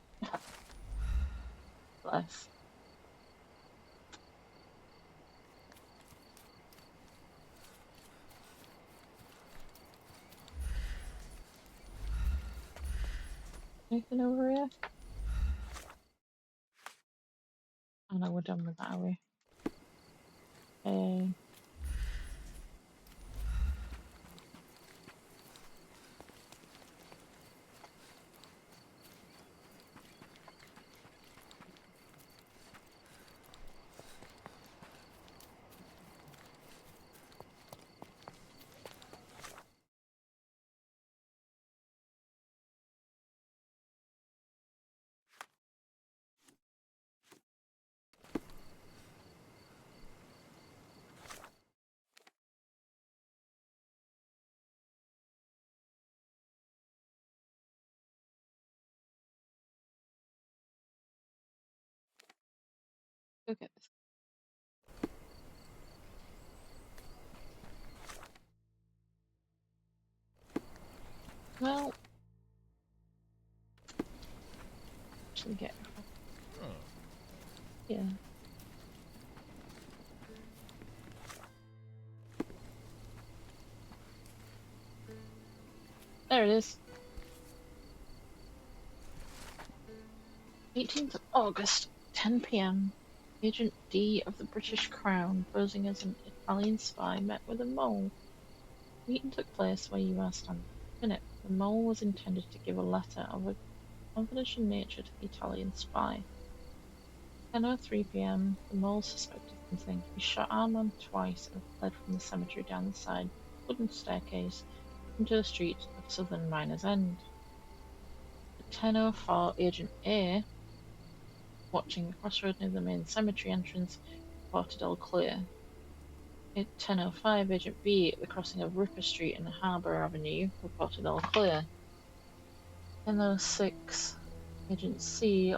S2: Bless. Anything over here? Oh no, we're done with that, are we? Go get this. Well, actually get. Yeah. There it is. 18th of August, 10 p.m. Agent D of the British Crown, posing as an Italian spy, met with a mole. The meeting took place where you are standing. In it, the mole was intended to give a letter of a confidential nature to the Italian spy. 10:03 p.m. The mole suspected something. He shot our man twice and fled from the cemetery down the side wooden staircase into the street of Southern Miners End. At 10:04, Agent A, watching the crossroad near the main cemetery entrance, reported all clear. At 10:05, Agent B at the crossing of Ripper Street and Harbour Avenue reported all clear. 10:06, Agent C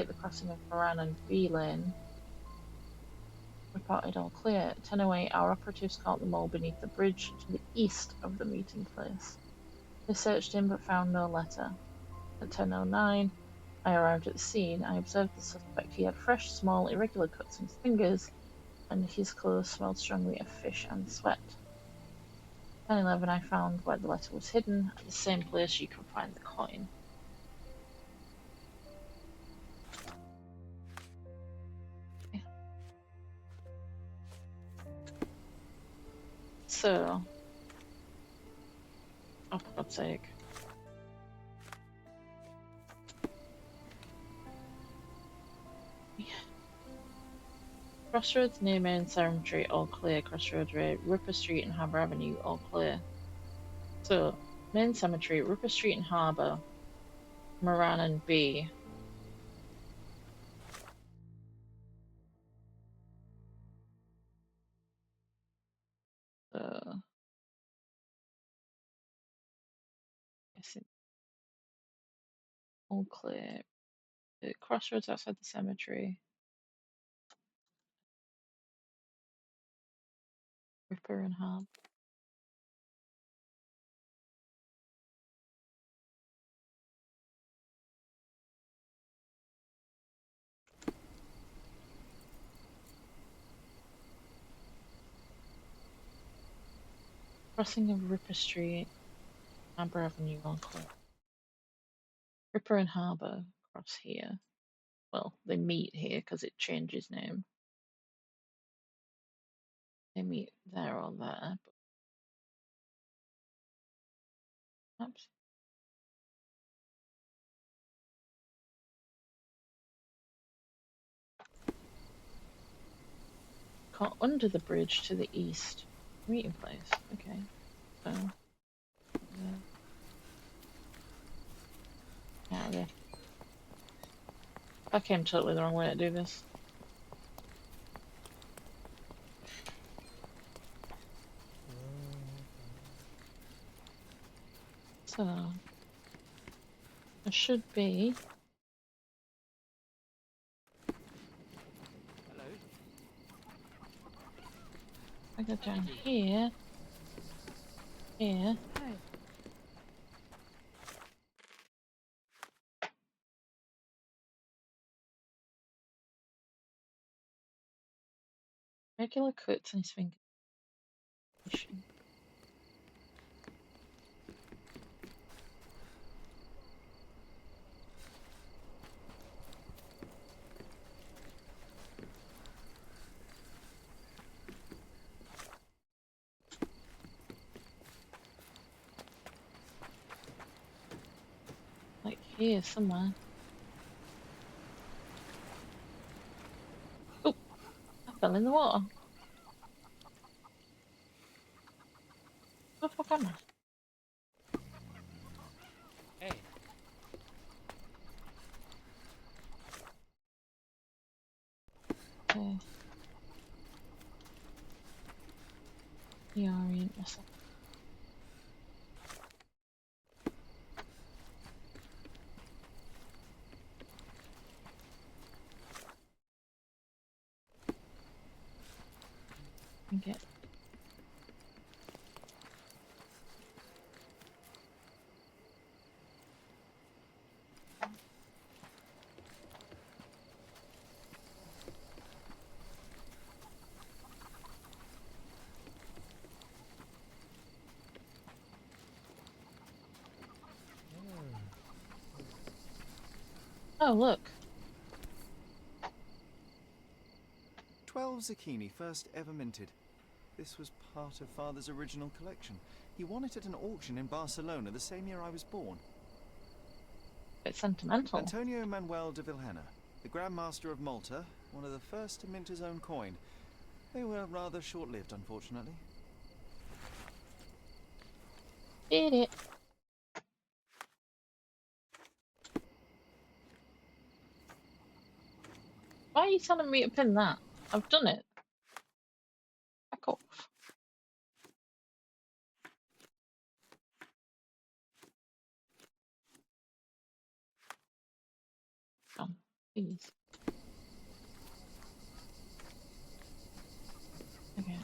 S2: at the crossing of Moran and B Lane reported all clear. At 10:08, our operatives caught the mole beneath the bridge to the east of the meeting place. They searched him but found no letter. At 10:09, I arrived at the scene. I observed the suspect. He had fresh, small, irregular cuts on his fingers, and his clothes smelled strongly of fish and sweat. 10:11, I found where the letter was hidden, at the same place you can find the coin. Okay. So, oh, for God's sake. Crossroads near Main Cemetery, all clear. Crossroads Road, Ripper Street and Harbour Avenue, all clear. So, Main Cemetery, Ripper Street and Harbour, Moran and B. So, all clear. The crossroads outside the cemetery. Ripper and Harbour. Crossing of Ripper Street, Harbour Avenue, all clear. Ripper and Harbour cross here. Well, they meet here because it changes name. They meet there or there. But... Oops. Caught under the bridge to the east. Meeting place. Okay. So. Yeah, okay. I came totally the wrong way to do this. So. There should be.
S11: Hello.
S2: I go down here. Here.
S10: Hi.
S2: Regular cuts on his finger. Like here somewhere. Oh, I fell in the water. Where the fuck am I?
S11: Hey.
S2: Okay. Reorient myself. Okay. Oh, look.
S3: 12 zucchini, first ever minted. This was part of Father's original collection. He won it at an auction in Barcelona the same year I was born.
S2: It's sentimental.
S3: Antonio Manuel de Vilhena, the Grand Master of Malta, one of the first to mint his own coin. They were rather short-lived, unfortunately.
S2: Did it. Why are you telling me to pin that? I've done it. Back off. Come, please. Okay.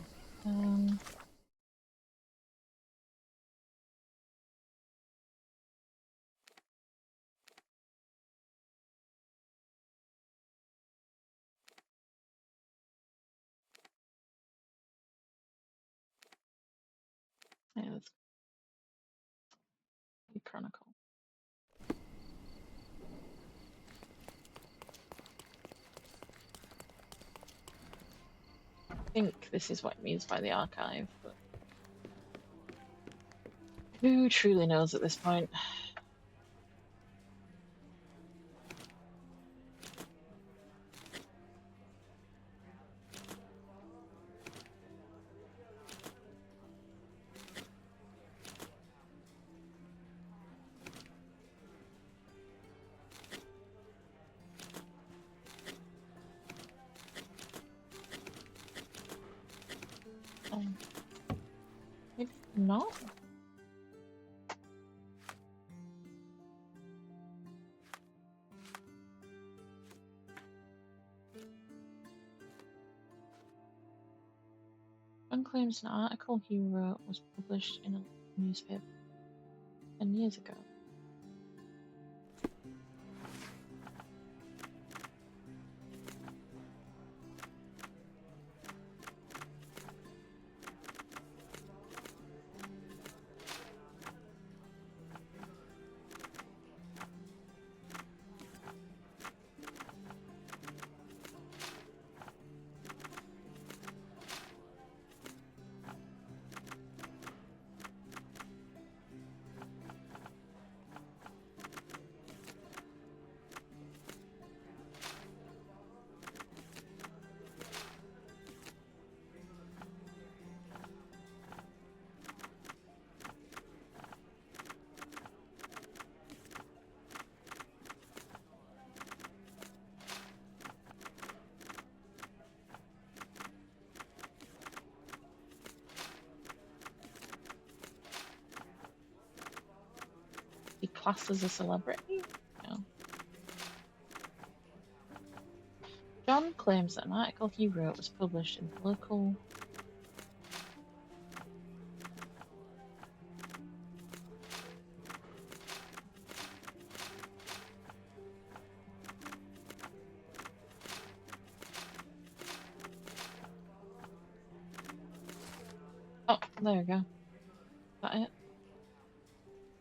S2: Yeah, let's Chronicle. I think this is what it means by the archive, but who truly knows at this point? Maybe not. John claims an article he wrote was published in a newspaper 10 years ago. He classed as a celebrity? No. John claims that an article he wrote was published in the local Oh, there we go. Is that it?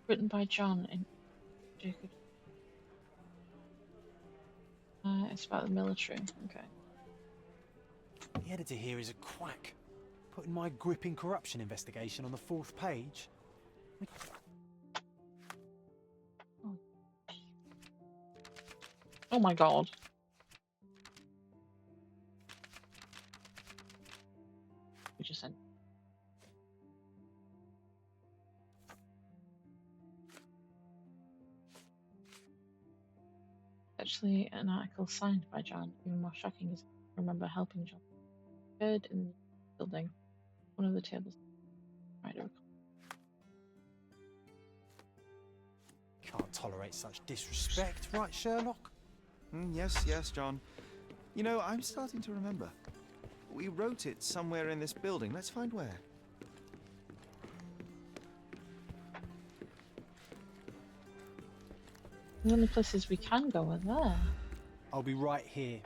S2: Written by John in Jacob. It's about the military. Okay.
S4: The editor here is a quack. Putting my gripping corruption investigation on the 4th page.
S2: Oh my god. We just sent. Actually, an article signed by John. Even more shocking is I remember helping John. Third in the building. One of the tables. Right.
S4: Can't tolerate such disrespect, right, Sherlock?
S3: Yes, yes, John. You know, I'm starting to remember. We wrote it somewhere in this building. Let's find where.
S2: The only places we can go are there.
S4: I'll be right here.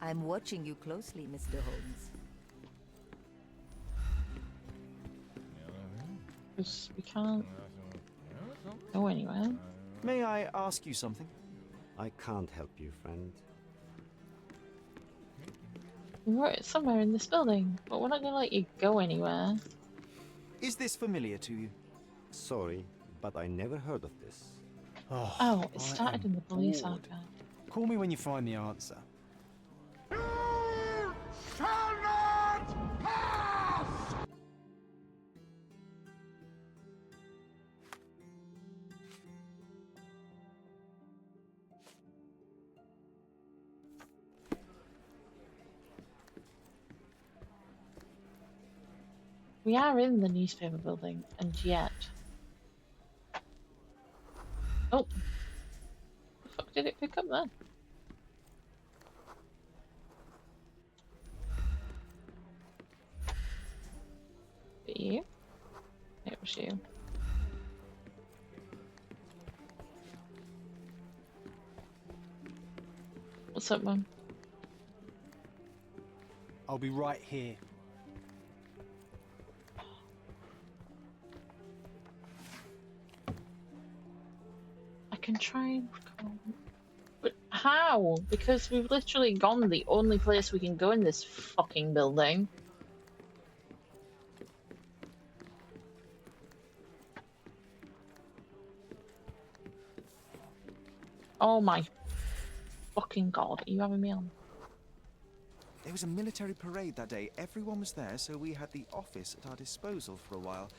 S13: I'm watching you closely, Mr. Holmes.
S2: Because we can't go anywhere.
S3: May I ask you something?
S18: I can't help you, friend.
S2: We wrote it somewhere in this building, but we're not going to let you go anywhere.
S3: Is this familiar to you?
S18: Sorry, but I never heard of this.
S2: Oh, it started in the police
S4: bored.
S2: archive.
S4: Call me when you find the answer.
S1: Shall not pass!
S2: We are in the newspaper building, and yet... Oh! The fuck did it pick up then? You? It was you. What's up, Mum?
S4: I'll be right here.
S2: I can try and... But how? Because we've literally gone the only place we can go in this fucking building. Oh my fucking god, are you having me on?
S3: There was a military parade that day. Everyone was there, so we had the office at our disposal for a while.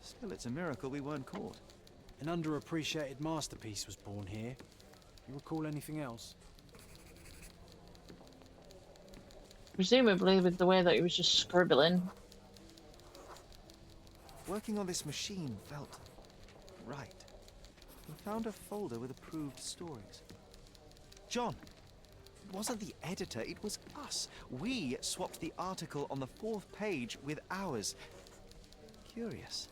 S3: Still, it's a miracle we weren't caught.
S4: An underappreciated masterpiece was born here. You recall anything else?
S2: Presumably with the way that he was just scribbling.
S3: Working on this machine felt right. We found a folder with approved stories. John, it wasn't the editor, it was us. We swapped the article on the 4th page with ours. Curious.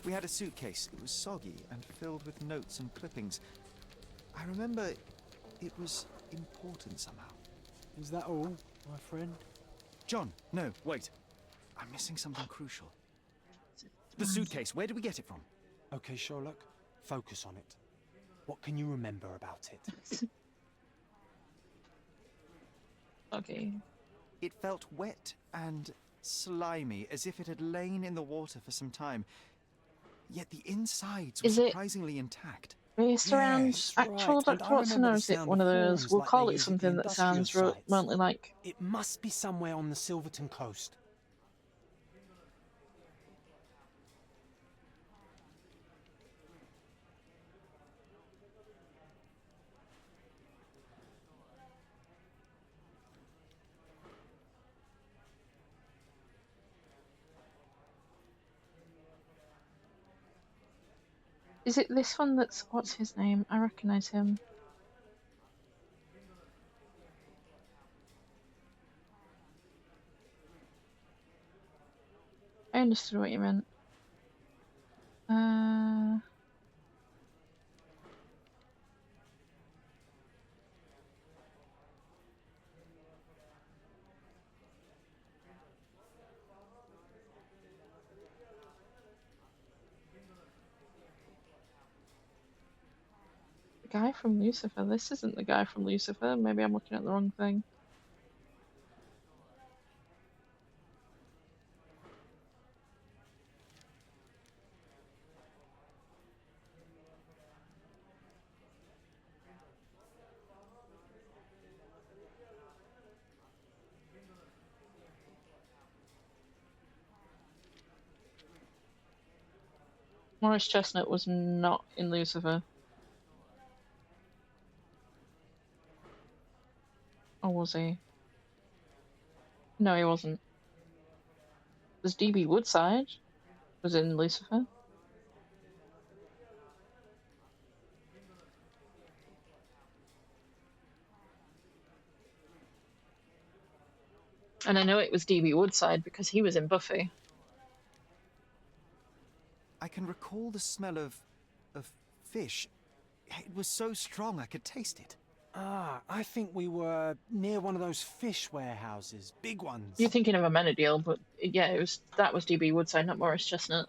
S3: We had a suitcase. It was soggy and filled with notes and clippings. I remember it was important somehow.
S4: Is that all, my friend?
S3: John, no, wait. I'm missing something crucial. The suitcase, where did we get it from?
S4: Okay, Sherlock, focus on it. What can you remember about it?
S2: Okay.
S3: It felt wet and slimy, as if it had lain in the water for some time. Yet the insides were
S2: Is it
S3: surprisingly intact.
S2: based around actual Dr. Watson, or is it one of those, we'll call it something that sounds remotely like...
S4: It must be somewhere on the Silverton coast.
S2: Is it this one that's... what's his name? I recognise him. I understood what you meant. The guy from Lucifer. This isn't the guy from Lucifer. Maybe I'm looking at the wrong thing. Morris Chestnut was not in Lucifer. Or was he? No, he wasn't. There's DB Woodside. Was in Lucifer. And I know it was D.B. Woodside because he was in Buffy.
S3: I can recall the smell of fish. It was so strong I could taste it.
S4: Ah, I think we were near one of those fish warehouses, big ones.
S2: You're thinking of Amenadiel, but yeah, that was D.B. Woodside, not Morris Chestnut.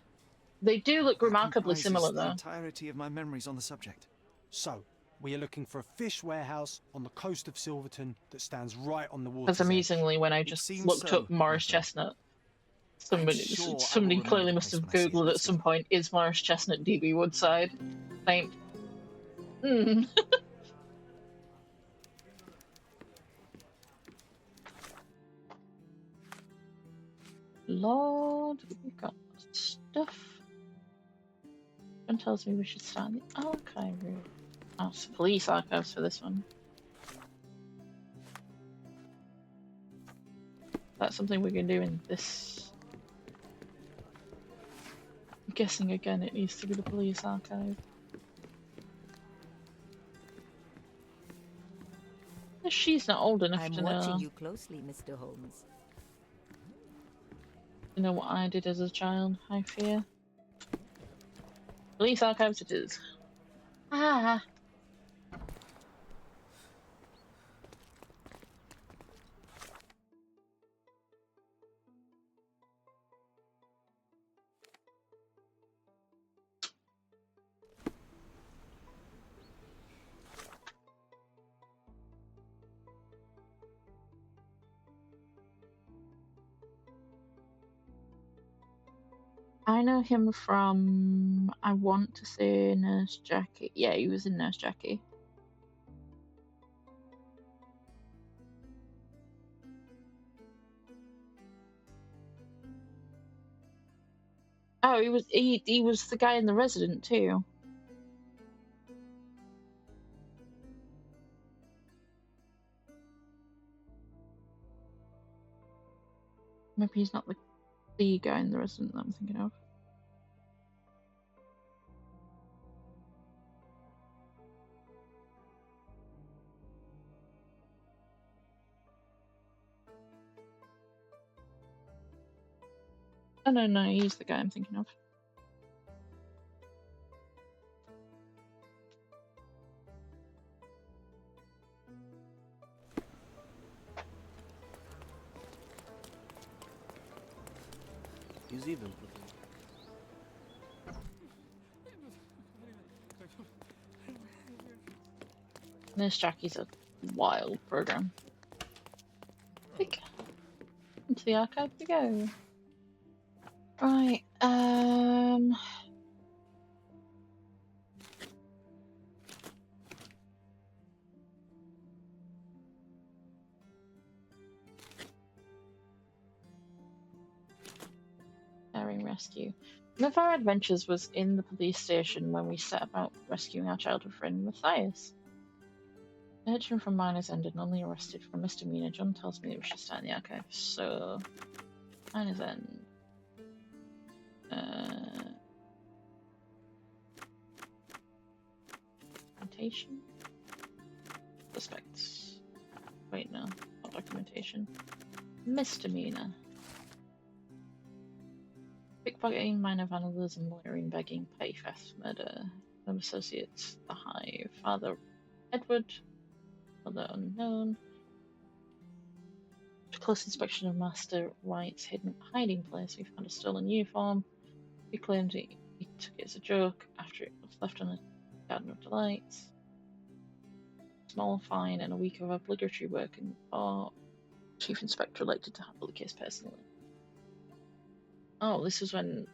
S2: They do look remarkably similar,
S3: the
S2: though.
S3: Entirety of my memories on the subject.
S4: So, we are looking for a fish warehouse on the coast of Silverton that stands right on the water.
S2: Because amusingly, when I just looked up Morris Chestnut, somebody clearly must have Googled at some point, is Morris Chestnut D.B. Woodside? Thank. Lord, we've got stuff. One tells me we should start the archive room. Oh, it's police archives for this one. That's something we can do in this. I'm guessing again it needs to be the police archive. She's not old enough to know.
S13: I'm watching you closely, Mr. Holmes.
S2: You know what I did as a child, I fear. Police archives it is. Ah. I know him from, I want to say Nurse Jackie. Yeah, he was in Nurse Jackie. Oh, he was the guy in The Resident too. Maybe he's not the guy in The Resident that I'm thinking of. Oh, no, he's the guy I'm thinking of.
S12: He's even.
S2: Nurse Jackie's a wild program. Into the archive we go. Right, Daring rescue. One of our adventures was in the police station when we set about rescuing our childhood friend Matthias. Urging from Miner's End and only arrested for a misdemeanor. John tells me that we should start in the archive, so Miner's End. Documentation? Suspects. Wait, no, not documentation. Misdemeanor. Pickpocketing, minor vandalism, loitering, begging, petty theft, murder. Some associates, the Hive. Father Edward, mother unknown. After close inspection of Master White's hidden hiding place, we found a stolen uniform. He claimed he took it as a joke after it was left on a Garden of Delights. Small fine and a week of obligatory work in the port. Chief Inspector elected to handle the case personally. Oh, this was when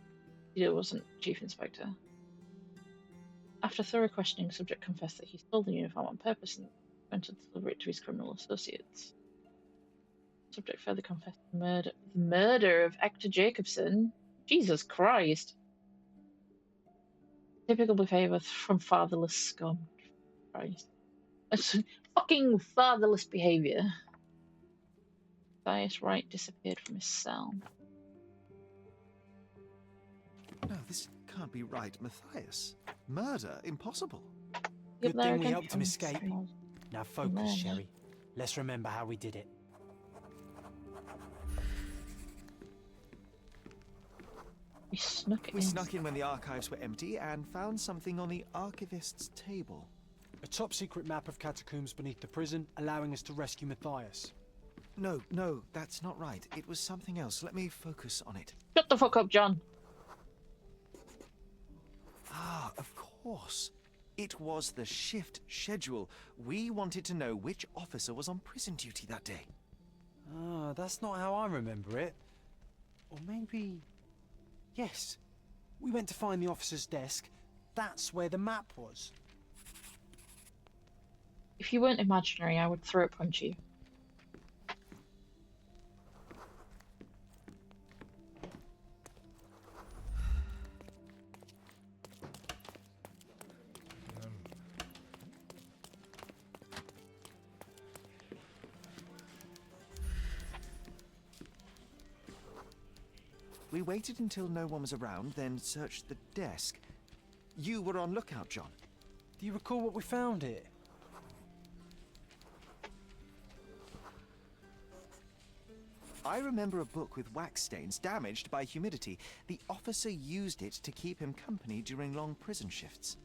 S2: Peter wasn't Chief Inspector. After thorough questioning, the subject confessed that he stole the uniform on purpose and went to deliver it to his criminal associates. The subject further confessed the murder of Hector Jacobson. Jesus Christ. Typical behaviour from fatherless scum. Christ. That's fucking fatherless behaviour. Matthias Wright disappeared from his cell.
S3: this can't be right, Matthias. Murder? Impossible.
S2: Yep,
S4: Good
S2: there
S4: thing we
S2: again.
S4: helped him escape. Now focus,
S2: man.
S4: Sherry. Let's remember how we did it.
S2: We snuck
S3: We
S2: in.
S3: snuck in when the archives were empty and found something on the archivist's table.
S4: A top secret map of catacombs beneath the prison, allowing us to rescue Matthias.
S3: No, that's not right. It was something else. Let me focus on it.
S2: Shut the fuck up, John.
S3: Ah, of course. It was the shift schedule. We wanted to know which officer was on prison duty that day.
S4: Ah, that's not how I remember it. Or maybe... Yes. We went to find the officer's desk. That's where the map was.
S2: If you weren't imaginary, I would throat punch you.
S3: We waited until no one was around, then searched the desk. You were on lookout, John.
S4: Do you recall what we found here?
S3: I remember a book with wax stains damaged by humidity. The officer used it to keep him company during long prison shifts.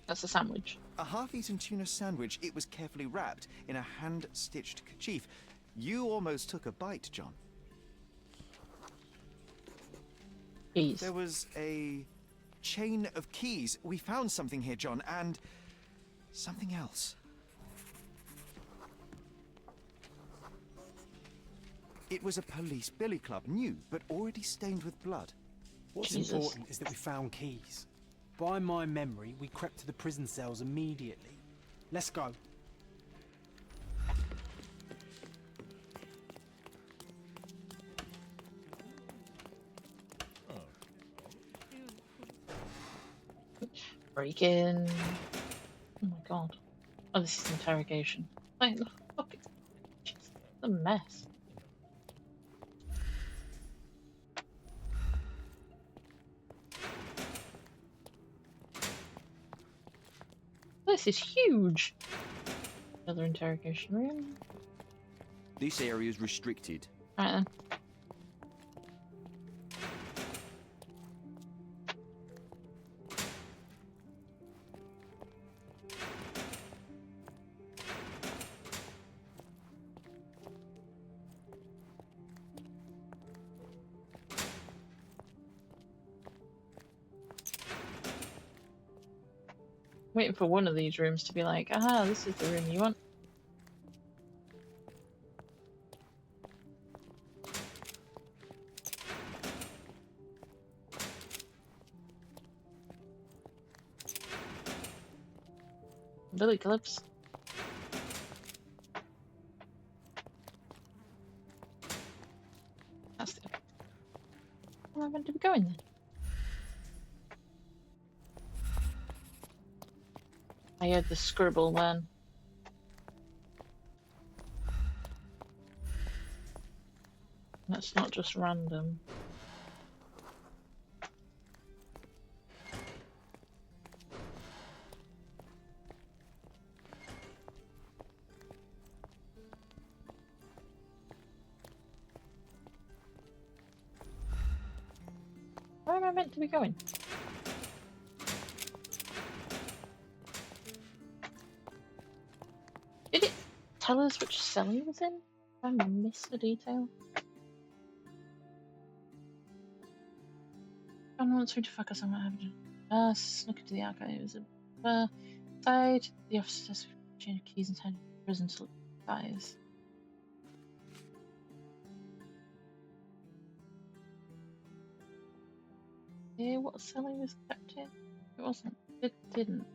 S2: That's a sandwich.
S3: A half-eaten tuna sandwich. It was carefully wrapped in a hand-stitched kerchief. You almost took a bite, John.
S2: Keys.
S3: There was a chain of keys. We found something here, John, and something else. It was a police billy club, new, but already stained with blood.
S4: What's
S2: Jesus.
S4: important is that we found keys. By my memory, we crept to the prison cells immediately. Let's go.
S2: Break in. Oh my god. Oh, this is interrogation. Like, the fuck is... Jeez, the mess. This is huge. Another interrogation room.
S8: This area is restricted.
S2: Right then. Waiting for one of these rooms to be like, aha, this is the room you want. Billy clips. That's the... Where am I meant to be going then? I heard the scribble then. That's not just random. Where am I meant to be going? Did it tell us which cell he was in? I missed a detail. John wants me to focus on what happened. Snuck into the archives. Side, the officer has changed keys inside the prison to look at eyes. Yeah, what cell he was kept in? It wasn't. It didn't.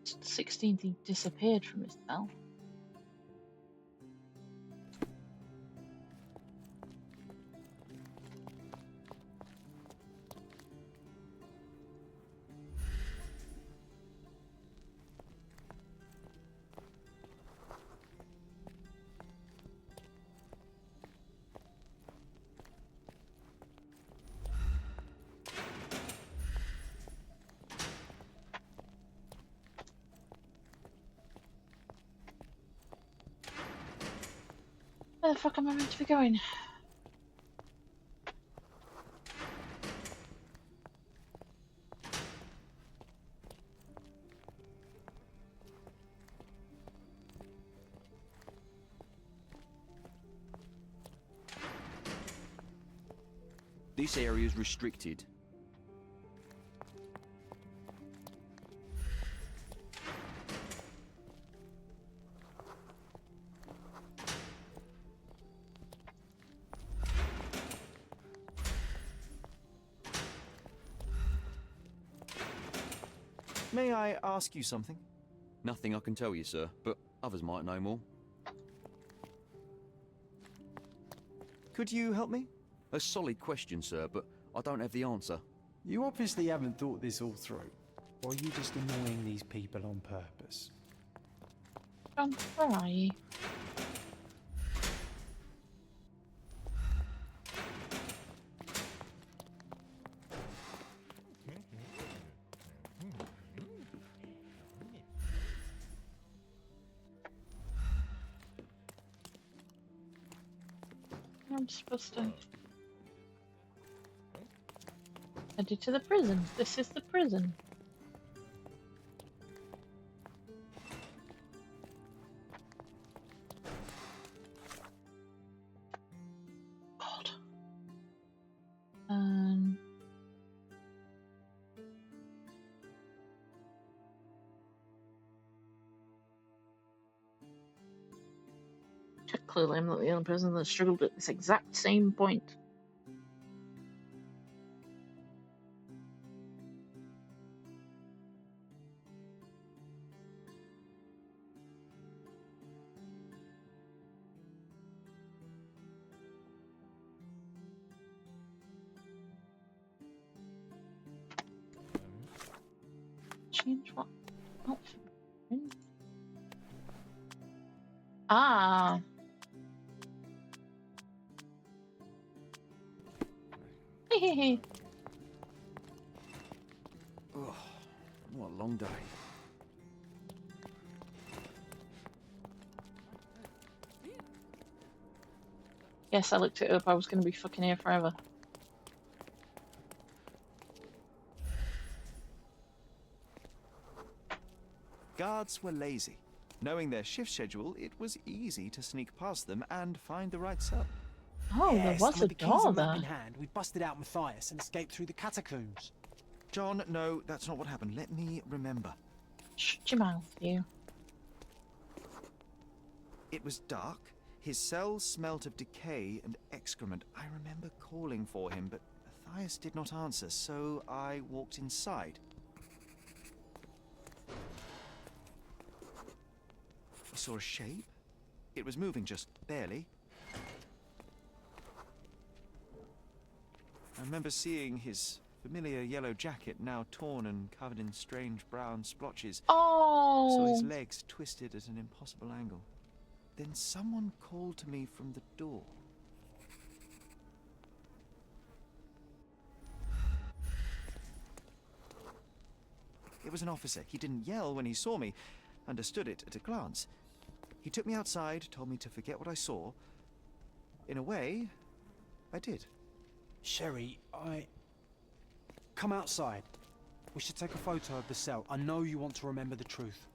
S2: 16th, he disappeared from his cell. Where the fuck am I meant to be going?
S19: This area is restricted.
S3: May I ask you something?
S19: Nothing I can tell you, sir, but others might know more.
S3: Could you help me?
S19: A solid question, sir, but I don't have the answer.
S4: You obviously haven't thought this all through. Or are you just annoying these people on purpose?
S2: Don't cry. I'm supposed to head you to the prison. This is the prison. God. Clearly, I'm not the only person that struggled at this exact same point. Change what outfit? Ah. Hehehe.
S19: Oh, what a long day.
S2: Yes, I looked it up. I was going to be fucking here forever.
S3: Guards were lazy. Knowing their shift schedule, it was easy to sneak past them and find the right cell.
S2: Oh,
S4: yes,
S2: there was
S4: and
S2: a
S4: with the keys
S2: door
S4: and map
S2: there.
S4: in hand, we busted out Matthias and escaped through the catacombs.
S3: John, no, that's not what happened. Let me remember.
S2: Shut your mouth, you.
S3: It was dark. His cell smelt of decay and excrement. I remember calling for him, but Matthias did not answer, so I walked inside. I saw a shape. It was moving just barely. I remember seeing his familiar yellow jacket, now torn and covered in strange brown splotches.
S2: Oh!
S3: Saw his legs twisted at an impossible angle. Then someone called to me from the door. It was an officer. He didn't yell when he saw me. Understood it at a glance. He took me outside, told me to forget what I saw. In a way, I did.
S4: Sherry, Come outside. We should take a photo of the cell. I know you want to remember the truth.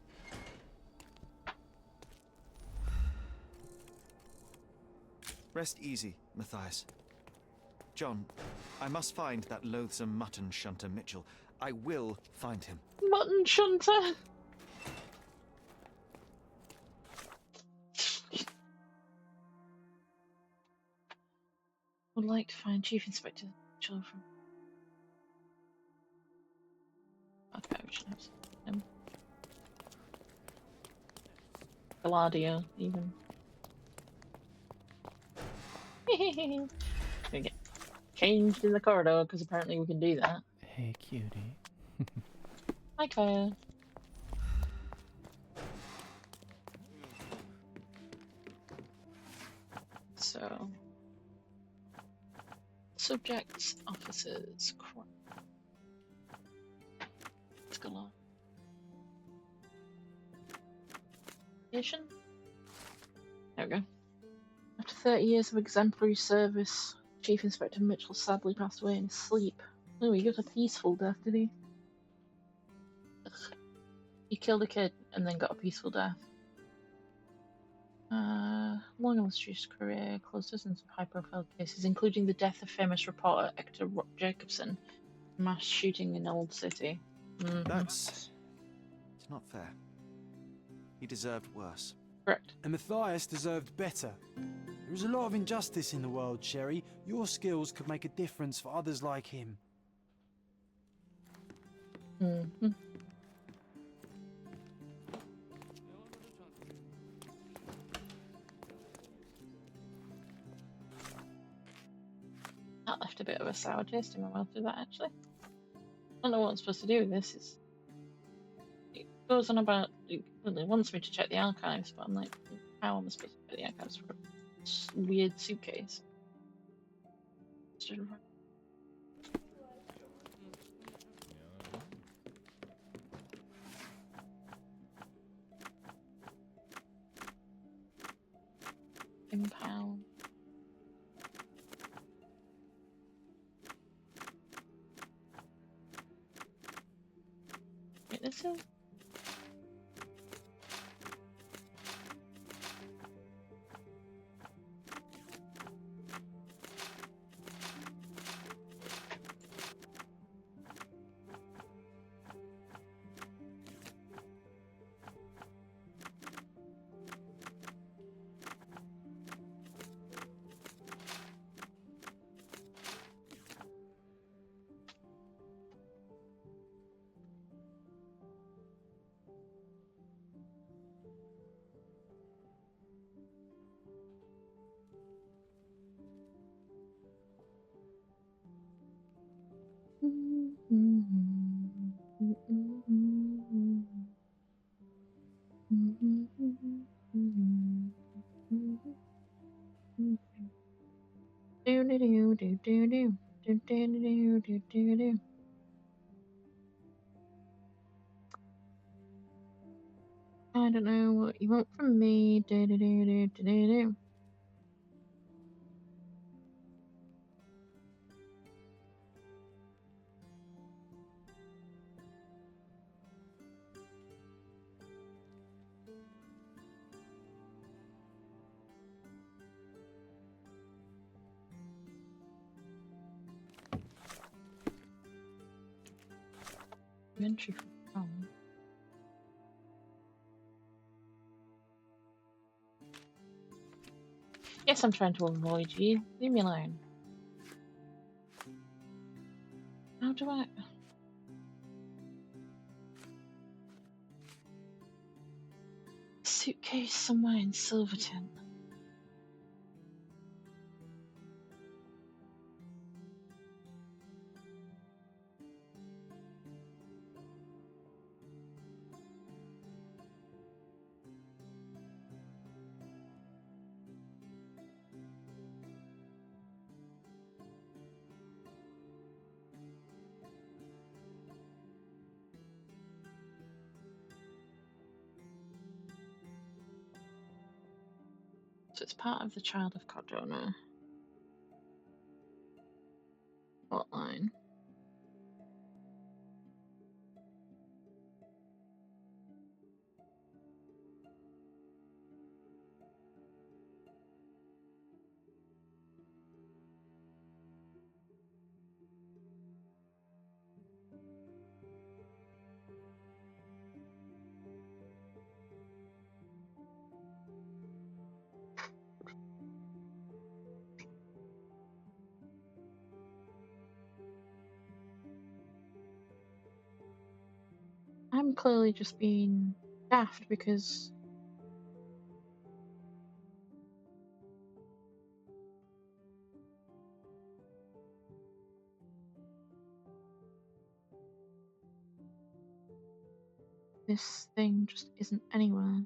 S3: Rest easy, Matthias. John, I must find that loathsome mutton shunter Mitchell. I will find him.
S2: Mutton shunter! Would like to find Chief Inspector Mitchell from... Okay, we should have him. Gladio, even. We get changed in the corridor because apparently we can do that.
S20: Hey, cutie.
S2: Hi, Kaya. So, subjects, officers, crime. Let's go on. There we go. I have to 30 years of exemplary service. Chief Inspector Mitchell sadly passed away in his sleep. Oh, he got a peaceful death, did he? Ugh. He killed a kid and then got a peaceful death. Long illustrious career, closed dozens of high-profile cases, including the death of famous reporter Hector Jacobson, mass shooting in Old City.
S3: It's not fair. He deserved worse.
S2: Correct.
S4: And Matthias deserved better. There is a lot of injustice in the world, Sherry. Your skills could make a difference for others like him.
S2: That left a bit of a sour taste in my mouth, did that actually? I don't know what I'm supposed to do with this. It goes on about, it wants me to check the archives, but I'm like, how am I supposed to check the archives for a weird suitcase? Impound. Wait, this is... I don't know what you want from me. Entry from. Yes, I'm trying to avoid you. Leave me alone. How do I... Suitcase somewhere in Silverton. So it's part of the Child of Cardona hotline. I'm clearly just being daft because this thing just isn't anywhere.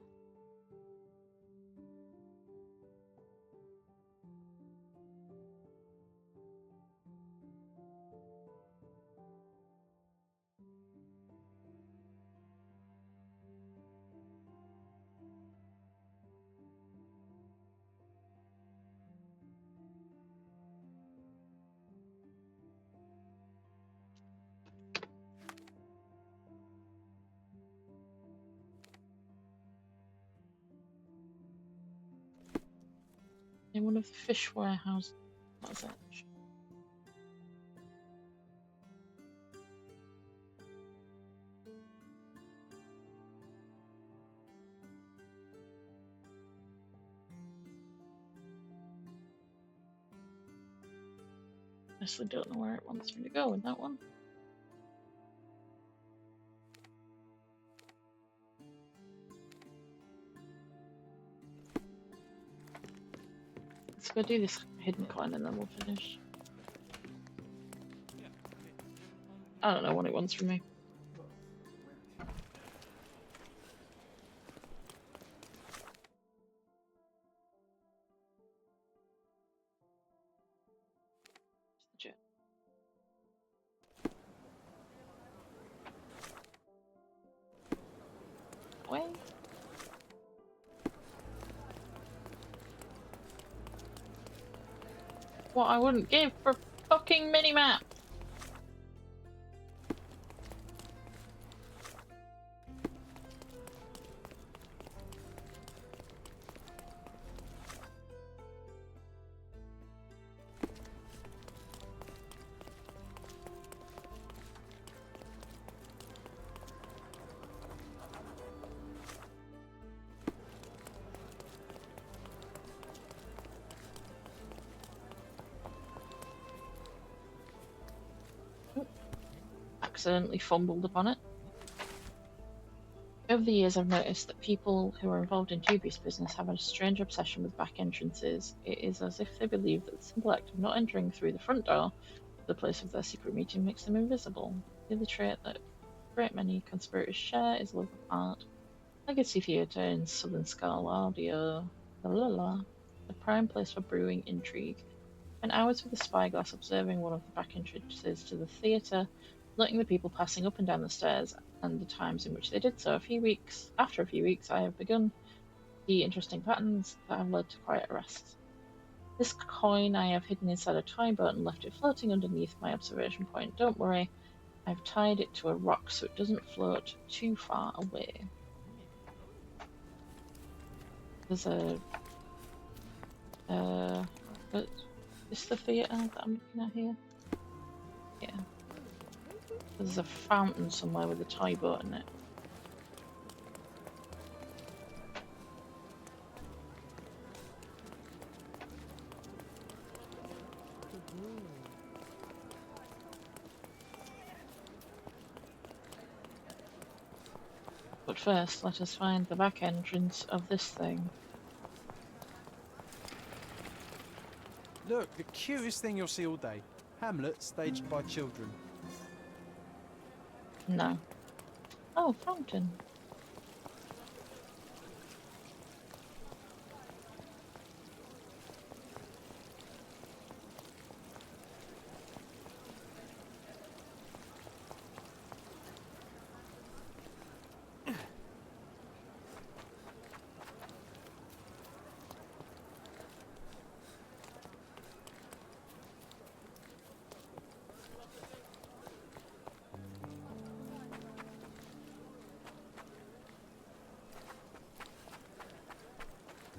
S2: In one of the fish warehouses. That's it. Honestly don't know where it wants me to go with that one. Let's go do this hidden coin and then we'll finish. I don't know what it wants from me. Way. What I wouldn't give for fucking minimap. Accidentally fumbled upon it. Over the years, I've noticed that people who are involved in dubious business have a strange obsession with back entrances. It is as if they believe that the simple act of not entering through the front door, the place of their secret meeting, makes them invisible. The other trait that a great many conspirators share is love of art. Legacy Theatre in Southern Skull Audio, the prime place for brewing intrigue. Spent hours with a spyglass observing one of the back entrances to the theatre, noting the people passing up and down the stairs and the times in which they did so. After a few weeks, I have begun to see interesting patterns that have led to quiet arrests. This coin I have hidden inside a toy boat and left it floating underneath my observation point. Don't worry, I've tied it to a rock so it doesn't float too far away. There's a... is this the theatre that I'm looking at here? Yeah. There's a fountain somewhere with a toy boat in it. But first, let us find the back entrance of this thing.
S4: Look, the cutest thing you'll see all day. Hamlet staged by children.
S2: No. Oh, fountain.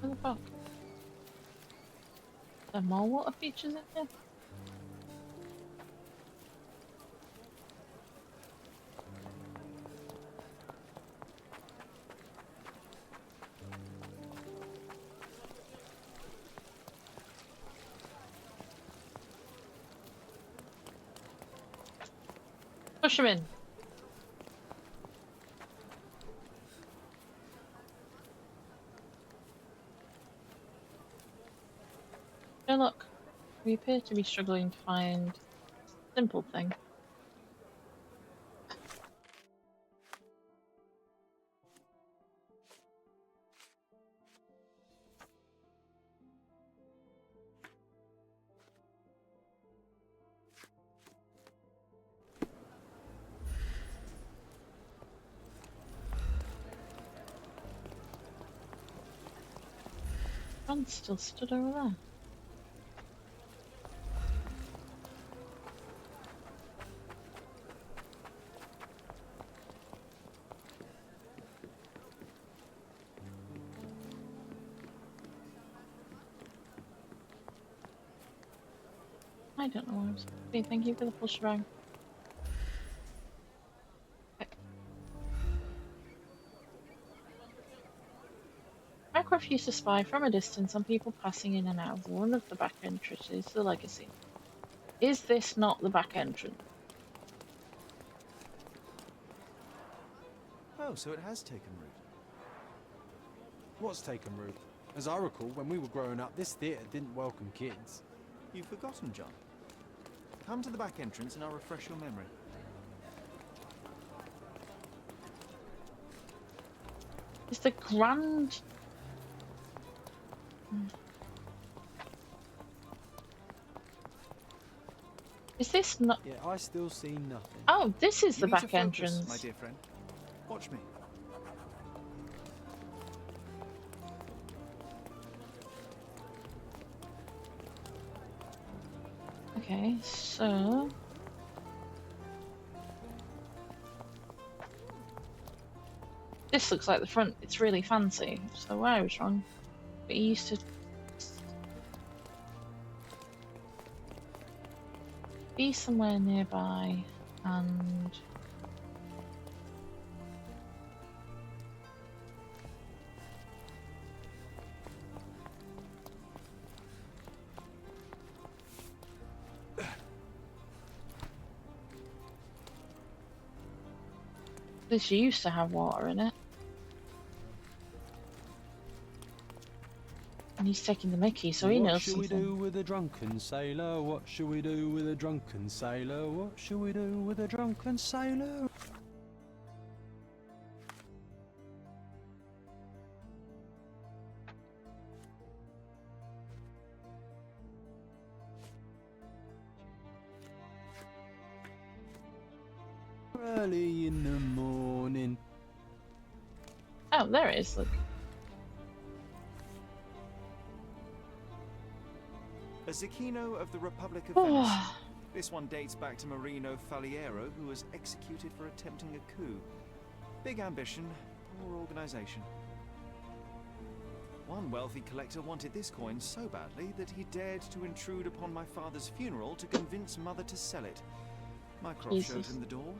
S2: What the fuck? There are more water features in here? Push him in. Sherlock, we appear to be struggling to find a simple thing. John's still stood over there. I don't know what I was supposed to be. Thank you for the full shebang. Mycroft used to spy from a distance on people passing in and out of one of the back entrances to the Legacy. Is this not the back entrance?
S3: Oh, so it has taken root.
S4: What's taken root? As I recall, when we were growing up, this theatre didn't welcome kids.
S3: You've forgotten, John. Come to the back entrance and I'll refresh your memory.
S2: Is the grand... Is this not...
S4: Yeah, I still see nothing.
S2: Oh, this is
S3: You
S2: the
S3: need
S2: back
S3: to focus,
S2: entrance.
S3: my dear friend. Watch me.
S2: Okay, so... This looks like the front. It's really fancy, so I was wrong. But he used to... be somewhere nearby, and... This used to have water in it. And he's taking the mickey, so he knows something.
S4: What should we do with a drunken sailor? What should we do with a drunken sailor? What should we do with a drunken sailor? Early in the morning.
S2: Oh, there it is, look.
S3: A Zecchino of the Republic of Venice. This one dates back to Marino Faliero, who was executed for attempting a coup. Big ambition, poor organization. One wealthy collector wanted this coin so badly that he dared to intrude upon my father's funeral to convince Mother to sell it. Mycroft showed him the door.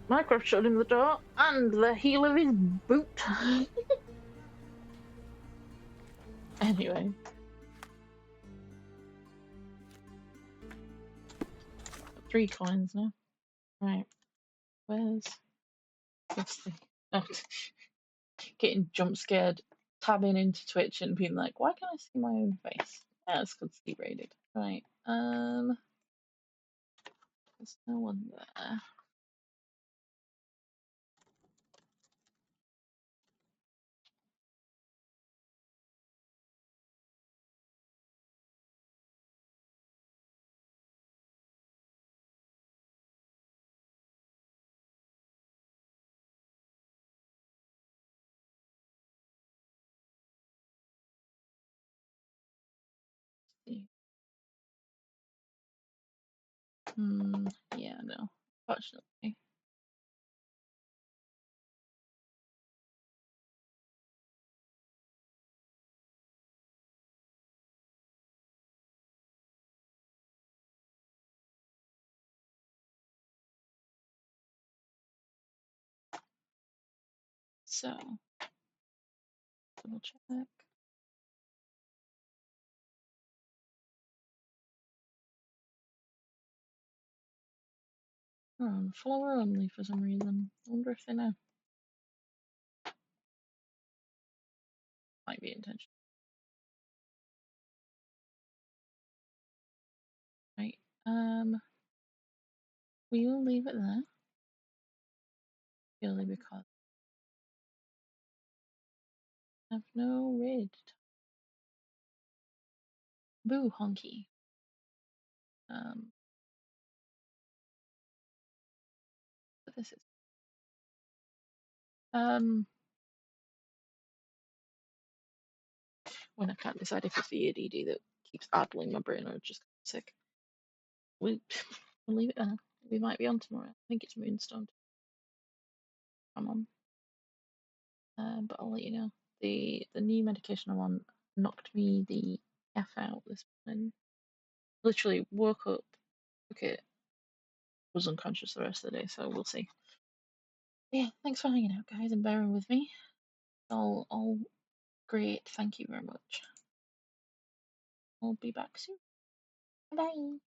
S2: Mycroft showed him the door and the heel of his boot. Anyway. 3 coins now. Right. Where's this thing? Oh, getting jump scared, tabbing into Twitch and being like, why can't I see my own face? Yeah, it's called sleep rated. Right. There's no one there. Yeah, no. Fortunately. So, double check. Follower only for some reason. I wonder if they know. Might be intentional. Right. We will leave it there. Purely because I have no raid. Boo honky. What this is. When I can't decide if it's the ADD that keeps idling my brain or just sick. We'll leave it there. We might be on tomorrow. I think it's Moonstone. I'm on. But I'll let you know. The new medication I'm on knocked me the F out this morning. literally woke up. Okay, was unconscious the rest of the day, so we'll see. Yeah, thanks for hanging out, guys, and bearing with me. All great. Thank you very much. I'll be back soon. Bye.